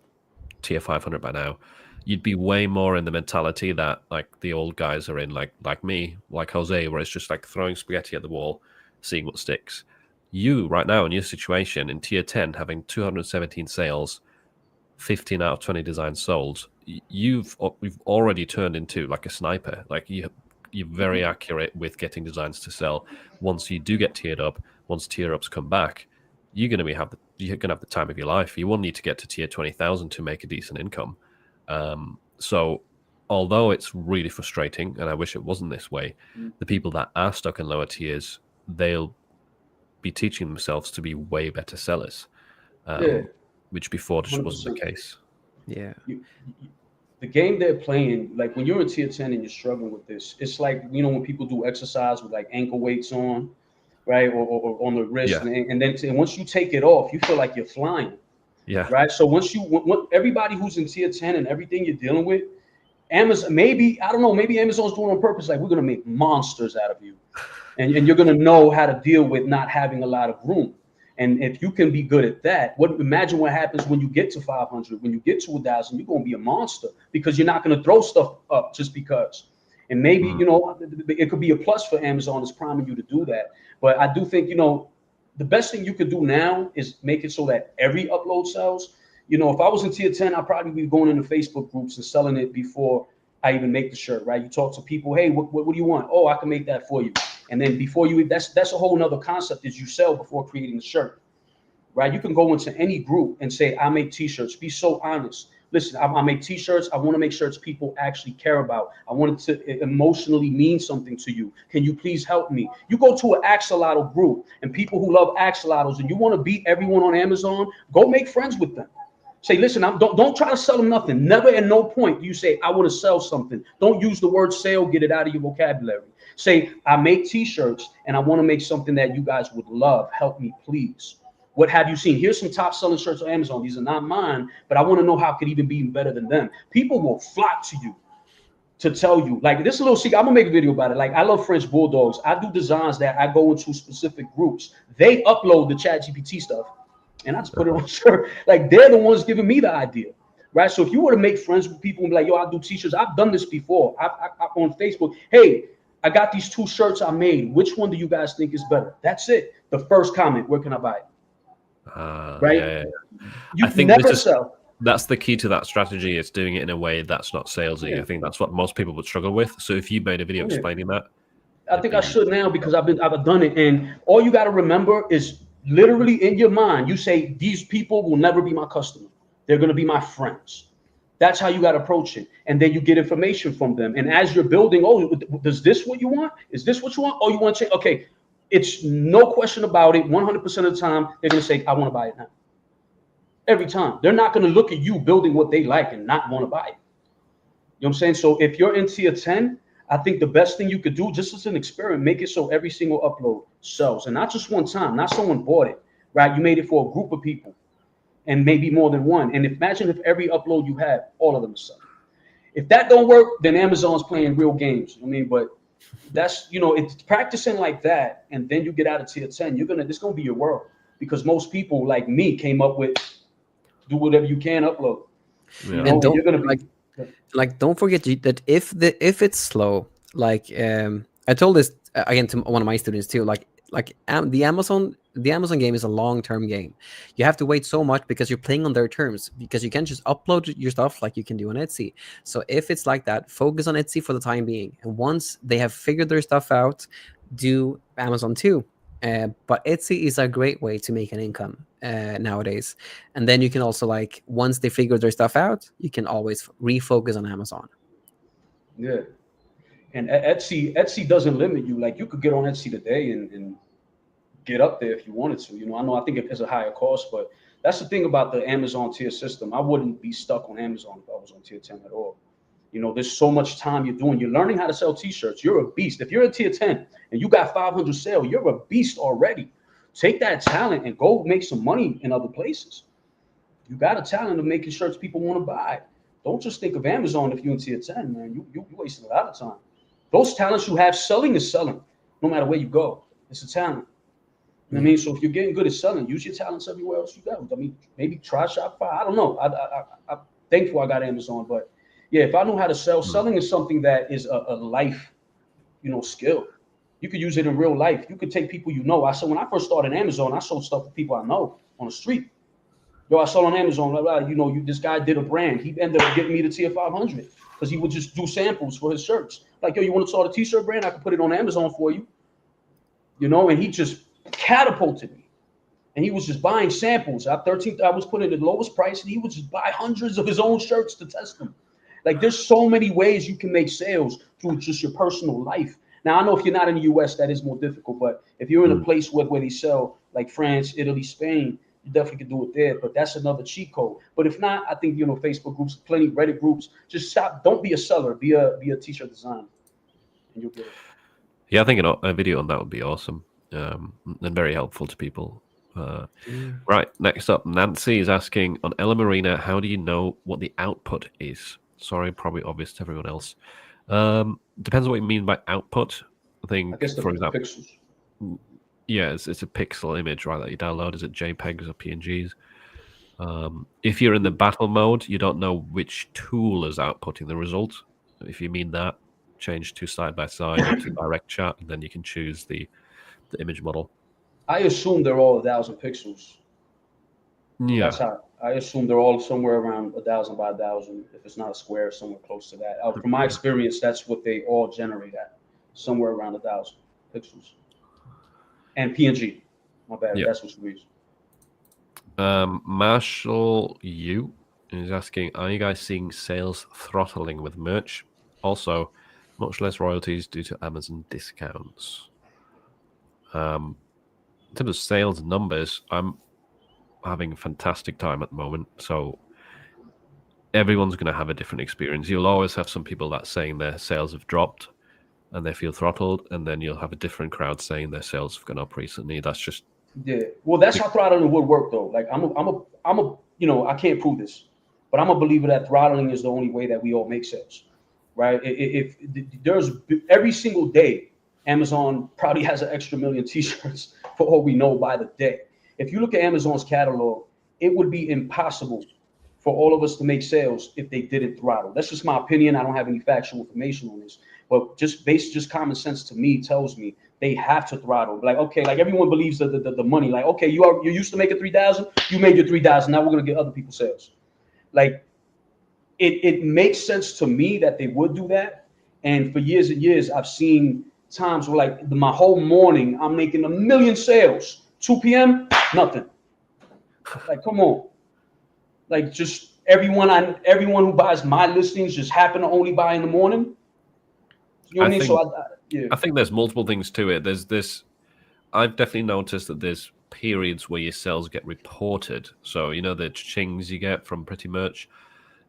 A: tier 500 by now, you'd be way more in the mentality that like the old guys are in, like me, like Jose, where it's just like throwing spaghetti at the wall, seeing what sticks. You right now in your situation in tier 10, having 217 sales, 15 out of 20 designs sold, we've already turned into like a sniper. Like you're very accurate with getting designs to sell. Once you do get tiered up, once tier ups come back, you're going to have the time of your life. You won't need to get to tier 20,000 to make a decent income. So although it's really frustrating, and I wish it wasn't this way, the people that are stuck in lower tiers, they'll be teaching themselves to be way better sellers, which before just 100%. Wasn't the case.
C: Yeah.
B: The game they're playing, like when you're in tier 10 and you're struggling with this, it's like, you know, when people do exercise with like ankle weights on, right, or on the wrist, and then once you take it off, you feel like you're flying.
A: Yeah.
B: Right. So once everybody who's in tier 10 and everything you're dealing with, Amazon, maybe Amazon's doing it on purpose. Like, we're going to make monsters out of you. And you're going to know how to deal with not having a lot of room. And if you can be good at that, imagine what happens when you get to 500, when you get to 1,000, you're going to be a monster because you're not going to throw stuff up just because. And maybe, you know, it could be a plus for Amazon is priming you to do that. But I do think, you know, the best thing you could do now is make it so that every upload sells. You know, if I was in tier 10, I'd probably be going into Facebook groups and selling it before I even make the shirt, right? You talk to people, hey, what do you want? Oh, I can make that for you. And then before you, that's a whole nother concept is you sell before creating the shirt, right? You can go into any group and say, I make t-shirts. Be so honest. Listen, I make t-shirts. I want to make shirts people actually care about. I want it to emotionally mean something to you. Can you please help me? You go to an axolotl group and people who love axolotls and you want to beat everyone on Amazon, go make friends with them. Say, listen, don't try to sell them nothing. Never at no point do you say, I want to sell something. Don't use the word sale. Get it out of your vocabulary. Say, I make t-shirts and I want to make something that you guys would love. Help me, please. What have you seen? Here's some top selling shirts on Amazon. These are not mine, but I want to know how it could even be better than them. People will flock to you to tell you. Like, this is a little secret. I'm going to make a video about it. Like, I love French Bulldogs. I do designs that I go into specific groups. They upload the ChatGPT stuff, and I just put it on a shirt. Like, they're the ones giving me the idea, right? So if you were to make friends with people and be like, yo, I do t-shirts. I've done this before. I on Facebook. Hey, I got these 2 shirts I made. Which one do you guys think is better? That's it. The first comment, where can I buy it? Right?
A: Yeah.
B: You
A: I think
B: never sell.
A: That's the key to that strategy. It's doing it in a way that's not salesy.
B: Yeah.
A: I think that's what most people would struggle with. So if you made a video explaining that,
B: I think I should now because I've done it. And all you got to remember is literally in your mind, you say, these people will never be my customer. They're going to be my friends. That's how you got to approach it. And then you get information from them. And as you're building, oh, is this what you want? Is this what you want? Oh, you want to change? Okay. It's no question about it. 100% of the time, they're going to say, I want to buy it now. Every time. They're not going to look at you building what they like and not want to buy it. You know what I'm saying? So if you're in tier 10, I think the best thing you could do, just as an experiment, make it so every single upload sells. And not just one time, not someone bought it, right? You made it for a group of people and maybe more than one. And imagine if every upload you have, all of them are selling. If that don't work, then Amazon's playing real games. I mean, but that's, you know, it's practicing like that. And then you get out of tier 10, this going to be your world, because most people like me came up with do whatever you can upload.
A: Yeah.
C: And don't forget that if it's slow, like I told this again to one of my students too, like the Amazon game is a long-term game. You have to wait so much because you're playing on their terms, because you can't just upload your stuff like you can do on Etsy. So if it's like that, focus on Etsy for the time being. And once they have figured their stuff out, do Amazon too. But Etsy is a great way to make an income nowadays. And then you can also, like, once they figure their stuff out, you can always refocus on Amazon.
B: Yeah. And Etsy doesn't limit you. Like, you could get on Etsy today and get up there if you wanted to. You know, I think it's a higher cost, but that's the thing about the Amazon tier system. I wouldn't be stuck on Amazon if I was on tier 10 at all. You know, there's so much time you're doing. You're learning how to sell t-shirts. You're a beast. If you're in tier 10 and you got 500 sales, you're a beast already. Take that talent and go make some money in other places. You got a talent of making shirts people want to buy. Don't just think of Amazon if you're in tier 10, man. You wasting a lot of time. Those talents you have, selling is selling, no matter where you go. It's a talent. You know what I mean? So if you're getting good at selling, use your talents everywhere else you go. I mean, maybe try Shopify. I don't know. I'm thankful I got Amazon, but yeah, if I know how to sell, selling is something that is a life, you know, skill. You could use it in real life. You could take people you know. When I first started Amazon, I sold stuff to people I know on the street. Yo, I sold on Amazon. Blah, blah, this guy did a brand. He ended up getting me to tier 500 because he would just do samples for his shirts. Like, yo, you want to start a t-shirt brand? I can put it on Amazon for you. You know, and he just catapulted me. And he was just buying samples. I was putting the lowest price, and he would just buy hundreds of his own shirts to test them. Like, there's so many ways you can make sales through just your personal life. Now, I know if you're not in the US, that is more difficult. But if you're in a place where they sell, like France, Italy, Spain, you definitely can do it there. But that's another cheat code. But if not, I think, you know, Facebook groups, plenty Reddit groups. Just stop. Don't be a seller. Be a t-shirt designer, and you'll get it.
A: Yeah, I think a video on that would be awesome, and very helpful to people. Right, next up, Nancy is asking, on Ella Marina, how do you know what the output is? Sorry, probably obvious to everyone else. Depends on what you mean by output. I think, for example,
B: pixels.
A: Yeah, it's a pixel image, right, that you download. Is it JPEGs or PNGs? If you're in the battle mode, you don't know which tool is outputting the result. If you mean that, change to side by side or to direct chat, and then you can choose the image model.
B: I assume they're all 1,000 pixels.
A: Yeah,
B: That's how I assume they're all somewhere around 1,000 by 1,000. If it's not a square, somewhere close to that. From my experience, that's what they all generate at, somewhere around 1,000 pixels. And PNG, my bad.
A: Yeah.
B: That's what you use.
A: Marshall Yu is asking, are you guys seeing sales throttling with merch? Also, much less royalties due to Amazon discounts. In terms of sales numbers, I'm having a fantastic time at the moment. So everyone's going to have a different experience. You'll always have some people that saying their sales have dropped and they feel throttled, and then you'll have a different crowd saying their sales have gone up recently. That's just
B: Well, that's how throttling would work, though. Like I'm a you know, I can't prove this, but I'm a believer that throttling is the only way that we all make sales, right? If there's every single day, Amazon probably has an extra million T-shirts for all we know by the day. If you look at Amazon's catalog, it would be impossible for all of us to make sales if they didn't throttle. That's just my opinion. I don't have any factual information on this, but just common sense to me tells me they have to throttle. Like, okay, like everyone believes the money. Like, okay, you're used to making 3,000, you made your 3,000. Now we're gonna get other people's sales. Like, it makes sense to me that they would do that. And for years and years, I've seen times where, like, my whole morning, I'm making 1 million sales. 2 p.m., nothing. Like, come on. Like, just everyone who buys my listings just happen to only buy in the morning. You know what I mean? So
A: I think there's multiple things to it. There's this. I've definitely noticed that there's periods where your sales get reported. So you know the chings you get from Pretty Merch.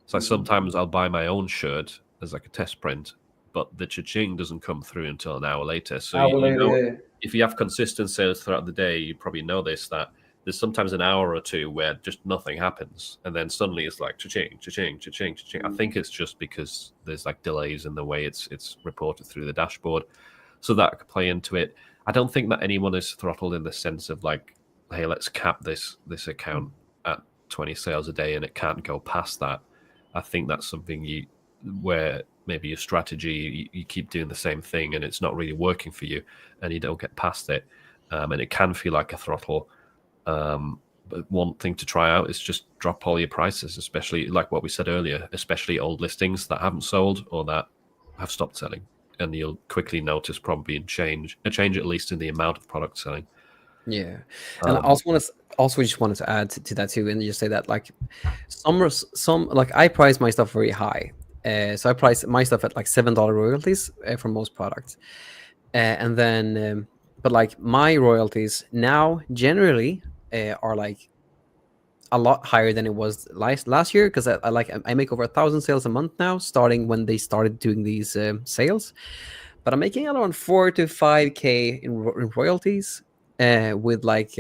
A: It's like sometimes I'll buy my own shirt as like a test print, but the cha-ching doesn't come through until an hour later. So if you have consistent sales throughout the day, you probably know this, that there's sometimes an hour or two where just nothing happens, and then suddenly it's like cha-ching, cha-ching, cha-ching, cha-ching. I think it's just because there's like delays in the way it's reported through the dashboard, so that could play into it. I don't think that anyone is throttled in the sense of like, hey, let's cap this account at 20 sales a day and it can't go past that. I think that's something where maybe your strategy, you keep doing the same thing and it's not really working for you and you don't get past it. And it can feel like a throttle. But one thing to try out is just drop all your prices, especially like what we said earlier, especially old listings that haven't sold or that have stopped selling. And you'll quickly notice probably a change at least in the amount of product selling.
C: Yeah, and I also just wanted to add to that too, and just say that like some like I price my stuff very high, so I price my stuff at like $7 royalties for most products, and then but like my royalties now generally are like a lot higher than it was last year, because I make over 1,000 sales a month now, starting when they started doing these sales, but I'm making around 4 to 5K in royalties. With like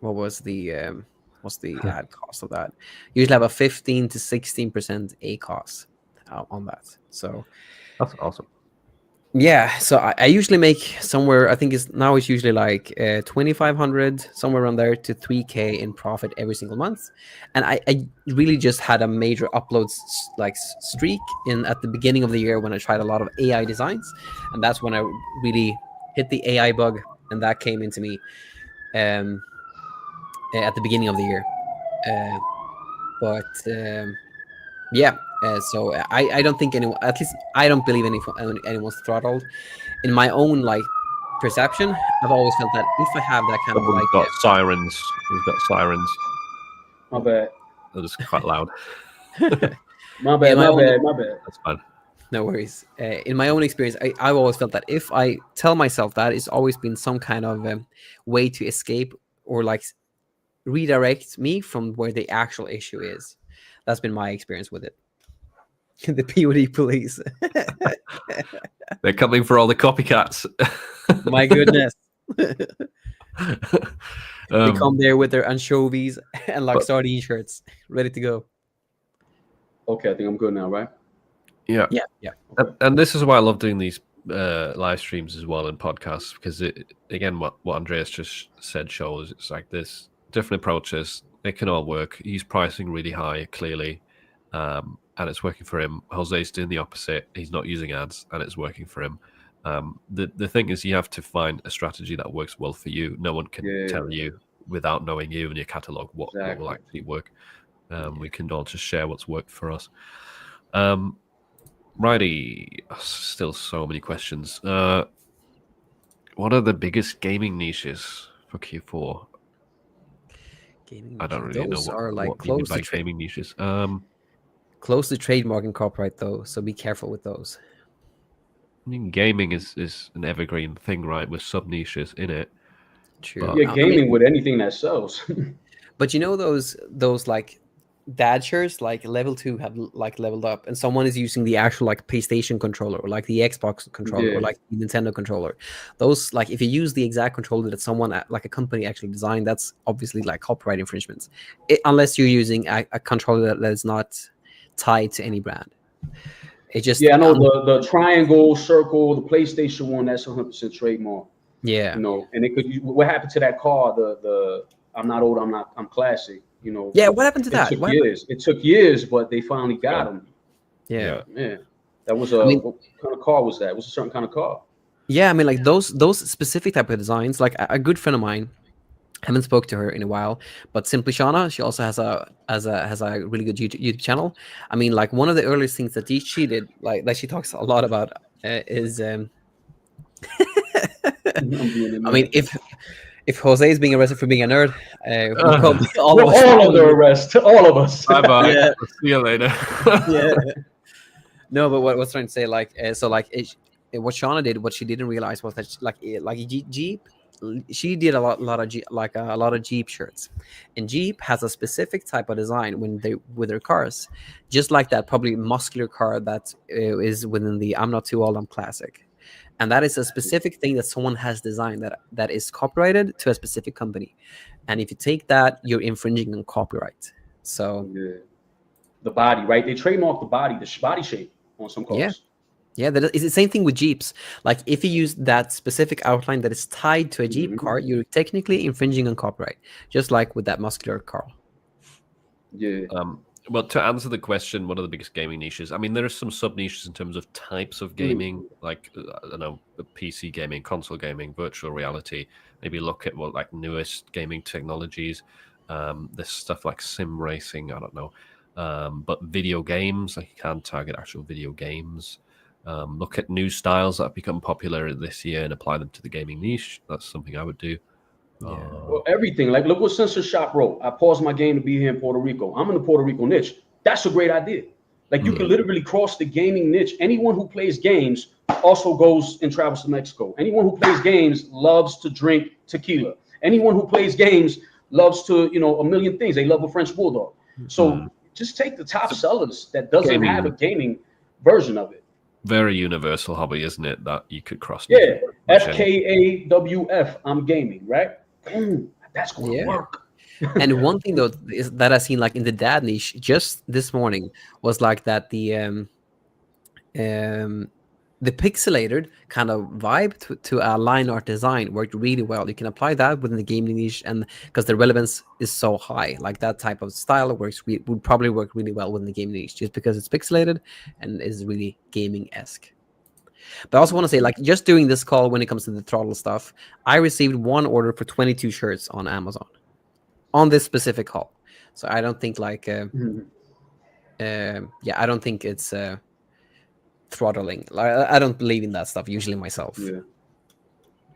C: what's the ad cost of that? Usually have a 15 to 16% ACOS on that. So
A: That's awesome.
C: Yeah, so I usually make somewhere, I think it's usually like 2,500, somewhere around there, to 3K in profit every single month. And I really just had a major uploads like streak at the beginning of the year when I tried a lot of AI designs, and that's when I really hit the AI bug, and that came into me at the beginning of the year. Yeah. So I don't think anyone, at least I don't believe anyone's throttled. In my own like perception, I've always felt that if I have that kind of
A: Someone's
C: like
A: got sirens. We've got sirens.
B: My bad.
A: They're just quite loud.
B: My bad.
C: in my
B: My
C: own,
B: bad. My bad.
A: That's fine.
C: no worries. In my own experience, I've always felt that if I tell myself that, it's always been some kind of way to escape or like redirect me from where the actual issue is. That's been my experience with it. The POD police.
A: They're coming for all the copycats.
C: My goodness. They
A: Um,
C: come there with their anchovies and like
A: but-
C: sardine shirts, ready to go.
B: Okay, I think I'm good now, right?
A: yeah.
C: Yeah.
A: And this is why I love doing these live streams as well and podcasts, because it, again, what Andreas just said shows it's like this different approaches. It can all work. He's pricing really high, clearly, and it's working for him. Jose's doing the opposite. He's not using ads, and it's working for him. The thing is, you have to find a strategy that works well for you. No one can tell you without knowing you and your catalog what will actually work. We can all just share what's worked for us. Righty, still so many questions. What are the biggest gaming niches for Q4?
C: Gaming
A: I don't
C: niches.
A: really
C: Those
A: know
C: are like
A: what you mean
C: close
A: by
C: to
A: gaming niches.
C: close to trademark and copyright though, so be careful with those.
A: I mean, gaming is an evergreen thing, right? With sub niches in it.
C: True.
A: But-
B: Yeah,
C: I
B: gaming
C: mean,
B: with anything that sells.
C: but you know those like dashers like level 2 have like leveled up, and someone is using the actual like PlayStation controller or like the Xbox controller or
B: Yeah.
C: like the Nintendo controller. Those like if you use the exact controller that someone like a company actually designed, that's obviously like copyright infringements, unless you're using a controller that is not tied to any brand. It just
B: Yeah, I know the triangle, circle, the PlayStation one. That's 100% trademark.
C: yeah.
B: You know, and it could. What happened to that car? The I'm not old. I'm classic. You know.
C: Yeah, what happened to that?
B: It took years. It took years, but they finally got him.
C: Yeah.
B: Yeah, that was
C: I mean,
B: what kind of car was that? It was a certain kind of car.
C: yeah, I mean, like those specific type of designs. Like a good friend of mine, haven't spoke to her in a while, but Simply Shauna, she also has a really good YouTube channel. I mean, like one of the earliest things that she did, like that she talks a lot about, is
B: I'm doing it,
C: I mean,
B: man.
C: if Jose is being arrested for being a nerd, we'll call
B: all
C: of us.
B: of the arrest, all of us.
A: Bye bye.
C: Yeah.
A: See you later.
C: Yeah. No, but what I was trying to say, like, so like what Shauna did, what she didn't realize was that Jeep, she did a lot of a lot of Jeep shirts, and Jeep has a specific type of design with their cars, just like that probably muscular car that is within the I'm Not Too Old, I'm Classic, and that is a specific thing that someone has designed that is copyrighted to a specific company, and if you take that, you're infringing on copyright. So
B: Yeah. The body, right? They trademarked the body shape on some cars.
C: yeah, that is the same thing with Jeeps. Like if you use that specific outline that is tied to a Jeep car, you're technically infringing on copyright, just like with that muscular car.
B: Yeah.
A: Well, to answer the question, what are the biggest gaming niches? I mean, there are some sub niches in terms of types of gaming, like I don't know, PC gaming, console gaming, virtual reality. Maybe look at what like newest gaming technologies. There's stuff like sim racing. I don't know, but video games, like you can target actual video games. Look at new styles that have become popular this year and apply them to the gaming niche. That's something I would do.
B: Well, everything. Like, look what Censor Shop wrote. I paused my game to be here in Puerto Rico. I'm in the Puerto Rico niche. That's a great idea. Like, you can literally cross the gaming niche. Anyone who plays games also goes and travels to Mexico. Anyone who plays games loves to drink tequila. Anyone who plays games loves to, a million things. They love a French bulldog. So just take the top sellers that doesn't have a gaming version of it.
A: Very universal hobby, isn't it? That you could cross.
B: Yeah, FKAWF. I'm gaming, right? That's going to work.
C: And one thing though is that I seen like in the dad niche just this morning was like that the pixelated kind of vibe to a line art design worked really well. You can apply that within the gaming niche, and because the relevance is so high, like that type of style would probably work really well within the gaming niche, just because it's pixelated and is really gaming-esque. But I also want to say, like, just doing this call when it comes to the throttle stuff, I received one order for 22 shirts on Amazon on this specific call. So I don't think like I don't think it's throttling. I don't believe in that stuff usually myself.
B: Yeah.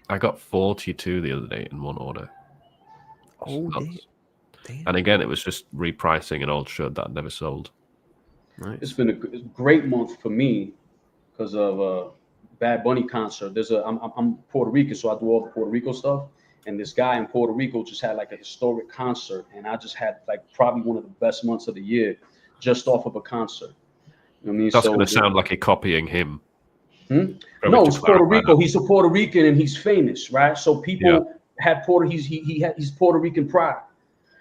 A: I got 42 the other day in one order.
C: Oh,
A: Nuts.
C: damn.
A: And again, it was just repricing an old shirt that I never sold.
C: Nice.
B: It's been a great month for me because of Bad Bunny concert. I'm Puerto Rican, so I do all the Puerto Rico stuff. And this guy in Puerto Rico just had like a historic concert, and I just had like probably one of the best months of the year just off of a concert. You know what I mean?
A: That's
B: So
A: going to sound like you're copying him.
B: no,
A: Probably to
B: it's Puerto
A: clarify
B: Rico.
A: that.
B: He's a Puerto Rican and he's famous, right? So people have he's Puerto Rican pride.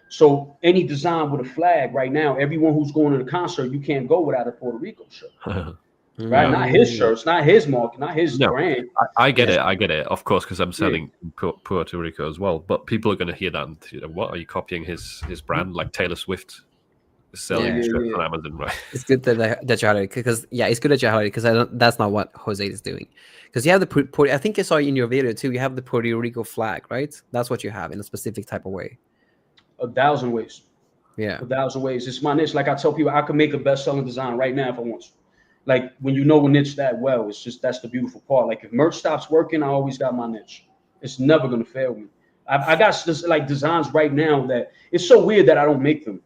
B: So any design with a flag right now, everyone who's going to the concert, you can't go without a Puerto Rico shirt. Right?
A: Yeah.
B: Not his shirts, not his mark, not his
A: No,
B: brand.
A: I get it. I get it. Of course, because I'm selling in Puerto Rico as well. But people are going to hear that and what are you copying his brand? Like Taylor Swift is selling shirts on Amazon, right?
C: It's good that you highlighted because it's good that you highlighted because that's not what Jose is doing. Because you have the I think I saw in your video too. You have the Puerto Rico flag, right? That's what you have in a specific type of way.
B: 1,000 ways.
C: Yeah.
B: 1,000 ways. It's my niche. Like I tell people, I could make a best-selling design right now if I want to. Like when you know a niche that well, it's just that's the beautiful part. Like if merch stops working, I always got my niche. It's never gonna fail me. I got just like designs right now that it's so weird that I don't make them.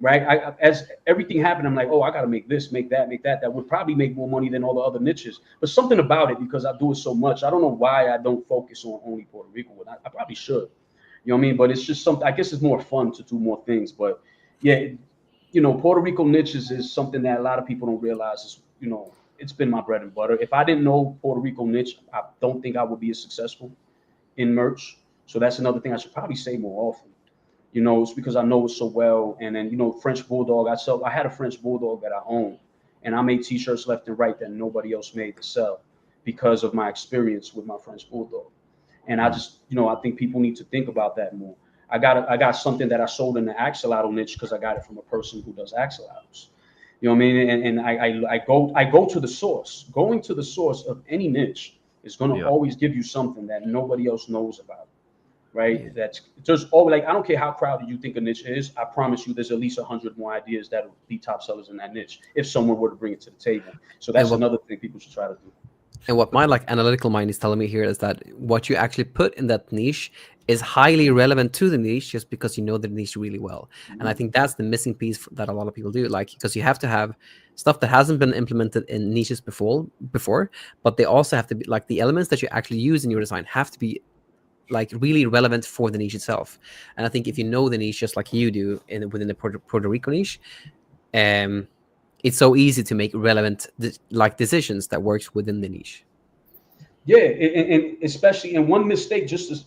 B: Right? As everything happened, I'm like, oh, I gotta make this, make that, make that. That would probably make more money than all the other niches. But something about it, because I do it so much, I don't know why I don't focus on only Puerto Rico. I probably should. You know what I mean? But it's just something. I guess it's more fun to do more things. But yeah, Puerto Rico niches is something that a lot of people don't realize is, it's been my bread and butter. If I didn't know Puerto Rico niche, I don't think I would be as successful in merch. So that's another thing I should probably say more often. It's because I know it so well. And then, French Bulldog, I had a French Bulldog that I owned, and I made t-shirts left and right that nobody else made to sell because of my experience with my French Bulldog. And I just, I think people need to think about that more. I got something that I sold in the axolotl niche because I got it from a person who does axolotls. You know what I mean? And I go to the source. Going to the source of any niche is going to always give you something that nobody else knows about, right? That's just always like, I don't care how crowded you think a niche is. I promise you, there's at least 100 more ideas that will be top sellers in that niche if someone were to bring it to the table. So that's another thing people should try to do.
C: And what my analytical mind is telling me here is that what you actually put in that niche is highly relevant to the niche just because you know the niche really well. Mm-hmm. And I think that's the missing piece that a lot of people do, because you have to have stuff that hasn't been implemented in niches before, but they also have to be the elements that you actually use in your design have to be really relevant for the niche itself. And I think if you know the niche just like you do within the Puerto Rico niche, it's so easy to make relevant decisions that works within the niche.
B: Yeah, and especially, and one mistake, just to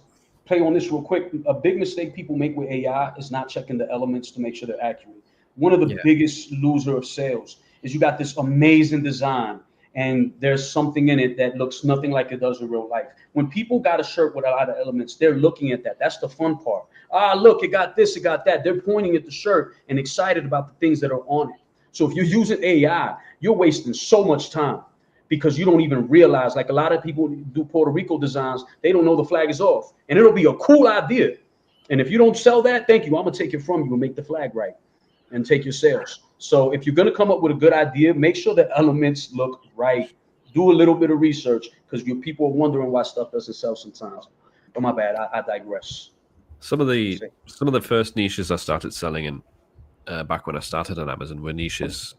B: play on this real quick, a big mistake people make with AI is not checking the elements to make sure they're accurate. One of the biggest loser of sales is you got this amazing design and there's something in it that looks nothing like it does in real life. When people got a shirt with a lot of elements, they're looking at that. That's the fun part. Look, it got this, it got that. They're pointing at the shirt and excited about the things that are on it. So if you're using AI, you're wasting so much time because you don't even realize, like a lot of people do Puerto Rico designs, they don't know the flag is off. And it'll be a cool idea. And if you don't sell that, thank you. I'm going to take it from you and make the flag right and take your sales. So if you're going to come up with a good idea, make sure the elements look right. Do a little bit of research because people are wondering why stuff doesn't sell sometimes. But my bad, I digress.
A: Some of the first niches I started selling in back when I started on Amazon were niches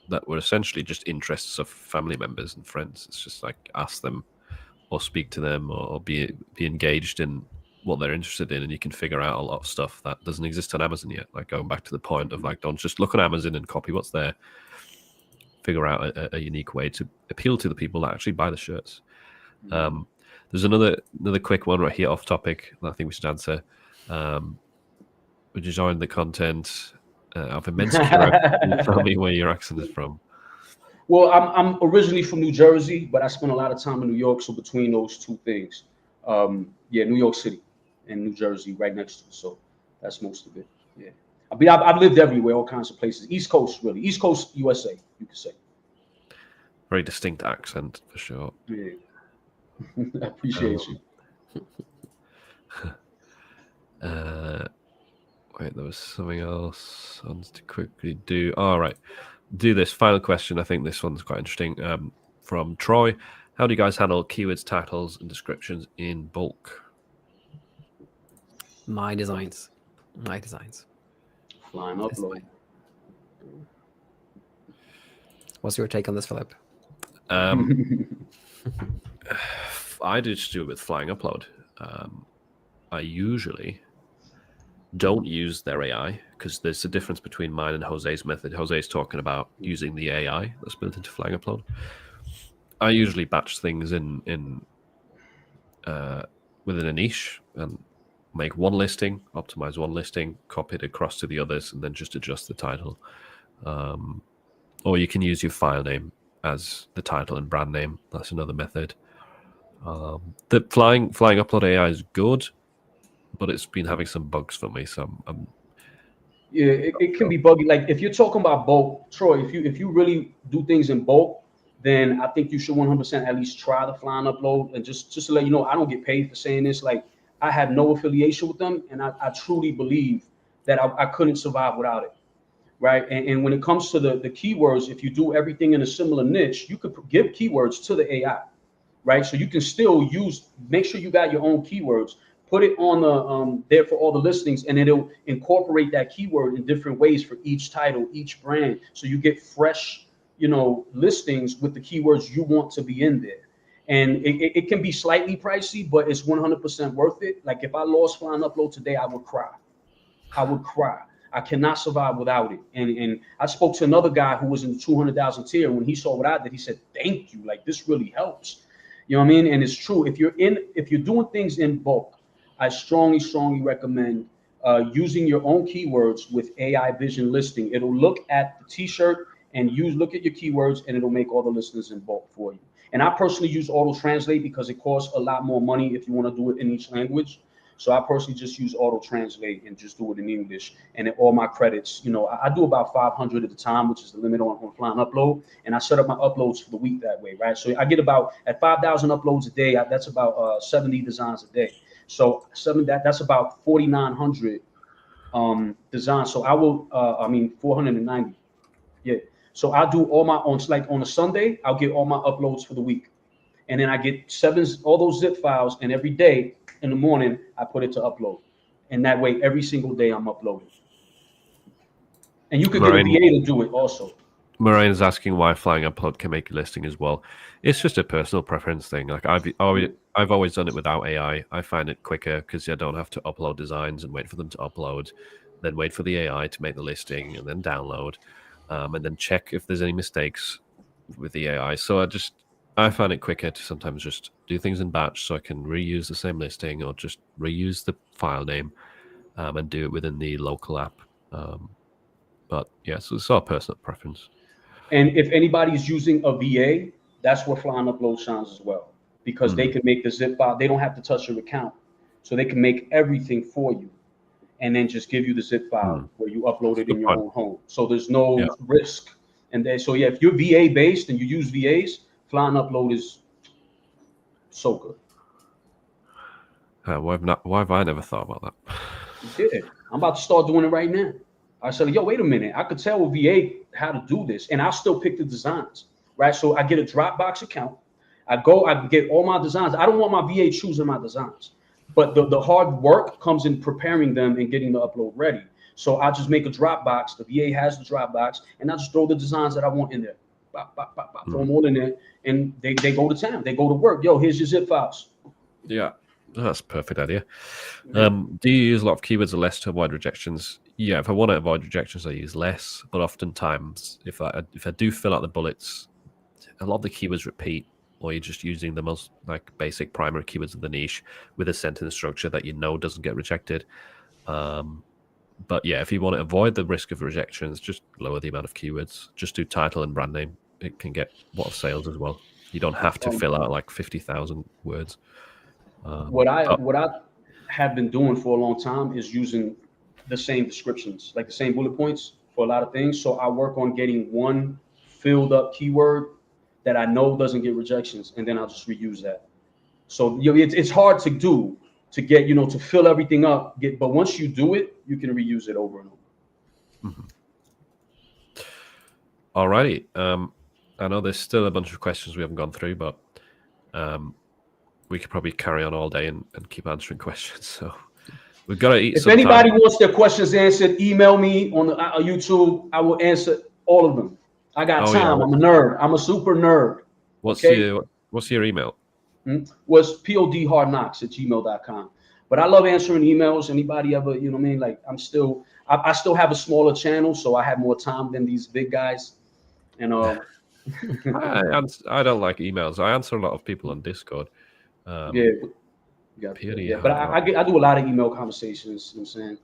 A: that were essentially just interests of family members and friends. It's just like ask them or speak to them or be engaged in what they're interested in, and you can figure out a lot of stuff that doesn't exist on Amazon yet. Like going back to the point of don't just look on Amazon and copy what's there. Figure out a unique way to appeal to the people that actually buy the shirts. There's another quick one right here off topic that I think we should answer. Would you join the content of immense curiosity? Tell me where your accent is from.
B: Well, I'm originally from New Jersey, but I spent a lot of time in New York. So between those two things, New York City and New Jersey right next to it. So that's most of it. Yeah. I mean, I've lived everywhere, all kinds of places. East Coast, really. East Coast, USA, you could say.
A: Very distinct accent, for sure.
B: Yeah. I appreciate you.
A: Wait, there was something else I wanted to quickly do. All right. Do this final question. I think this one's quite interesting. From Troy. How do you guys handle keywords, titles, and descriptions in bulk?
C: My designs.
B: Flying upload.
C: What's your take on this, Philip?
A: I just do it with flying upload. I usually don't use their AI because there's a difference between mine and Jose's method. Jose's talking about using the AI that's built into flying upload. I usually batch things in within a niche and make one listing, optimize one listing, copy it across to the others, and then just adjust the title. Or you can use your file name as the title and brand name. That's another method. The flying upload AI is good, but it's been having some bugs for me. So
B: yeah, it can be buggy. Like if you're talking about bulk, Troy, if you really do things in bulk, then I think you should 100% at least try the flying upload. And just to let you know, I don't get paid for saying this. Like I have no affiliation with them, and I truly believe that I couldn't survive without it. Right. And when it comes to the keywords, if you do everything in a similar niche, you could give keywords to the AI. Right. So you can still make sure you got your own keywords, put it on the there for all the listings, and it'll incorporate that keyword in different ways for each title, each brand. So you get fresh, listings with the keywords you want to be in there. And it can be slightly pricey, but it's 100% worth it. Like if I lost flying upload today, I would cry. I cannot survive without it. And I spoke to another guy who was in the 200,000 tier. When he saw what I did, he said, "Thank you. Like this really helps." You know what I mean? And it's true. If you're doing things in bulk, I strongly recommend using your own keywords with AI Vision listing. It'll look at the T-shirt and look at your keywords, and it'll make all the listings in bulk for you. And I personally use auto translate because it costs a lot more money if you want to do it in each language. So I personally just use auto translate and just do it in English. And all my credits, I do about 500 at a time, which is the limit on flying upload. And I set up my uploads for the week that way, right? So I get about at 5,000 uploads a day. That's about 70 designs a day. So that's about 4,900 designs. So I will, 490. Yeah. So I'll do all my on a Sunday, I'll get all my uploads for the week. And then I get all those zip files, and every day in the morning, I put it to upload. And that way, every single day I'm uploading. And you could get a VA to do it also.
A: Moraine is asking why flying upload can make a listing as well. It's just a personal preference thing. Like I've always done it without AI. I find it quicker because I don't have to upload designs and wait for them to upload, then wait for the AI to make the listing and then download, and then check if there's any mistakes with the AI. So I find it quicker to sometimes just do things in batch so I can reuse the same listing or just reuse the file name and do it within the local app. But yeah, so it's our personal preference.
B: And if anybody's using a VA, that's where flying upload shines as well, because they can make the zip file. They don't have to touch your account. So they can make everything for you and then just give you the zip file where you upload it in your own home. So there's no risk. And so if you're VA based and you use VAs, flying upload is so good.
A: Why have I never thought about that?
B: Yeah, I'm about to start doing it right now. I said, yo, wait a minute. I could tell VA how to do this, and I'll still pick the designs, right? So I get a Dropbox account. I get all my designs. I don't want my VA choosing my designs, but the hard work comes in preparing them and getting the upload ready. So I just make a Dropbox. The VA has the Dropbox, and I just throw the designs that I want in there. Throw them all in there, and they go to town. They go to work. Yo, here's your zip files.
A: Yeah, that's a perfect idea. Do you use a lot of keywords or less to avoid rejections? Yeah, if I want to avoid rejections, I use less. But oftentimes, if I do fill out the bullets, a lot of the keywords repeat, or you're just using the most basic primary keywords of the niche with a sentence structure that doesn't get rejected. But yeah, if you want to avoid the risk of rejections, just lower the amount of keywords. Just do title and brand name. It can get a lot of sales as well. You don't have to fill out 50,000 words.
B: What I have been doing for a long time is using the same descriptions, like the same bullet points for a lot of things. So I work on getting one filled up keyword that I know doesn't get rejections, and then I'll just reuse that. So it's hard to do, to get, to fill everything up. But once you do it, you can reuse it over and over.
A: Alrighty. I know there's still a bunch of questions we haven't gone through, but we could probably carry on all day and keep answering questions. So we've got to eat.
B: If anybody wants their questions answered, email me on the YouTube. I will answer all of them. I got time. Yeah. I'm a nerd. I'm a super nerd.
A: What's your email?
B: Was podhardknocks@gmail.com. But I love answering emails. Anybody ever, you know what I mean? Like I still have a smaller channel, so I have more time than these big guys. And
A: I don't like emails. I answer a lot of people on Discord.
B: But I do a lot of email conversations. You know what I'm saying?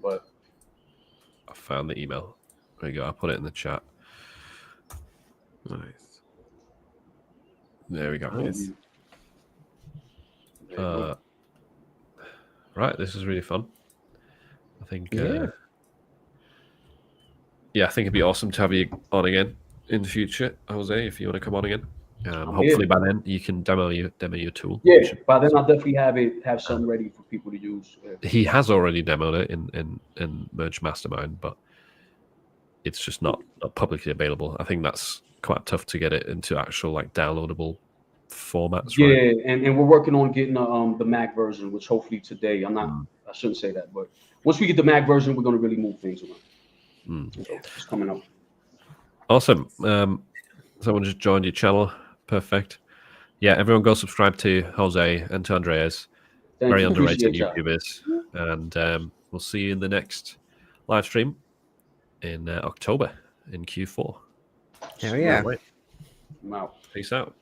B: But
A: I found the email. There you go. I'll put it in the chat. Nice. There we go. Right, this is really fun. I think I think it'd be awesome to have you on again in the future, Jose, if you want to come on again. Hopefully by then you can demo your tool.
B: Yeah, by then I'll definitely have something ready for people to use.
A: He has already demoed it in Merge Mastermind, but it's just not
B: publicly
A: available. I think that's quite tough to get it into actual like downloadable formats.
B: Yeah,
A: right?
B: and we're working on getting the Mac version, which hopefully today. I shouldn't say that, but once we get the Mac version, we're going to really move things around. So it's coming up.
A: Awesome. Someone just joined your channel. Perfect. Yeah, everyone go subscribe to Jose and to Andreas. Very underrated YouTubers. And we'll see you in the next live stream in October in Q4.
C: Yeah.
B: I'm out.
A: Peace out.